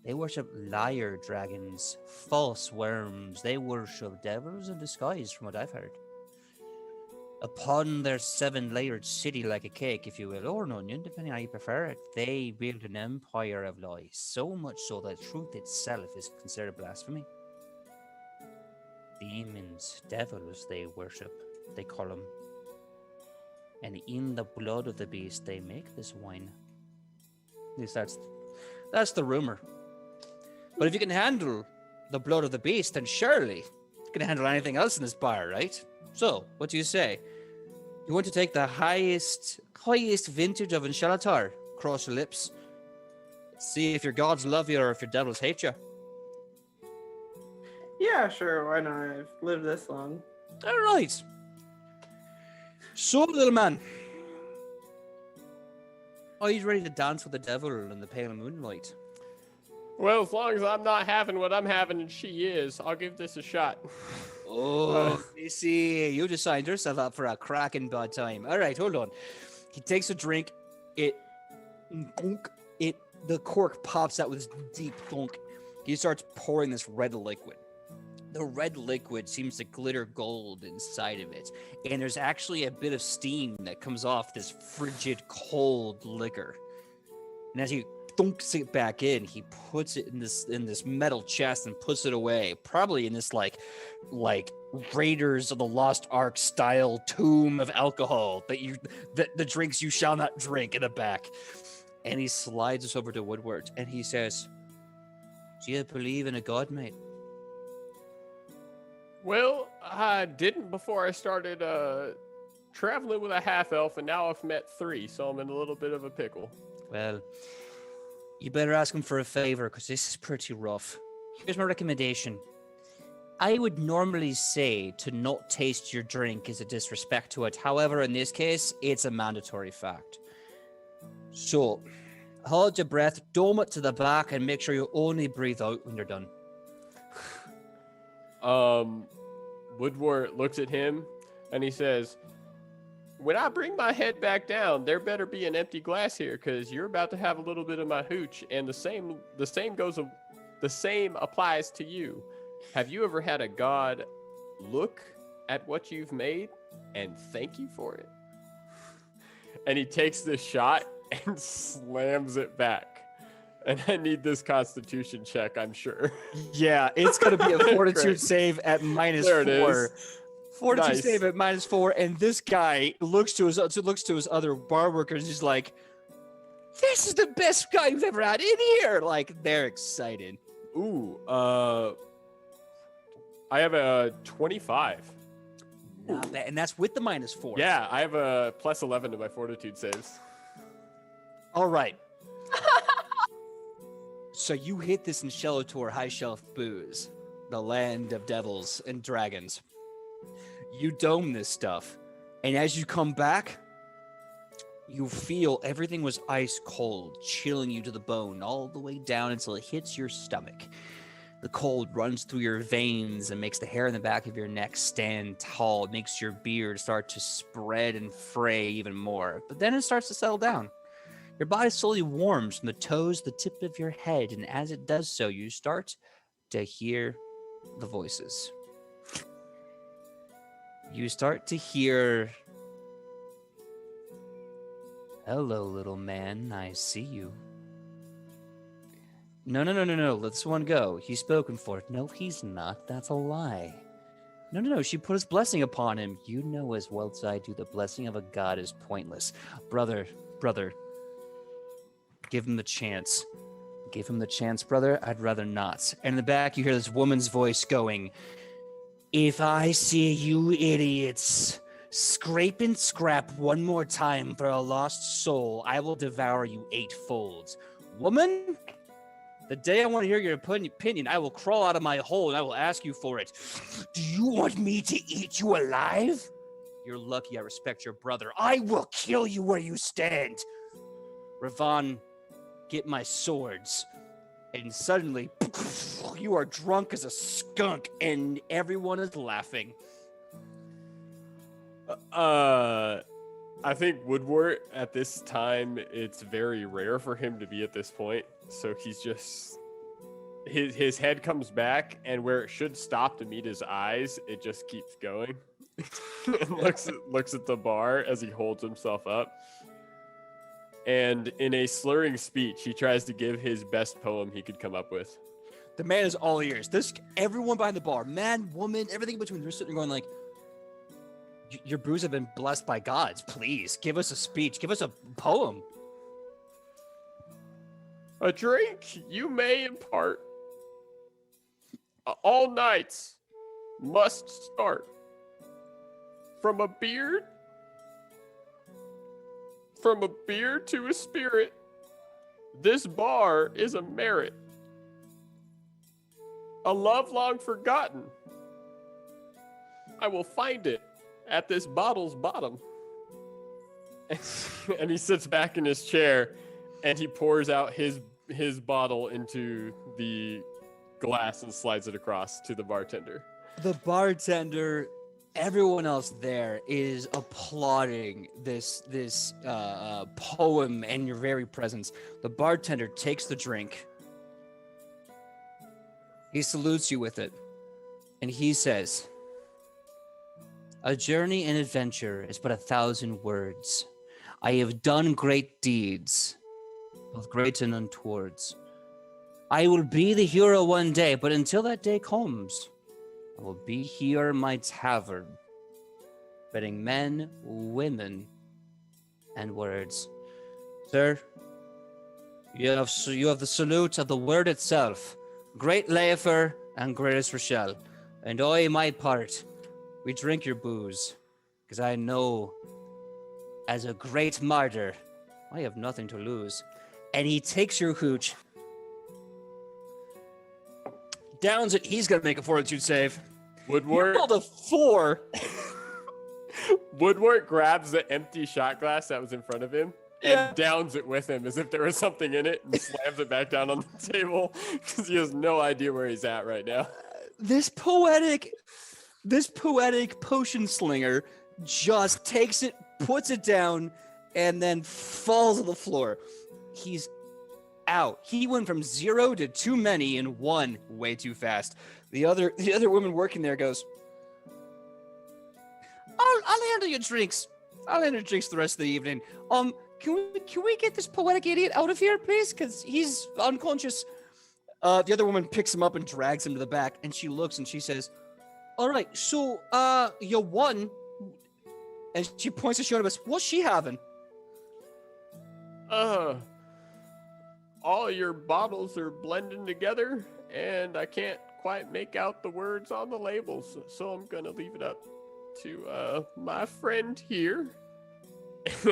They worship liar dragons, false worms. They worship devils in disguise, from what I've heard. Upon their 7-layered city like a cake, if you will, or an onion, depending on how you prefer it, they build an empire of lies, so much so that truth itself is considered blasphemy. Demons, devils they worship, they call them. And in the blood of the beast they make this wine. At least that's the rumor. But if you can handle the blood of the beast, then surely you can handle anything else in this bar, right? So, what do you say? You want to take the highest vintage of Inshalatar. Cross your lips. See if your gods love you or if your devils hate you. Yeah, sure. Why not? I've lived this long. All right. So, little man, are you ready to dance with the devil in the pale moonlight? Well, as long as I'm not having what I'm having and she is, I'll give this a shot. Oh, you see, you just signed yourself up for a cracking bad time. All right, hold on. He takes a drink. The cork pops out with this deep thunk. He starts pouring this red liquid. The red liquid seems to glitter gold inside of it, and there's actually a bit of steam that comes off this frigid, cold liquor. And as he thunks it back in, he puts it in this metal chest and puts it away, probably in this like Raiders of the Lost Ark style tomb of alcohol that the drinks you shall not drink in the back. And he slides us over to Woodward, and he says, "Do you believe in a god, mate?" Well, I didn't before I started traveling with a half-elf, and now I've met 3, so I'm in a little bit of a pickle. Well, you better ask him for a favor, because this is pretty rough. Here's my recommendation. I would normally say to not taste your drink is a disrespect to it. However, in this case, it's a mandatory fact. So, hold your breath, dome it to the back, and make sure you only breathe out when you're done. Woodward looks at him and he says, "When I bring my head back down, there better be an empty glass here, because you're about to have a little bit of my hooch, and the same applies to you. Have you ever had a god look at what you've made and thank you for it?" And he takes this shot and slams it back. And I need this constitution check, I'm sure. Yeah, it's going to be a fortitude Great. save at -4. There it is. Fortitude Nice. save at -4, and this guy looks to his other bar workers and he's like, "This is the best guy you've ever had in here!" Like, they're excited. Ooh, I have a 25. Not bad. And that's with the -4. Yeah, I have a plus 11 to my fortitude saves. All right. So you hit this in Shelator high shelf booze, the land of devils and dragons. You dome this stuff, and as you come back, you feel everything was ice cold, chilling you to the bone all the way down until it hits your stomach. The cold runs through your veins and makes the hair in the back of your neck stand tall. It makes your beard start to spread and fray even more. But then it starts to settle down. Your body slowly warms from the toes to the tip of your head, and as it does so, you start to hear the voices. You start to hear, "Hello, little man, I see you." No, let this one go. He's spoken for. No, he's not. That's a lie. No, she put his blessing upon him. You know as well as I do the blessing of a god is pointless. Brother, give him the chance. Give him the chance, brother. I'd rather not. And in the back, you hear this woman's voice going, "If I see you idiots scrape and scrap one more time for a lost soul, I will devour you eightfold. Woman, the day I want to hear your opinion, I will crawl out of my hole and I will ask you for it. Do you want me to eat you alive? You're lucky I respect your brother. I will kill you where you stand. Ravan, get my swords." And suddenly, you are drunk as a skunk, and everyone is laughing. I think Woodward, at this time, it's very rare for him to be at this point. So he's just... His head comes back, and where it should stop to meet his eyes, it just keeps going. And looks at the bar as he holds himself up. And in a slurring speech, he tries to give his best poem he could come up with. The man is all ears. Everyone behind the bar, man, woman, everything in between, they're sitting there going like, "Your brews have been blessed by gods. Please, give us a speech. Give us a poem." "A drink you may impart. All nights must start. From a beard From a beer to a spirit, this bar is a merit. A love long forgotten. I will find it at this bottle's bottom. And he sits back in his chair and he pours out his bottle into the glass and slides it across to the bartender. The bartender, everyone else there is applauding this poem and your very presence. The bartender takes the drink. He salutes you with it. And he says, "A journey and adventure is but 1,000 words. I have done great deeds, both great and untowards. I will be the hero one day, but until that day comes, I will be here in my tavern, betting men, women, and words. Sir, you have the salute of the word itself, great Leifer and greatest Rochelle, and I, my part, we drink your booze, because I know, as a great martyr, I have nothing to lose." And he takes your hooch, downs it. He's gonna make a fortitude save. Woodward You rolled a 4. Woodward grabs the empty shot glass that was in front of him and downs it with him as if there was something in it and slams it back down on the table because he has no idea where he's at right now. This poetic potion slinger just takes it, puts it down, and then falls on the floor. He's out. He went from 0 to too many in 1 way too fast. The other woman working there goes, I'll handle your drinks. I'll handle your drinks the rest of the evening. Can we get this poetic idiot out of here, please? Because he's unconscious. The other woman picks him up and drags him to the back, and she looks and she says, "All right, so you won." And she points to Shonibus. What's she having? All your bottles are blending together, and I can't quite make out the words on the labels, so I'm gonna leave it up to my friend here.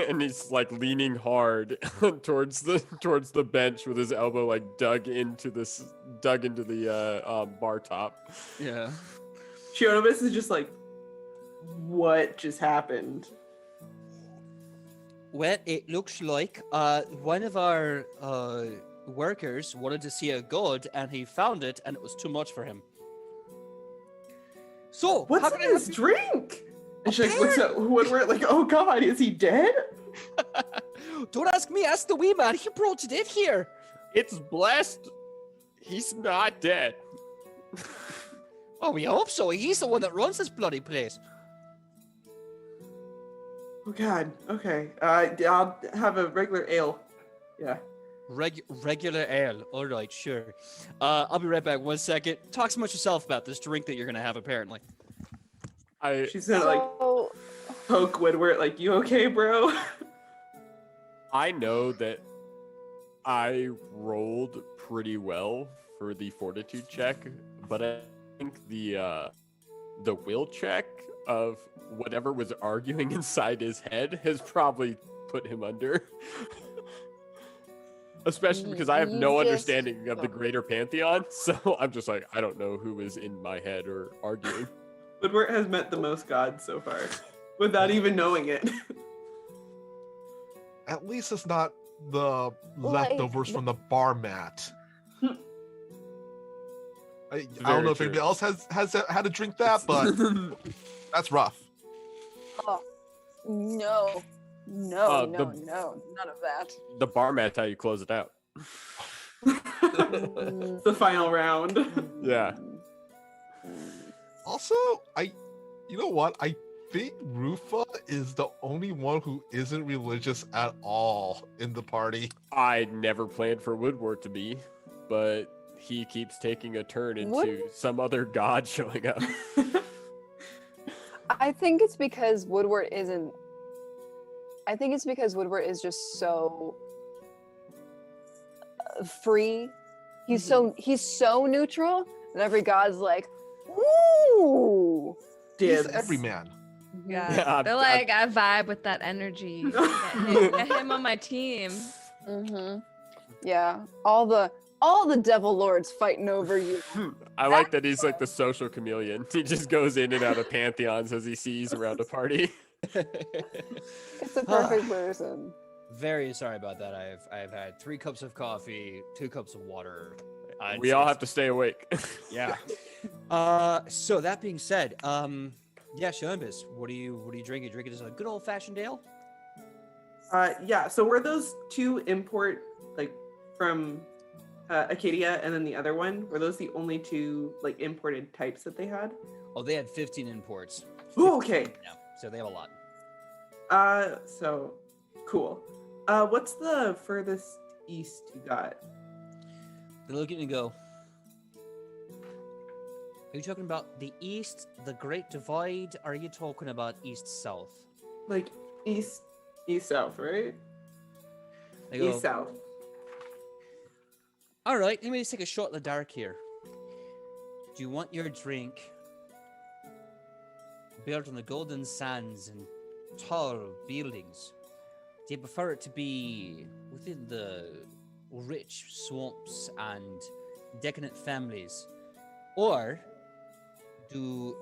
And he's like leaning hard towards the bench with his elbow like dug into the bar top. Yeah. Shionobus is just like, what just happened? Well, it looks like one of our workers wanted to see a god, and he found it, and it was too much for him. So, What's in his drink? And she like looks at Woodward like, oh god, is he dead? Don't ask me, ask the wee man. He brought it in here. It's blessed. He's not dead. Oh, we hope so. He's the one that runs this bloody place. Oh god, okay. I'll have a regular ale. Yeah. Regular ale. All right, sure. I'll be right back. 1 second. Talk so much yourself about this drink that you're gonna have, apparently. She's gonna like poke Woodward like, you okay, bro? I know that I rolled pretty well for the fortitude check, but I think the will check of whatever was arguing inside his head has probably put him under. Especially because I have no understanding of the greater pantheon, so I'm just like, I don't know who was in my head or arguing. Woodward has met the most gods so far, without even knowing it. At least it's not the leftovers from the bar mat. I don't know if anybody else has had to drink that, but that's rough. Oh, no, none of that. The bar mat's how you close it out. The final round. Yeah. Also, you know what? I think Rufa is the only one who isn't religious at all in the party. I never planned for Woodward to be, but he keeps taking a turn into some other god showing up. I think it's because Woodward isn't. I think it's because Woodward is just so free. He's so neutral, and every god's like, ooh. He's every man. Yeah. Yeah, They're like, I vibe with that energy. Get him on my team. Mm-hmm. Yeah. All the devil lords fighting over you. I like that he's like the social chameleon. He just goes in and out of pantheons as he sees around a party. It's a perfect person. Very sorry about that. I've had 3 cups of coffee, 2 cups of water. We all have to stay awake. Yeah. So that being said, yeah, Shonbus, what do you drink? You drink it as a good old fashioned ale? Yeah. So were those 2 import like from Acadia, and then the other one, were those the only 2 like imported types that they had? Oh, they had 15 imports. Oh, okay. Yeah, so they have a lot. So cool. What's the furthest east you got? They look at me and go, are you talking about the east, the Great Divide, or are you talking about east-south? Like east south, right? They go, East south. all right, let me just take a shot in the dark here. Do you want your drink built on the golden sands and tall buildings? Do you prefer it to be within the rich swamps and decadent families? Or do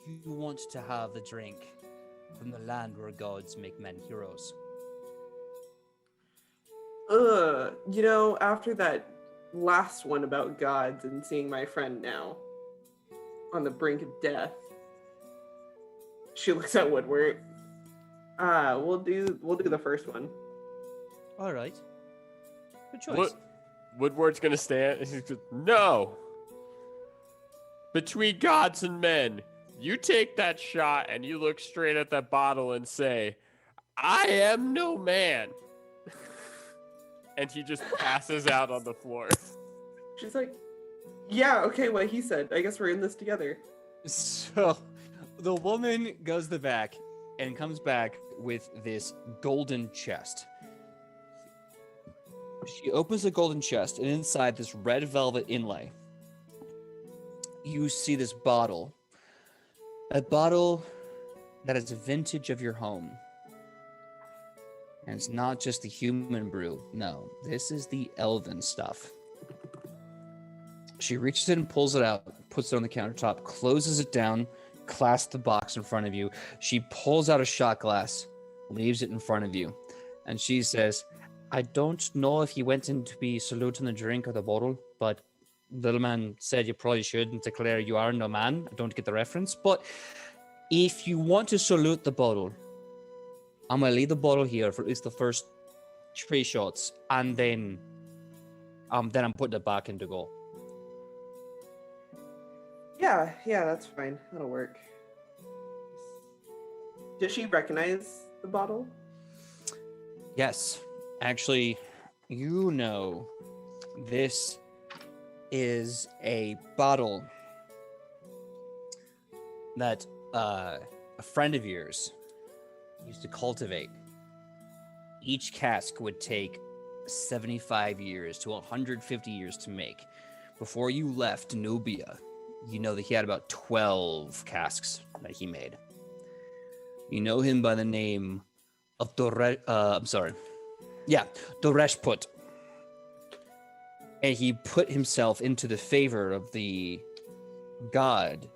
you want to have the drink from the land where gods make men heroes? After that last one about gods and seeing my friend now on the brink of death, she looks at Woodward. We'll do the first one. All right. Good choice. Woodward's gonna stand. He's just, no. Between gods and men, you take that shot and you look straight at that bottle and say, "I am no man." And he just passes out on the floor. She's like, yeah, okay, what he said. I guess we're in this together. So the woman goes to the back and comes back with this golden chest. She opens the golden chest, and inside this red velvet inlay, you see this bottle. A bottle that is a vintage of your home. And it's not just the human brew. No, this is the elven stuff. She reaches in and pulls it out, puts it on the countertop, closes it down, clasps the box in front of you. She pulls out a shot glass, leaves it in front of you, and she says, I don't know if you went in to be saluting the drink or the bottle, but little man said you probably shouldn't declare you are no man. I don't get the reference, but if you want to salute the bottle, I'm going to leave the bottle here for at least the first 3 shots, and then I'm putting it back in to go. Yeah, that's fine. That'll work. Does she recognize the bottle? Yes. Actually, this is a bottle that a friend of yours used to cultivate. Each cask would take 75 years to 150 years to make. Before you left Nubia, you know that he had about 12 casks that he made. You know him by the name of Doreshput. And he put himself into the favor of the god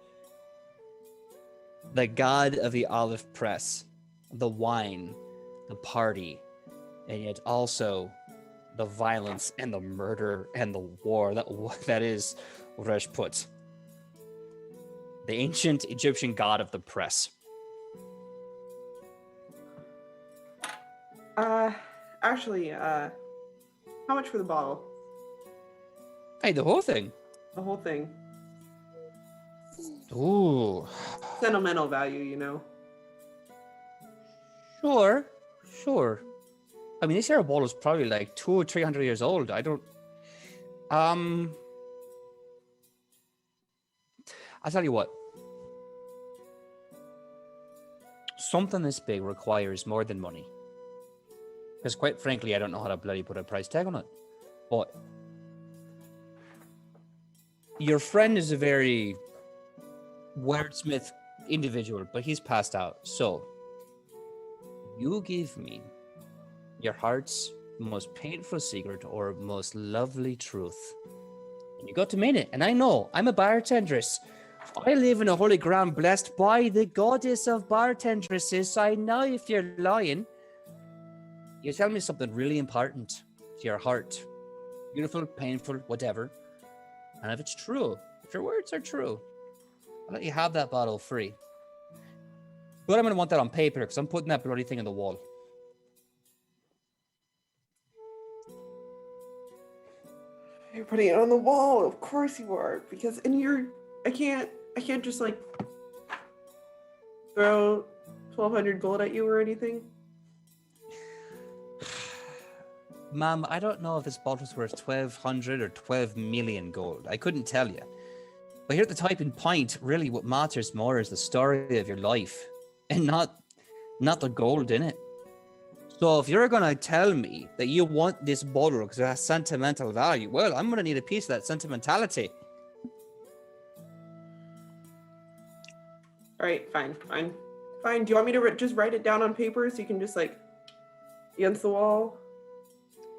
of the olive press, the wine, the party, and yet also the violence and the murder and the war that is Reshput, the ancient Egyptian god of the press. Actually, how much for the bottle? Hey, the whole thing. The whole thing. Ooh. Sentimental value, you know. Sure. I mean, this here bottle is probably like 200 or 300 years old. I don't. I'll tell you what. Something this big requires more than money. Because quite frankly, I don't know how to bloody put a price tag on it. But your friend is a very wordsmith individual, but he's passed out. So, you give me your heart's most painful secret or most lovely truth. And you got to mean it. And I know, I'm a bartendress. I live in a holy ground blessed by the goddess of bartendresses. I know if you're lying, you tell me something really important to your heart. Beautiful, painful, whatever. And if it's true, if your words are true, I'll let you have that bottle free. But I'm going to want that on paper because I'm putting that bloody thing on the wall. You're putting it on the wall. Of course you are. Because I can't just like throw 1,200 gold at you or anything. Ma'am, I don't know if this bottle's worth 1,200 or 12 million gold. I couldn't tell you. But here at the typing point, really what matters more is the story of your life and not the gold in it. So if you're going to tell me that you want this bottle because it has sentimental value, well, I'm going to need a piece of that sentimentality. All right, fine. Do you want me to just write it down on paper so you can just like against the wall?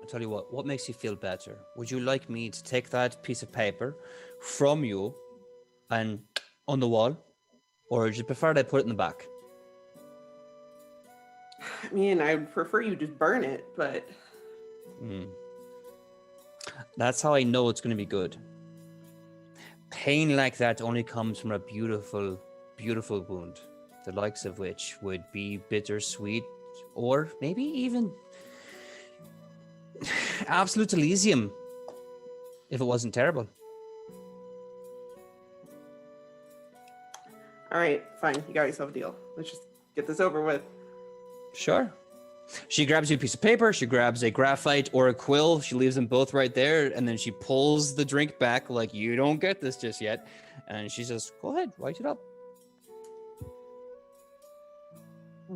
I'll tell you what makes you feel better? Would you like me to take that piece of paper from you and on the wall? Or would you prefer that I put it in the back? I mean, I would prefer you just burn it, but... That's how I know it's going to be good. Pain like that only comes from a beautiful, beautiful wound, the likes of which would be bittersweet or maybe even absolute Elysium if it wasn't terrible. All right, fine. You got yourself a deal. Let's just get this over with. Sure. She grabs you a piece of paper, she grabs a graphite or a quill, she leaves them both right there, and then she pulls the drink back like, you don't get this just yet. And she says, go ahead, write it up.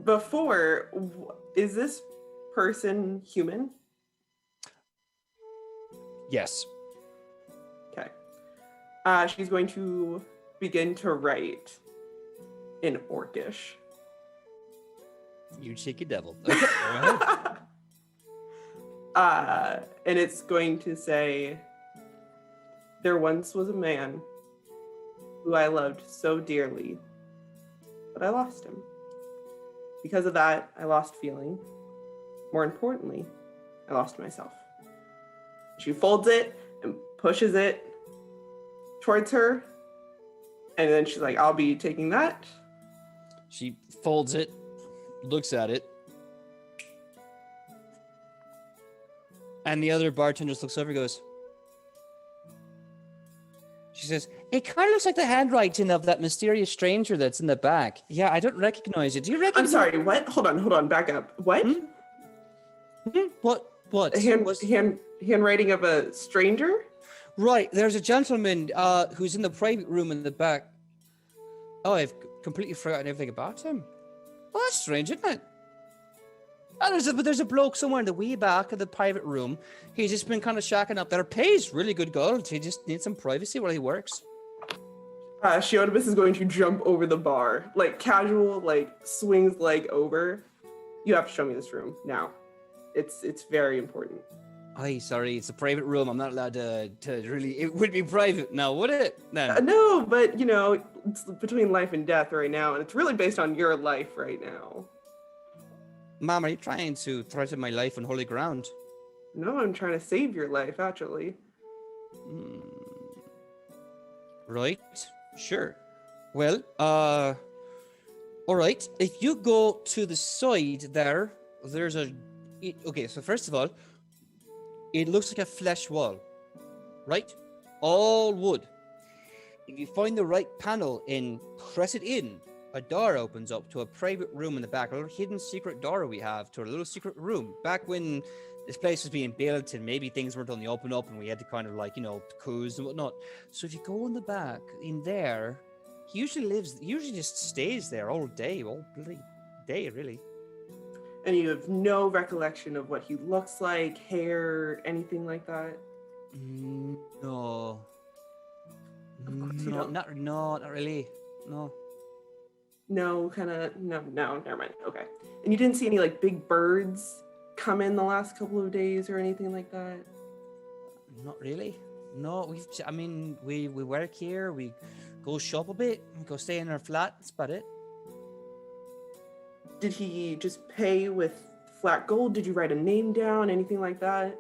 Before, is this person human? Yes. Okay. She's going to begin to write in Orcish. You cheeky devil. Okay, go ahead. And it's going to say, there once was a man who I loved so dearly, but I lost him. Because of that, I lost feeling. More importantly, I lost myself. She folds it and pushes it towards her. And then she's like, I'll be taking that. She folds it, looks at it. And the other bartender just looks over and goes, she says, it kind of looks like the handwriting of that mysterious stranger that's in the back. Yeah, I don't recognize it. Do you recognize I'm sorry, what? Hold on, back up. What? What? Handwriting of a stranger? Right, there's a gentleman who's in the private room in the back. Oh, I've completely forgotten everything about him. Well, that's strange, isn't it? Oh, there's a bloke somewhere in the wee back of the private room. He's just been kind of shacking up there. Pays really good gold. He just needs some privacy while he works. Sheodibus is going to jump over the bar. Like, casual, like, swings leg over. You have to show me this room now. It's very important. Aye, sorry, it's a private room. I'm not allowed to really... It would be private now, would it? Then? No, but, you know, it's between life and death right now, and it's really based on your life right now. Mom, are you trying to threaten my life on holy ground? No, I'm trying to save your life, actually. Right, sure. Well, all right. If you go to the side there, there's a... Okay, so first of all, it looks like a flesh wall, right? All wood. If you find the right panel and press it in, a door opens up to a private room in the back, a little hidden secret door we have to a little secret room. Back when this place was being built and maybe things weren't on the open up and we had to kind of like, you know, coups and whatnot. So if you go in the back, in there, he usually just stays there all day, all bloody day, really. And you have no recollection of what he looks like, hair, anything like that? No. No, not really. No. No, kind of, no, never mind. Okay. And you didn't see any like big birds come in the last couple of days or anything like that? Not really. No, I mean, we work here. We go shop a bit. We go stay in our flat. That's about it. Did he just pay with flat gold? Did you write a name down? Anything like that?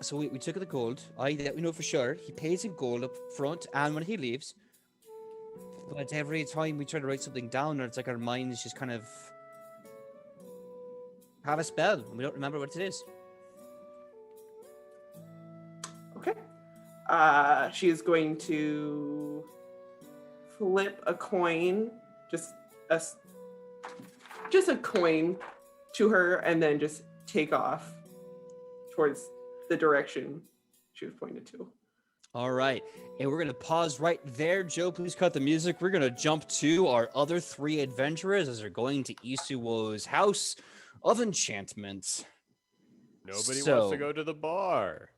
So we took the gold. We know for sure. He pays in gold up front and when he leaves. But every time we try to write something down, it's like our minds just kind of have a spell. And we don't remember what it is. Okay. She is going to flip a coin, just a coin to her, and then just take off towards the direction she was pointed to. All right. And we're going to pause right there. Joe, please cut the music. We're going to jump to our other 3 adventurers as they're going to Isuo's house of enchantment. Nobody wants to go to the bar.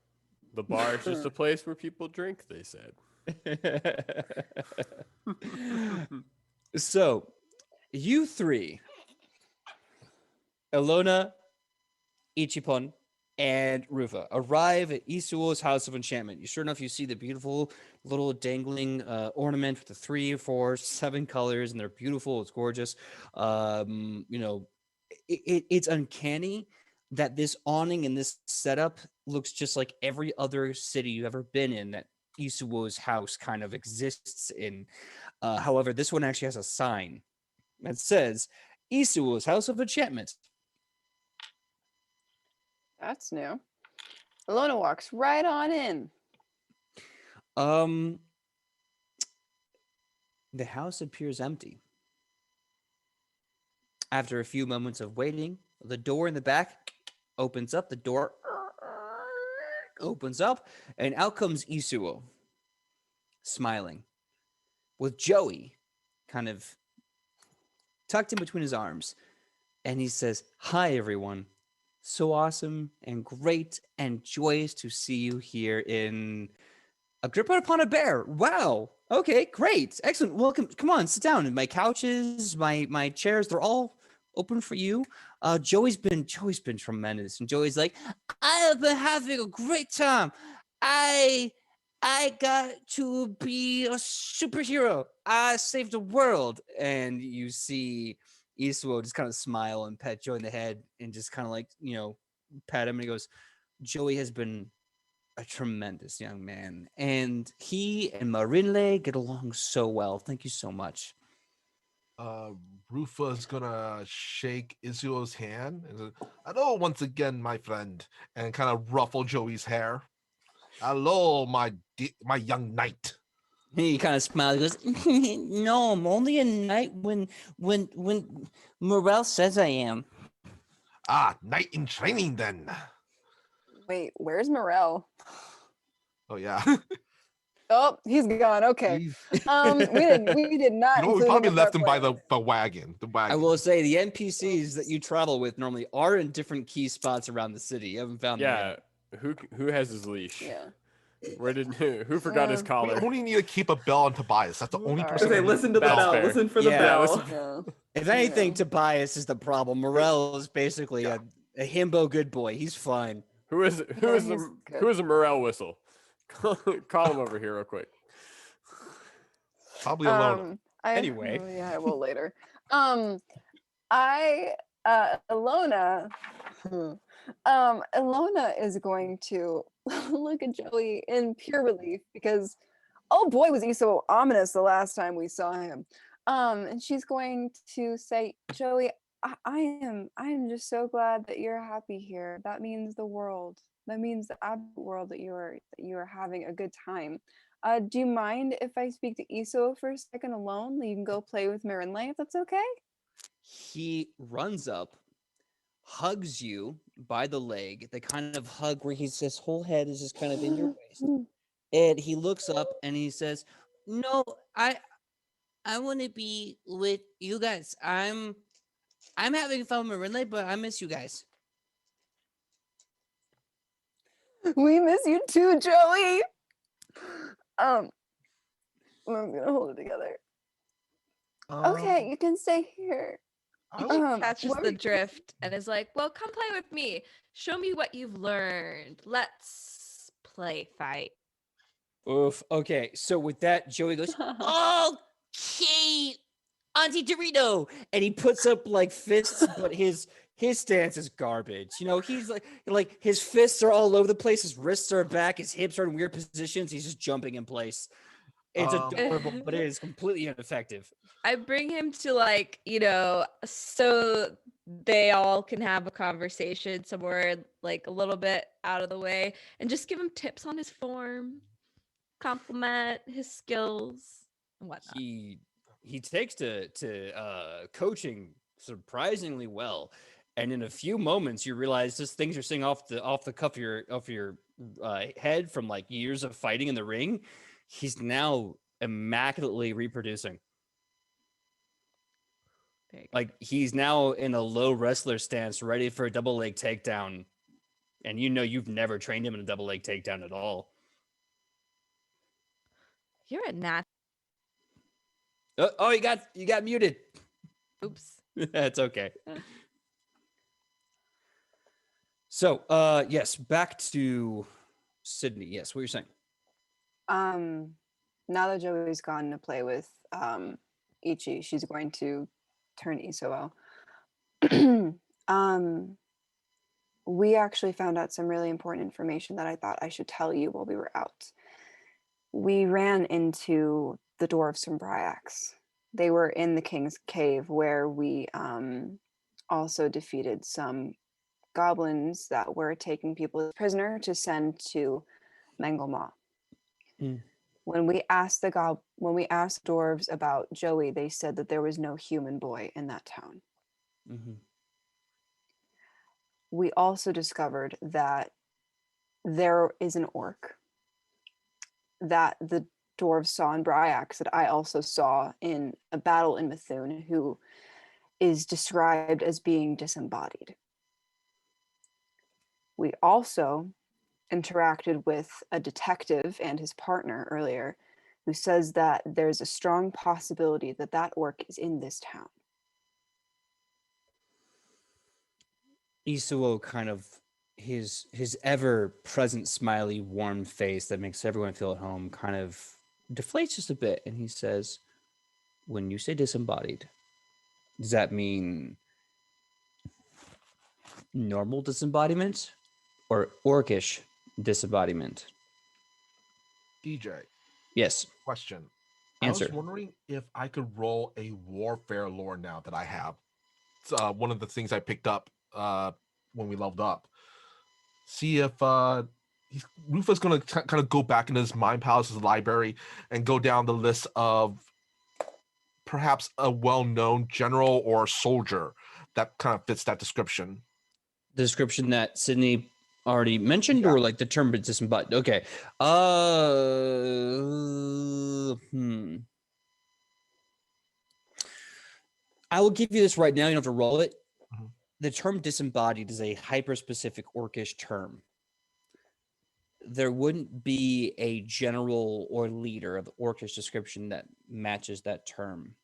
The bar is just a place where people drink, they said. So, you 3, Ilona, Ichipon, and Rufa arrive at Isuo's House of Enchantment. You sure enough, you see the beautiful little dangling ornament with the 3, 4, 7 colors, and they're beautiful. It's gorgeous. It's uncanny that this awning and this setup looks just like every other city you've ever been in that Isuo's house kind of exists in. However, this one actually has a sign that says Isuo's House of Enchantment. That's new. Alona walks right on in. The house appears empty. After a few moments of waiting, the door in the back opens up. The door opens up, and out comes Isuo, smiling, with Joey kind of tucked in between his arms. And he says, "Hi, everyone. So awesome and great and joyous to see you here in Agrippa upon a Bear. Wow. Okay, great. Excellent. Welcome. Come on, sit down. My couches, my chairs, they're all open for you. Joey's been tremendous. And Joey's like, I have been having a great time. I got to be a superhero. I saved the world. And you see Isuo just kind of smile and pet Joey in the head and just kind of like, pat him. And he goes, Joey has been a tremendous young man. And he and Marinle get along so well. Thank you so much. Rufa's gonna shake Isuo's hand and say, hello once again, my friend, and kind of ruffle Joey's hair. Hello, my young knight. He kind of smiles. He goes, "No, I'm only a knight when Morel says I am." Ah, knight in training then. Wait, where's Morel? Oh yeah. Oh, he's gone. Okay. We did not. We probably left him by the wagon. The wagon. I will say the NPCs that you travel with normally are in different key spots around the city. You haven't found them yet. Who has his leash? Yeah. Who forgot his collar? We only need to keep a bell on Tobias. That's the only person. Okay, listen to the bell. Fair. Listen for the bell. If anything, Tobias is the problem. Morel is basically a himbo good boy. He's fine. Who is a Morel whistle? Call him over here real quick. Probably alone. Anyway. Yeah, I will later. Ilona is going to look at Joey in pure relief because, oh boy, was he so ominous the last time we saw him. And she's going to say, Joey, I am just so glad that you're happy here. That means the world. That means the absolute world that you are having a good time. Do you mind if I speak to Isuo for a second alone? You can go play with Marinle if that's okay. He runs up, hugs you by the leg, the kind of hug where his whole head is just kind of in your waist. And he looks up and he says, "No, I want to be with you guys. I'm having fun with Marinle, but I miss you guys." We miss you too, Joey. I'm gonna hold it together. Okay, you can stay here. I He would- catches where the we- drift and is like, "Well, come play with me. Show me what you've learned. Let's play fight." Oof. Okay. So with that, Joey goes, "Okay, Auntie Dorito," and he puts up like fists, but his stance is garbage. You know, he's like his fists are all over the place. His wrists are back. His hips are in weird positions. He's just jumping in place. It's adorable, but it is completely ineffective. I bring him to like, so they all can have a conversation somewhere like a little bit out of the way and just give him tips on his form, compliment his skills and whatnot. He takes to coaching surprisingly well, and in a few moments you realize just things you're seeing off the cuff of your head from like years of fighting in the ring. He's now immaculately reproducing. There you go. Like he's now in a low wrestler stance, ready for a double leg takedown, and you know you've never trained him in a double leg takedown at all. You're a nat. Oh, you got muted. Oops. That's okay. So, yes, back to Sidney. Yes, what you're saying? Now that Joey's gone to play with Ichi, she's going to turn Isoel. We actually found out some really important information that I thought I should tell you while we were out. We ran into the dwarves from Bryax. They were in the King's Cave where we also defeated some goblins that were taking people as prisoner to send to Mengelma. When we asked dwarves about Joey, they said that there was no human boy in that town. Mm-hmm. We also discovered that there is an orc that the dwarves saw in Bryax that I also saw in a battle in Methune, who is described as being disembodied. We also interacted with a detective and his partner earlier, who says that there's a strong possibility that that orc is in this town. Isuo kind of his ever-present smiley, warm face that makes everyone feel at home kind of deflates just a bit, and he says, "When you say disembodied, does that mean normal disembodiment or orcish disembodiment?" DJ, Yes. question. Answer. I was wondering if I could roll a warfare lore now that I have. It's one of the things I picked up when we leveled up. See if Rufa's going to kind of go back into his mind palace's library and go down the list of perhaps a well-known general or soldier that kind of fits that description. The description that Sidney already mentioned, or like the term disembodied? Okay. I will give you this right now. You don't have to roll it. Mhm. The term disembodied is a hyper-specific orcish term. There wouldn't be a general or leader of the orcish description that matches that term.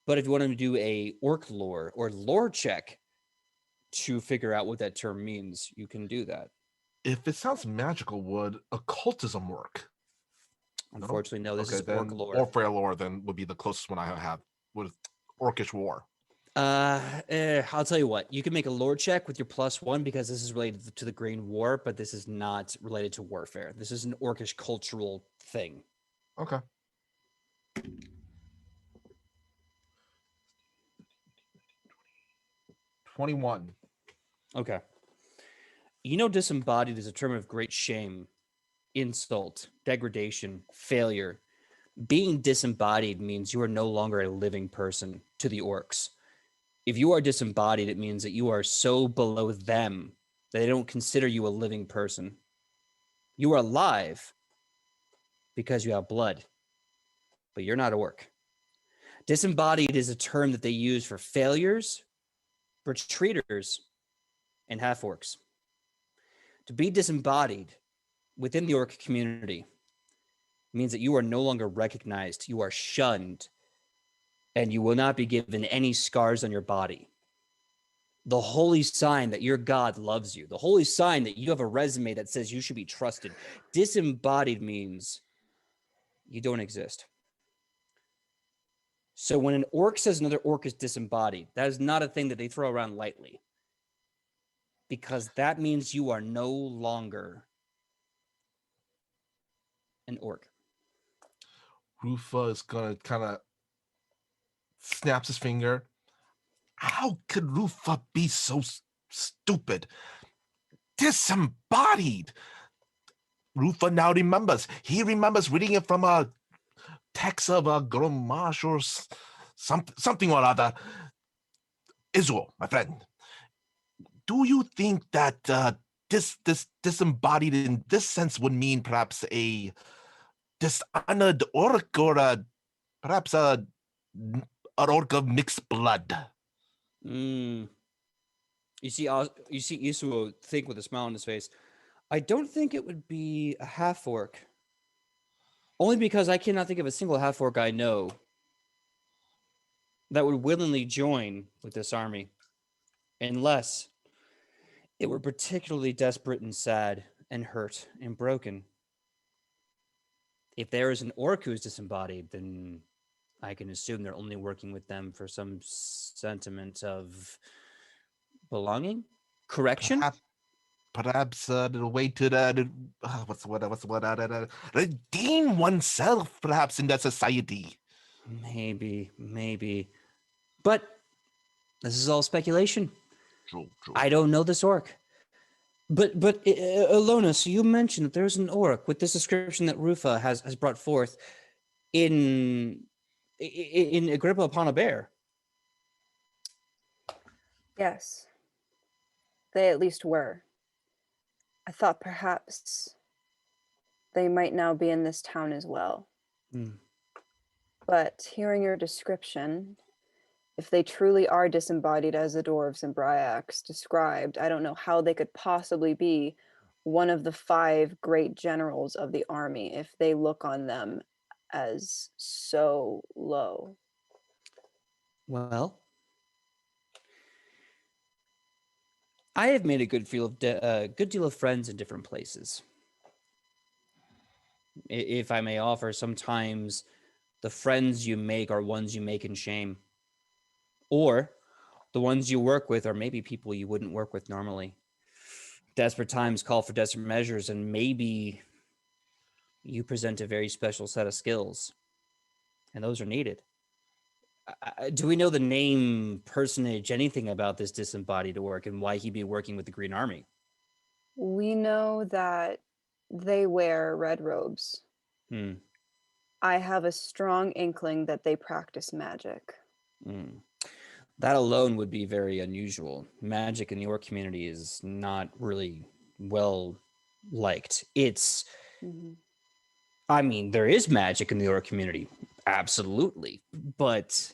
But if you wanted to do a orc lore or lore check to figure out what that term means, you can do that. If it sounds magical, would occultism work? Unfortunately, no. This is then orc lore. warfare lore then would be the closest one I have with orcish war. I'll tell you what. You can make a lore check with your +1 because this is related to the Green War, but this is not related to warfare. This is an orcish cultural thing. Okay. $21. Okay. You know, disembodied is a term of great shame, insult, degradation, failure. Being disembodied means you are no longer a living person to the orcs. If you are disembodied, it means that you are so below them that they don't consider you a living person. You are alive because you have blood, but you're not orc. Disembodied is a term that they use for failures, retreaters, and half-orcs. To be disembodied within the orc community means that you are no longer recognized, you are shunned, and you will not be given any scars on your body. The holy sign that your God loves you, the holy sign that you have a resume that says you should be trusted. Disembodied means you don't exist. So when an orc says another orc is disembodied, that is not a thing that they throw around lightly, because that means you are no longer an orc. Rufa is gonna kind of snaps his finger. How could Rufa be so stupid? Disembodied. Rufa now remembers. He remembers reading it from a text of a Gromash or something or other. Israel, my friend, do you think that this disembodied in this sense would mean perhaps a dishonored orc or perhaps an orc of mixed blood? You see Isuo think with a smile on his face. I don't think it would be a half orc. Only because I cannot think of a single half orc I know that would willingly join with this army, unless it were particularly desperate and sad and hurt and broken. If there is an orc who is disembodied, then I can assume they're only working with them for some sentiment of belonging, correction. Perhaps the way to redeem oneself, perhaps in that society. Maybe, but this is all speculation. True. I don't know this orc. But Alona, so you mentioned that there's an orc with this description that Rufa has brought forth in Agrippa upon Obair. Yes. They at least were. I thought perhaps they might now be in this town as well. But hearing your description, if they truly are disembodied as the dwarves and Bryax described, I don't know how they could possibly be one of the 5 great generals of the army if they look on them as so low. Well, I have made a good deal of friends in different places. If I may offer, sometimes the friends you make are ones you make in shame. Or the ones you work with are maybe people you wouldn't work with normally. Desperate times call for desperate measures, and maybe you present a very special set of skills, and those are needed. Do we know the name, personage, anything about this disembodied orc and why he'd be working with the Green Army? We know that they wear red robes. I have a strong inkling that they practice magic. That alone would be very unusual. Magic in the orc community is not really well liked. I mean, there is magic in the orc community, absolutely, but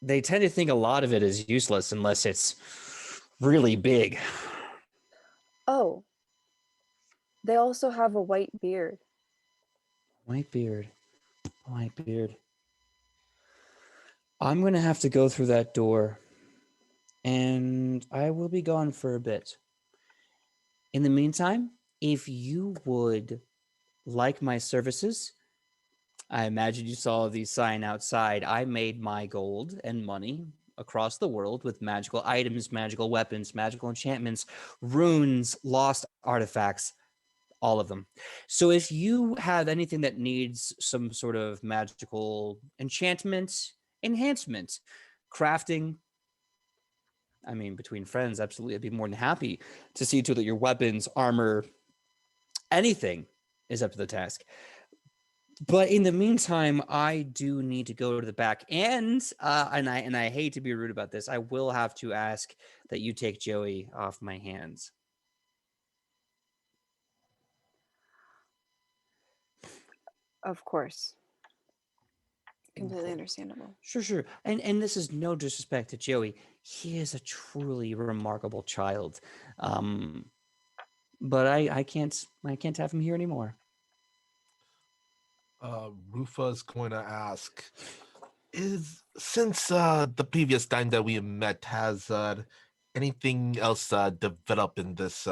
they tend to think a lot of it is useless unless it's really big. Oh, they also have a white beard. White beard. I'm going to have to go through that door, and I will be gone for a bit. In the meantime, if you would like my services, I imagine you saw the sign outside. I made my gold and money across the world with magical items, magical weapons, magical enchantments, runes, lost artifacts, all of them. So if you have anything that needs some sort of magical enchantment, enhancement, crafting, I mean, between friends, absolutely, I'd be more than happy to see to that your weapons, armor, anything is up to the task. But in the meantime, I do need to go to the back end, and I hate to be rude about this. I will have to ask that you take Joey off my hands. Of course. Completely understandable. Sure. And this is no disrespect to Joey. He is a truly remarkable child. But I can't have him here anymore. Rufa's going to ask, Since the previous time that we met, has anything else developed in this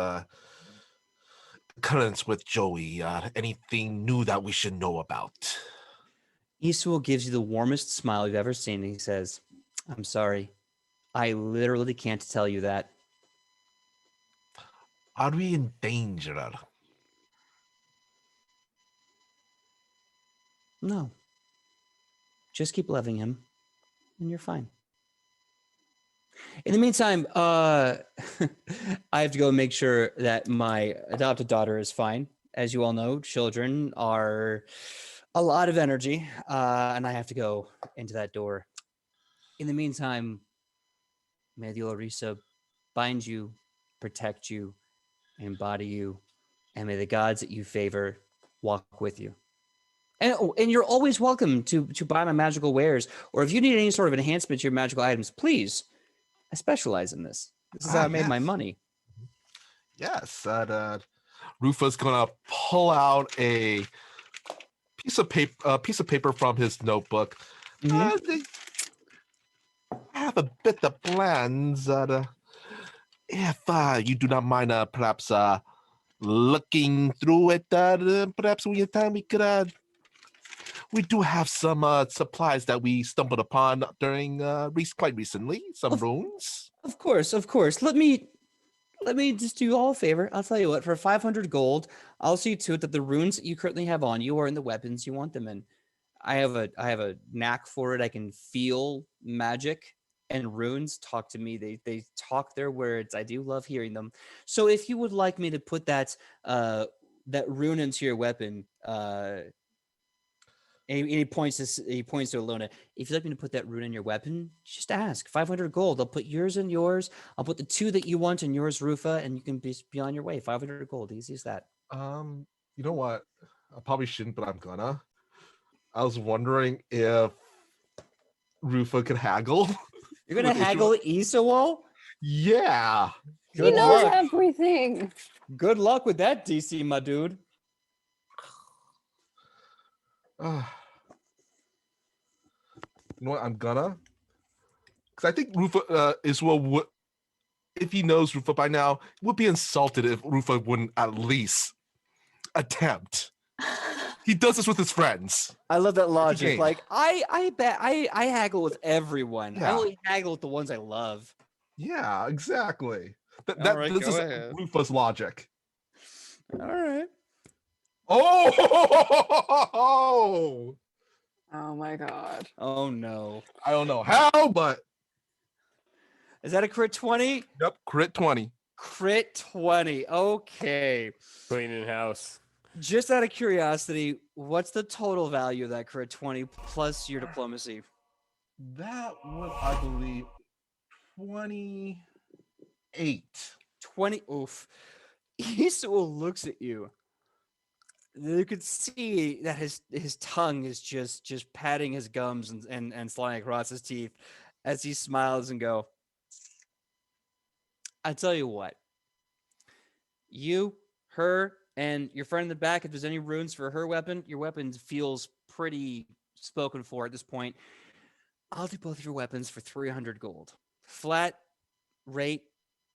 occurrence with Joey? Anything new that we should know about? Eastwell gives you the warmest smile you've ever seen, and he says, I'm sorry. I literally can't tell you that. Are we in danger? No. Just keep loving him, and you're fine. In the meantime, I have to go make sure that my adopted daughter is fine. As you all know, children are a lot of energy, and I have to go into that door. In the meantime, may the Orisa bind you, protect you, embody you, and may the gods that you favor walk with you. And you're always welcome to buy my magical wares, or if you need any sort of enhancement to your magical items, please. I specialize in this. This is how I made my money. Yes, Rufa's gonna pull out a piece of paper from his notebook. I have a bit of plans that if you do not mind perhaps looking through it, perhaps we could we do have some supplies that we stumbled upon during quite recently, some runes. Of course. Let me just do you all a favor. I'll tell you what, for 500 gold, I'll see to it that the runes that you currently have on you are in the weapons you want them in. I have a knack for it. I can feel magic, and runes talk to me. They talk their words. I do love hearing them. So if you would like me to put that rune into your weapon, and he points to Alona. If you'd like me to put that rune in your weapon, just ask. 500 gold. I'll put yours in yours. I'll put the 2 that you want in yours, Rufa, and you can be on your way. 500 gold. Easy as that. You know what? I probably shouldn't, but I'm gonna. I was wondering if Rufa could haggle. You're gonna haggle Isawal? Yeah. He knows everything. Good luck with that, DC, my dude. You know what? I'm gonna, because I think Rufa Iswell would, if he knows Rufa by now, would be insulted if Rufa wouldn't at least attempt. He does this with his friends. I love that logic. Like I bet I haggle with everyone. Yeah. I only haggle with the ones I love. Yeah, exactly. Right, this is Rufa's logic. All right. Oh! Oh my god. Oh no. I don't know how, but is that a crit 20? Yep, crit 20. Crit 20. Okay. Cleaning house. Just out of curiosity, what's the total value of that crit 20 plus your diplomacy? That was, I believe, 28. 20. Oof. Isawal looks at you. You could see that his tongue is just patting his gums and sliding across his teeth as he smiles and go, I tell you what, you, her, and your friend in the back, if there's any runes for her weapon, your weapon feels pretty spoken for at this point. I'll do both of your weapons for 300 gold. Flat rate,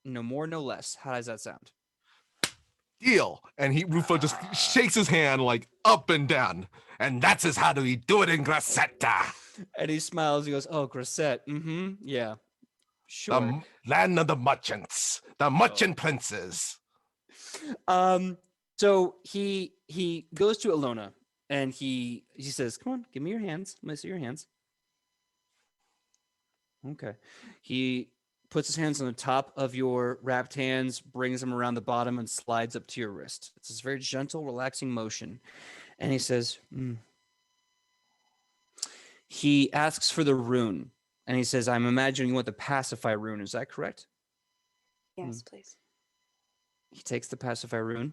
no more, no less. How does that sound? Deal. And Rufo just shakes his hand like up and down. And that's how do we do it in Gracetta. And he smiles. He goes, oh, Gracette. Mm-hmm. Yeah. Sure. The land of the merchants. The merchant princes. So he goes to Alona and he says, come on, give me your hands. Let me see your hands. Okay. He puts his hands on the top of your wrapped hands, brings them around the bottom, and slides up to your wrist. It's this very gentle, relaxing motion. And he says, He asks for the rune. And he says, I'm imagining you want the pacify rune. Is that correct? Yes, please. He takes the pacify rune.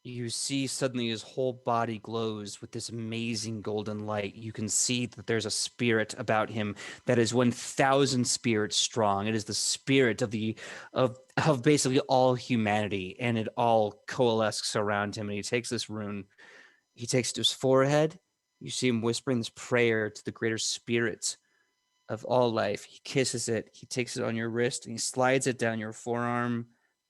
You see suddenly his whole body glows with this amazing golden light. You can see that there's a spirit about him that is 1,000 spirits strong. It is the spirit of basically all humanity, and it all coalesces around him. And he takes this rune, he takes it to his forehead, You see him whispering this prayer to the greater spirit of all life. He kisses it. He takes it on your wrist and he slides it down your forearm,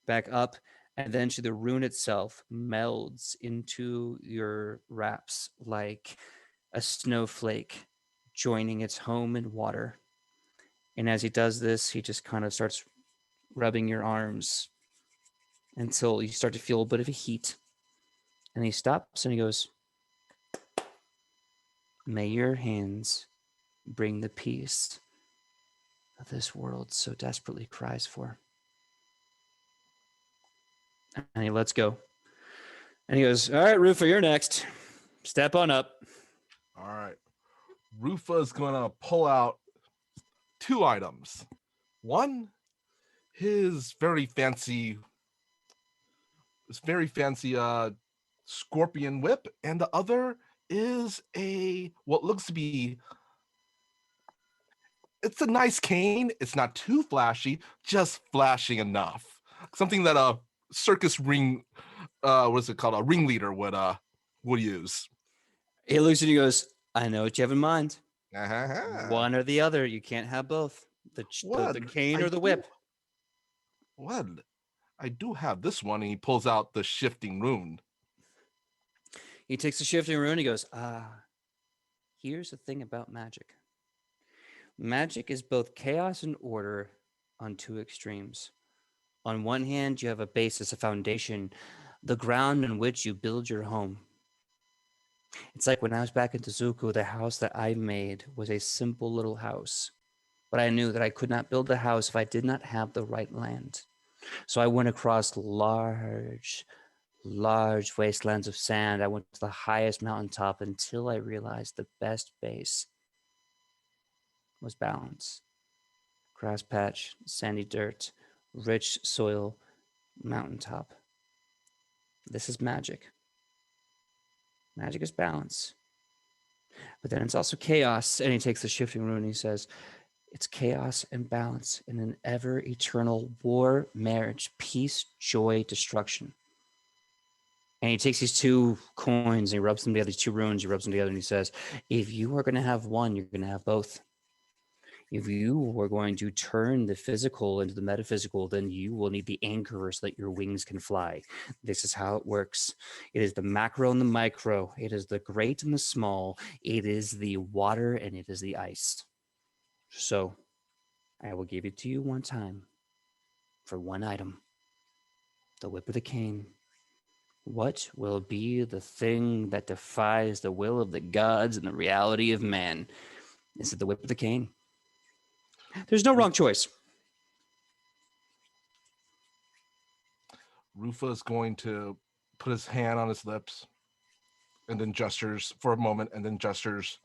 back up, and then to the rune itself melds into your wraps like a snowflake joining its home in water. And as he does this, he just kind of starts rubbing your arms until you start to feel a bit of a heat. And he stops and he goes, "May your hands bring the peace that this world so desperately cries for." And he lets go. And he goes, "All right, Rufa, you're next. Step on up." All right. Rufa's gonna pull out 2 items. One, his very fancy scorpion whip, and the other is a what looks to be, it's a nice cane. It's not too flashy, just flashing enough. Something that a circus ring, what's it called? A ringleader would use. He looks at you and goes, "I know what you have in mind. Uh-huh. One or the other. You can't have both. The cane or the whip." Well, I do have this one, and he pulls out the shifting rune. He takes the shifting rune and he goes, here's the thing about magic. Magic is both chaos and order on 2 extremes. On one hand, you have a basis, a foundation, the ground on which you build your home. It's like when I was back in Tezuku, the house that I made was a simple little house. But I knew that I could not build a house if I did not have the right land. So I went across large wastelands of sand. I went to the highest mountaintop until I realized the best base was balance. Grass patch, sandy dirt, rich soil, mountaintop. This is magic. Magic is balance. But then it's also chaos. And he takes the shifting rune and he says, it's chaos and balance in an ever eternal war, marriage, peace, joy, destruction. And he takes these 2 coins and he rubs them together, these 2 runes, he rubs them together and he says, if you are going to have one, you're going to have both. If you are going to turn the physical into the metaphysical, then you will need the anchor so that your wings can fly. This is how it works. It is the macro and the micro. It is the great and the small. It is the water and it is the ice. So I will give it to you one time for one item. The whip of the cane. What will be the thing that defies the will of the gods and the reality of man? Is it the whip of the cane? There's no wrong choice. Rufa is going to put his hand on his lips and then gestures for a moment and then gestures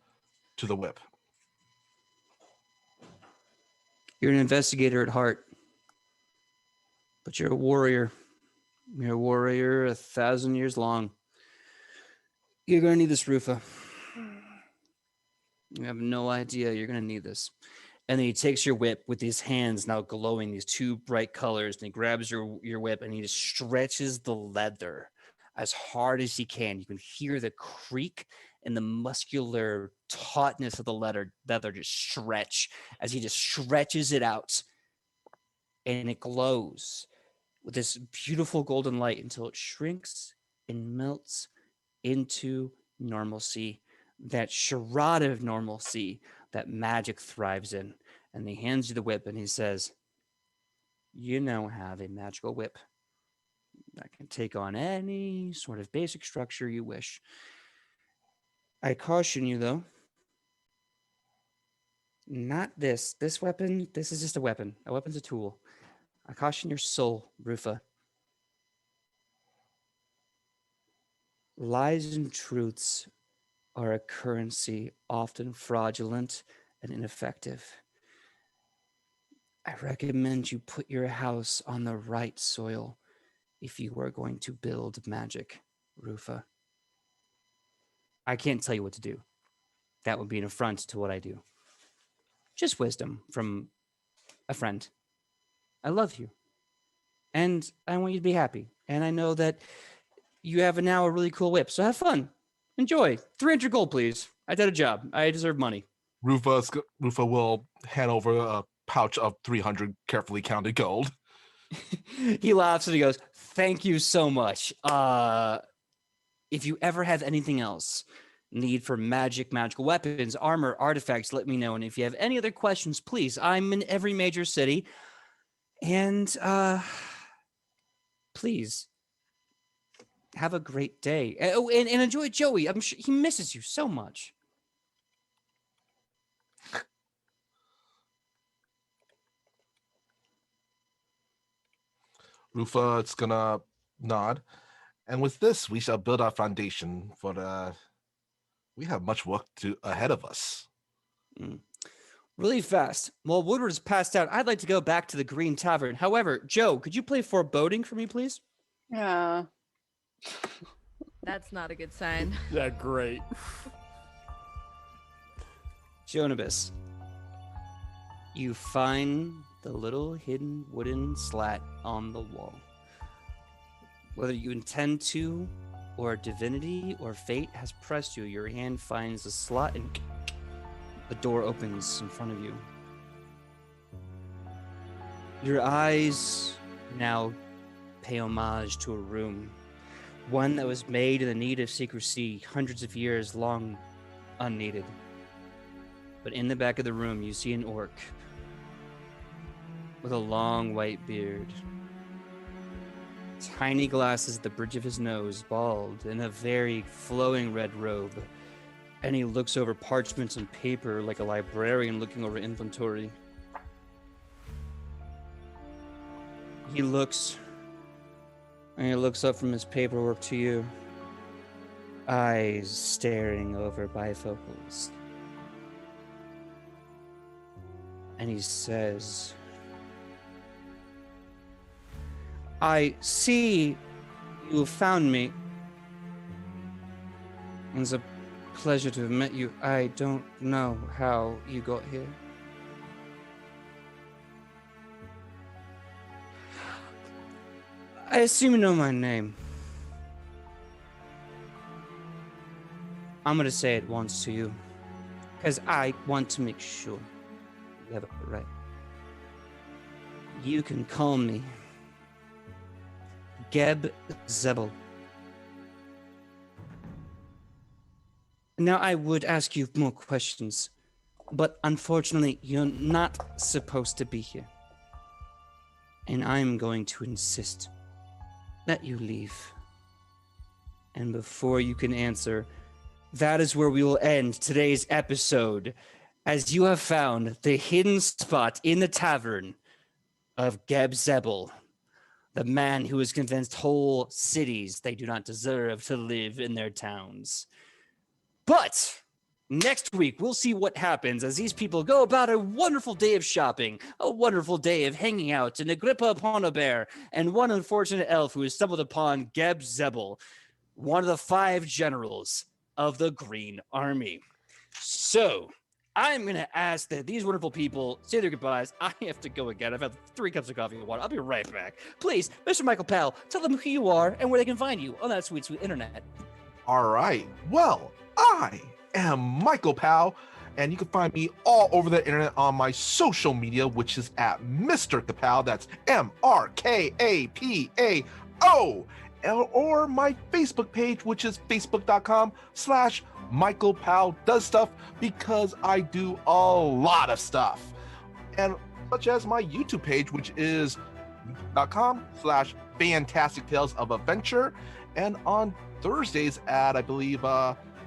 to the whip. You're an investigator at heart, but you're a warrior. You're a warrior 1,000 years long. You're going to need this, Rufa. You have no idea. You're going to need this. And then he takes your whip with his hands now glowing these 2 bright colors, and he grabs your whip and he just stretches the leather as hard as he can. You can hear the creak and the muscular tautness of the leather just stretch as he just stretches it out. And it glows with this beautiful golden light until it shrinks and melts into normalcy, that charade of normalcy that magic thrives in. And he hands you the whip and he says, you now have a magical whip that can take on any sort of basic structure you wish. I caution you, though, not this. This weapon, this is just a weapon. A weapon's a tool. I caution your soul, Rufa. Lies and truths are a currency, often fraudulent and ineffective. I recommend you put your house on the right soil if you are going to build magic, Rufa. I can't tell you what to do. That would be an affront to what I do. Just wisdom from a friend. I love you. And I want you to be happy. And I know that you have now a really cool whip. So have fun. Enjoy. 300 gold, please. I did a job. I deserve money. Rufa will hand over a pouch of 300 carefully counted gold. He laughs and he goes, "Thank you so much. If you ever have anything else, need for magical weapons, armor, artifacts, let me know. And if you have any other questions, please. I'm in every major city. And please have a great day. Oh, and enjoy Joey. I'm sure he misses you so much." Rufa is gonna nod. And with this, we shall build our foundation for we have much work ahead of us. Really fast. While Woodward is passed out, I'd like to go back to the Green Tavern. However, Joe, could you play Foreboding for me, please? Yeah. That's not a good sign. Yeah, great. Jonabus, you find the little hidden wooden slat on the wall. Whether you intend to, or divinity or fate has pressed you, your hand finds the slot and the door opens in front of you. Your eyes now pay homage to a room, one that was made in the need of secrecy, hundreds of years long unneeded. But in the back of the room, you see an orc with a long white beard, tiny glasses at the bridge of his nose, bald, in a very flowing red robe, and he looks over parchments and paper like a librarian looking over inventory. He looks up from his paperwork to you, eyes staring over bifocals. And he says, "I see you have found me. It's a pleasure to have met you. I don't know how you got here." "I assume you know my name. I'm going to say it once to you, because I want to make sure you have it right. You can call me Geb Zebel. Now, I would ask you more questions, but unfortunately, you're not supposed to be here. And I'm going to insist that you leave. And before you can answer, that is where we will end today's episode, as you have found the hidden spot in the tavern of Geb Zebel, the man who has convinced whole cities they do not deserve to live in their towns. But next week, we'll see what happens as these people go about a wonderful day of shopping, a wonderful day of hanging out in Agrippa upon Obair, and one unfortunate elf who has stumbled upon Geb Zebel, one of the 5 generals of the Green Army. So, I'm going to ask that these wonderful people say their goodbyes. I have to go again. I've had 3 cups of coffee and water. I'll be right back. Please, Mr. Michael Powell, tell them who you are and where they can find you on that sweet, sweet internet. All right. Well, I am Michael Powell, and you can find me all over the internet on my social media, which is at Mr. Kapow. That's MrKapao. Or my Facebook page, which is facebook.com/Michael Powell Does Stuff, because I do a lot of stuff. And such as my YouTube page, which is youtube.com/Fantastic Tales of Adventure. And on Thursdays at, I believe,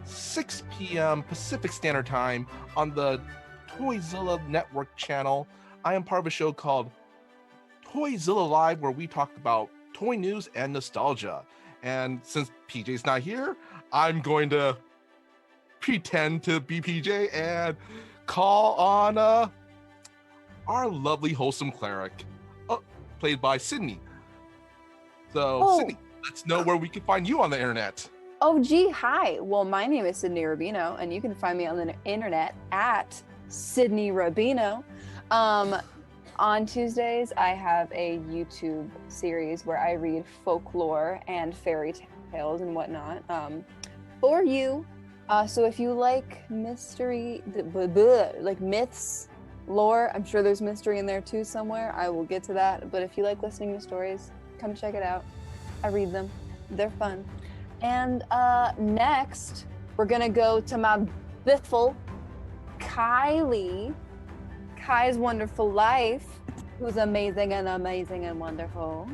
6 p.m. Pacific Standard Time on the Toyzilla Network channel, I am part of a show called Toyzilla Live, where we talk about toy news and nostalgia. And since PJ's not here, I'm going to pretend to be PJ and call on our lovely wholesome cleric, played by Sidney. So, Sidney, let's know where we can find you on the internet. Oh, gee, hi. Well, my name is Sidney Rubino, and you can find me on the internet at Sidney Rubino. On Tuesdays, I have a YouTube series where I read folklore and fairy tales and whatnot for you. So if you like mystery, like myths, lore, I'm sure there's mystery in there too somewhere. I will get to that. But if you like listening to stories, come check it out. I read them. They're fun. And next, we're gonna go to my biffle, Kylie. Kai's Wonderful Life, who's amazing and wonderful.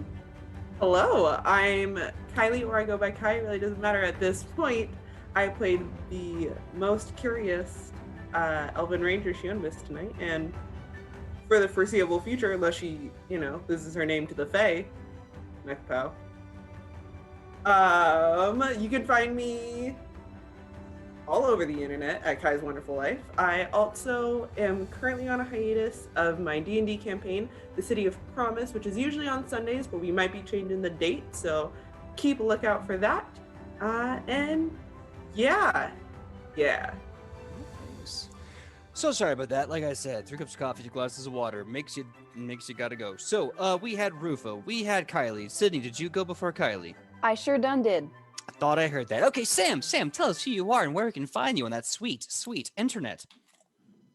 Hello, I'm Kylie, or I go by Kai. It really doesn't matter at this point. I played the most curious Elven Ranger Shion missed tonight, and for the foreseeable future, unless she, loses her name to the Fae, Megaw. You can find me all over the internet at Kai's Wonderful Life. I also am currently on a hiatus of my D&D campaign, The City of Promise, which is usually on Sundays, but we might be changing the date, so keep a lookout for that. And yeah. Thanks. So sorry about that. Like I said, 3 cups of coffee, 2 glasses of water makes you gotta go. So we had Rufo, we had Kylie. Sidney, did you go before Kylie? I sure done did. I thought I heard that. Okay, Sam, tell us who you are and where we can find you on that sweet internet.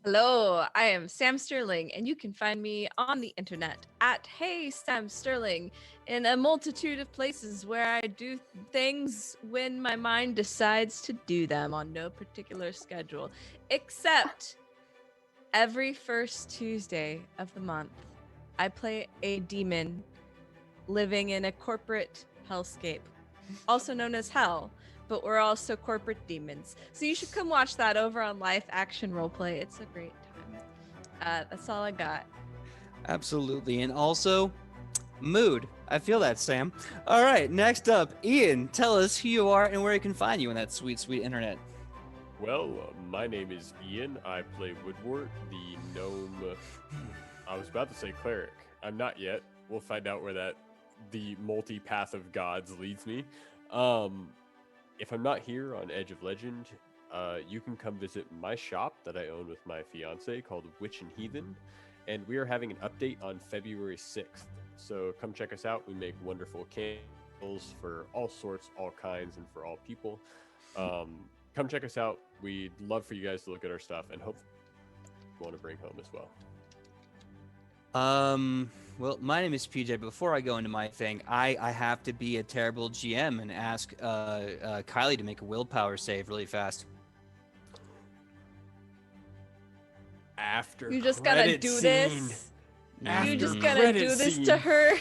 Hello, I am Sam Sterling, and you can find me on the internet at Hey Sam Sterling in a multitude of places where I do things when my mind decides to do them on no particular schedule, except every first Tuesday of the month, I play a demon living in a corporate hellscape, also known as Hell, but we're also corporate demons. So you should come watch that over on Live Action Roleplay. It's a great time. That's all I got. Absolutely. And also, mood. I feel that, Sam. All right, next up, Ian, tell us who you are and where you can find you on that sweet internet. Well, my name is Ian. I play Woodwort, the gnome. I was about to say cleric. I'm not yet. We'll find out where the multi-path of gods leads me. If I'm not here on Edge of Legend, you can come visit my shop that I own with my fiance called Witch and Heathen, and we are having an update on February 6th. So come check us out. We make wonderful candles for all sorts, all kinds, and for all people. Come check us out. We'd love for you guys to look at our stuff and hopefully you want to bring home as well. Well, my name is PJ. Before I go into my thing, I have to be a terrible GM and ask Kylie to make a willpower save really fast. After You just gotta do this. You just gotta do this to her.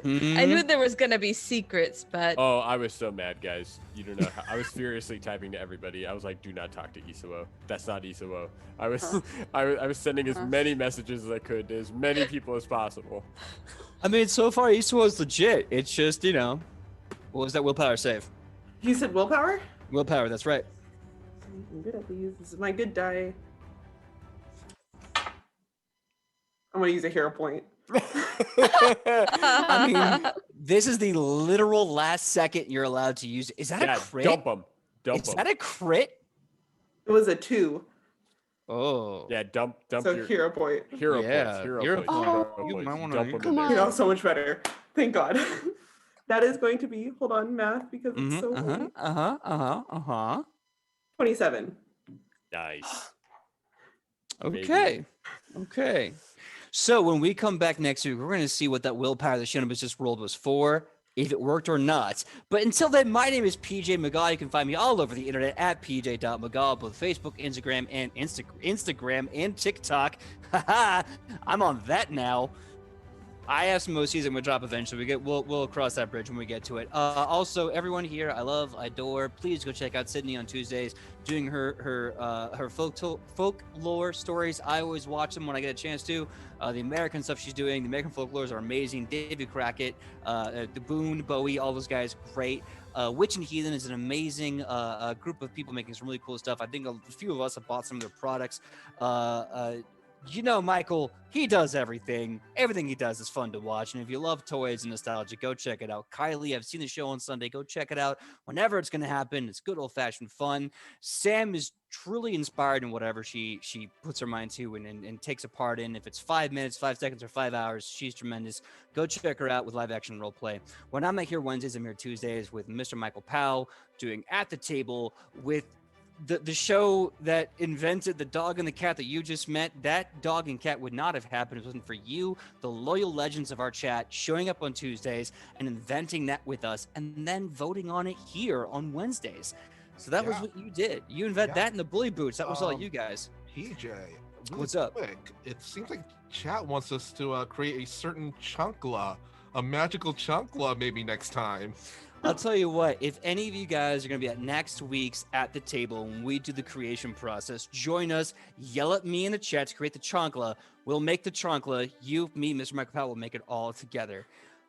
Mm-hmm. I knew there was gonna be secrets, but Oh, I was so mad, guys. You don't know how I was furiously typing to everybody. I was like, do not talk to Isawo. That's not Isawo. I was sending as many messages as I could to as many people as possible. I mean, so far Eastwood's legit. It's just, what was that willpower save? You said willpower? Willpower, that's right. I'm good at these. This is my good die. I'm gonna use a hero point. I mean, this is the literal last second you're allowed to use. Is that a crit? Dump them. Is that a crit? It was a 2. Oh. Yeah, dump So your hero point. hero Yeah, points. Hero hero points. point. hero You points. might wanna- Dump 'em Come in on. there. You know, so much better. Thank God. That is going to be, hold on, math, because it's so hard. 27. Nice. Okay. So when we come back next week, we're going to see what that willpower the Shinobis just rolled was for, if it worked or not. But until then, my name is PJ Megaw. You can find me all over the internet at pj.megaw, both Facebook, Instagram, and TikTok. I'm on that now. I have some OCs I'm gonna drop eventually. We'll cross that bridge when we get to it. Also, everyone here, I love, I adore. Please go check out Sidney on Tuesdays, doing her folklore stories. I always watch them when I get a chance to. The American stuff she's doing, the American folklores are amazing. David Crockett, the Boone, Bowie, all those guys, great. Witch and Heathen is an amazing group of people making some really cool stuff. I think a few of us have bought some of their products. Michael, he does everything. Everything he does is fun to watch. And if you love toys and nostalgia, go check it out. Kylie, I've seen the show on Sunday. Go check it out whenever it's going to happen. It's good old-fashioned fun. Sam is truly inspired in whatever she puts her mind to and takes a part in. If it's 5 minutes, 5 seconds, or 5 hours, she's tremendous. Go check her out with Live Action Roleplay. When I'm not here Wednesdays, I'm here Tuesdays with Mr. Michael Powell doing At the Table with the show that invented the dog and the cat that you just met, that dog and cat would not have happened if it wasn't for you, the loyal legends of our chat, showing up on Tuesdays and inventing that with us, and then voting on it here on Wednesdays. So that was Yeah. what you did. You invent Yeah. that in the bully boots. That was all you guys. PJ, really What's up? quick, it seems like chat wants us to create a certain chunkla, a magical chunkla maybe next time. I'll tell you what, if any of you guys are going to be at next week's At the Table when we do the creation process, join us, yell at me in the chat to create the chonkla. We'll make the chonkla. You, me, Mr. Michael Powell will make it all together.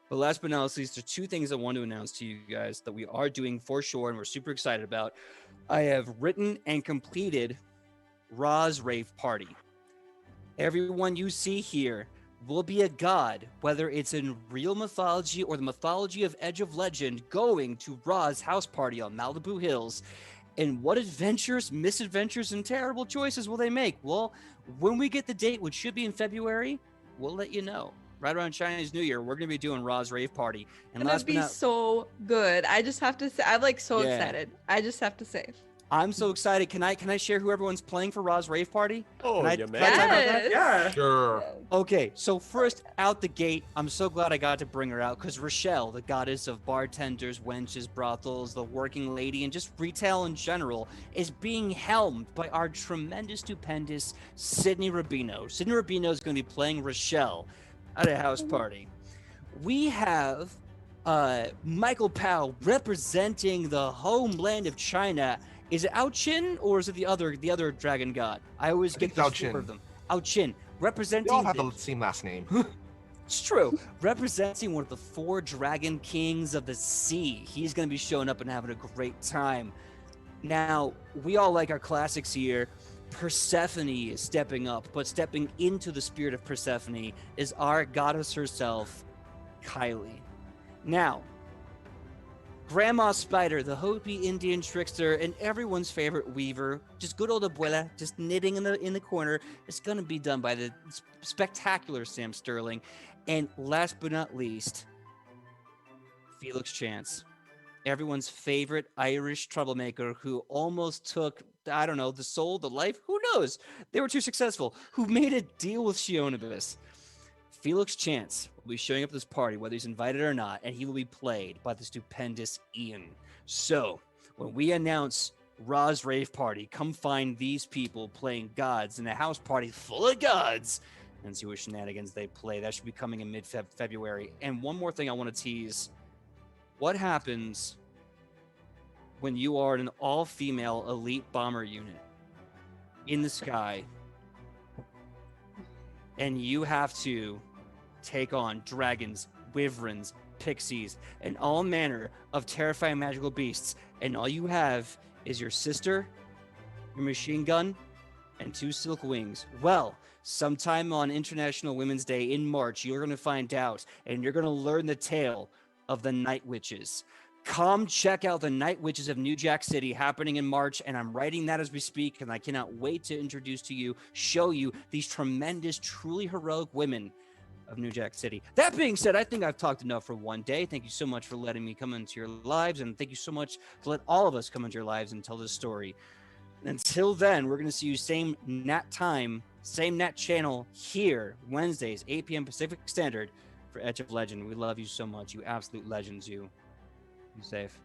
But last but not least, there's two things I want to announce to you guys that we are doing for sure and we're super excited about. I have written and completed Ra's Rave Party. Everyone you see here will be a god, whether it's in real mythology or the mythology of Edge of Legend, going to Ra's house party on Malibu Hills. And what adventures, misadventures, and terrible choices will they make? Well, when we get the date, which should be in February, we'll let you know. Right around Chinese New Year, we're going to be doing Ra's Rave Party. And And last that'd but be not, so good. I just have to say, I'm like so Yeah. excited. I just have to say. I'm so excited. Can I share who everyone's playing for Ra's Rave Party? Oh, Can I- you can I talk about that? Yes. Yeah. Sure. Okay, so first out the gate, I'm so glad I got to bring her out because Rochelle, the goddess of bartenders, wenches, brothels, the working lady, and just retail in general, is being helmed by our tremendous, stupendous Sidney Rubino. Sidney Rubino is going to be playing Rochelle at a house party. We have Michael Powell representing the homeland of China. Is it Ao Qin or is it the other dragon god? I always I get think it's the Ao four Qin. of them. Ao Qin, representing They all have the- the same last name. it's true. Representing one of the four dragon kings of the sea. He's going to be showing up and having a great time. Now, we all like our classics here. Persephone is stepping up, but stepping into the spirit of Persephone is our goddess herself, Kylie. Now, Grandma Spider, the Hopi Indian trickster, and everyone's favorite weaver, just good old abuela, just knitting in the corner. It's gonna be done by the spectacular Sam Sterling, and last but not least, Felix Chance, everyone's favorite Irish troublemaker who almost took, I don't know, the soul, the life, who knows? They were too successful. Who made a deal with Shionibus. Felix Chance will be showing up at this party, whether he's invited or not, and he will be played by the stupendous Ian. So, when we announce Ra's Rave Party, come find these people playing gods in a house party full of gods and see what shenanigans they play. That should be coming in mid-February. And one more thing I want to tease. What happens when you are an all-female elite bomber unit in the sky and you have to take on dragons, wyverns, pixies, and all manner of terrifying magical beasts, and all you have is your sister, your machine gun, and 2 silk wings? Well, sometime on International Women's Day in March, you're going to find out, and you're going to learn the tale of the Night Witches. Come check out the Night Witches of New Jack City happening in March, and I'm writing that as we speak, and I cannot wait to introduce to you, show you these tremendous, truly heroic women of New Jack City. That being said, I think I've talked enough for one day. Thank you so much for letting me come into your lives, and thank you so much to let all of us come into your lives and tell this story. Until then, we're going to see you same nat time, same nat channel here, Wednesdays, 8 p.m. Pacific Standard for Edge of Legend. We love you so much. You absolute legends, you. Be safe.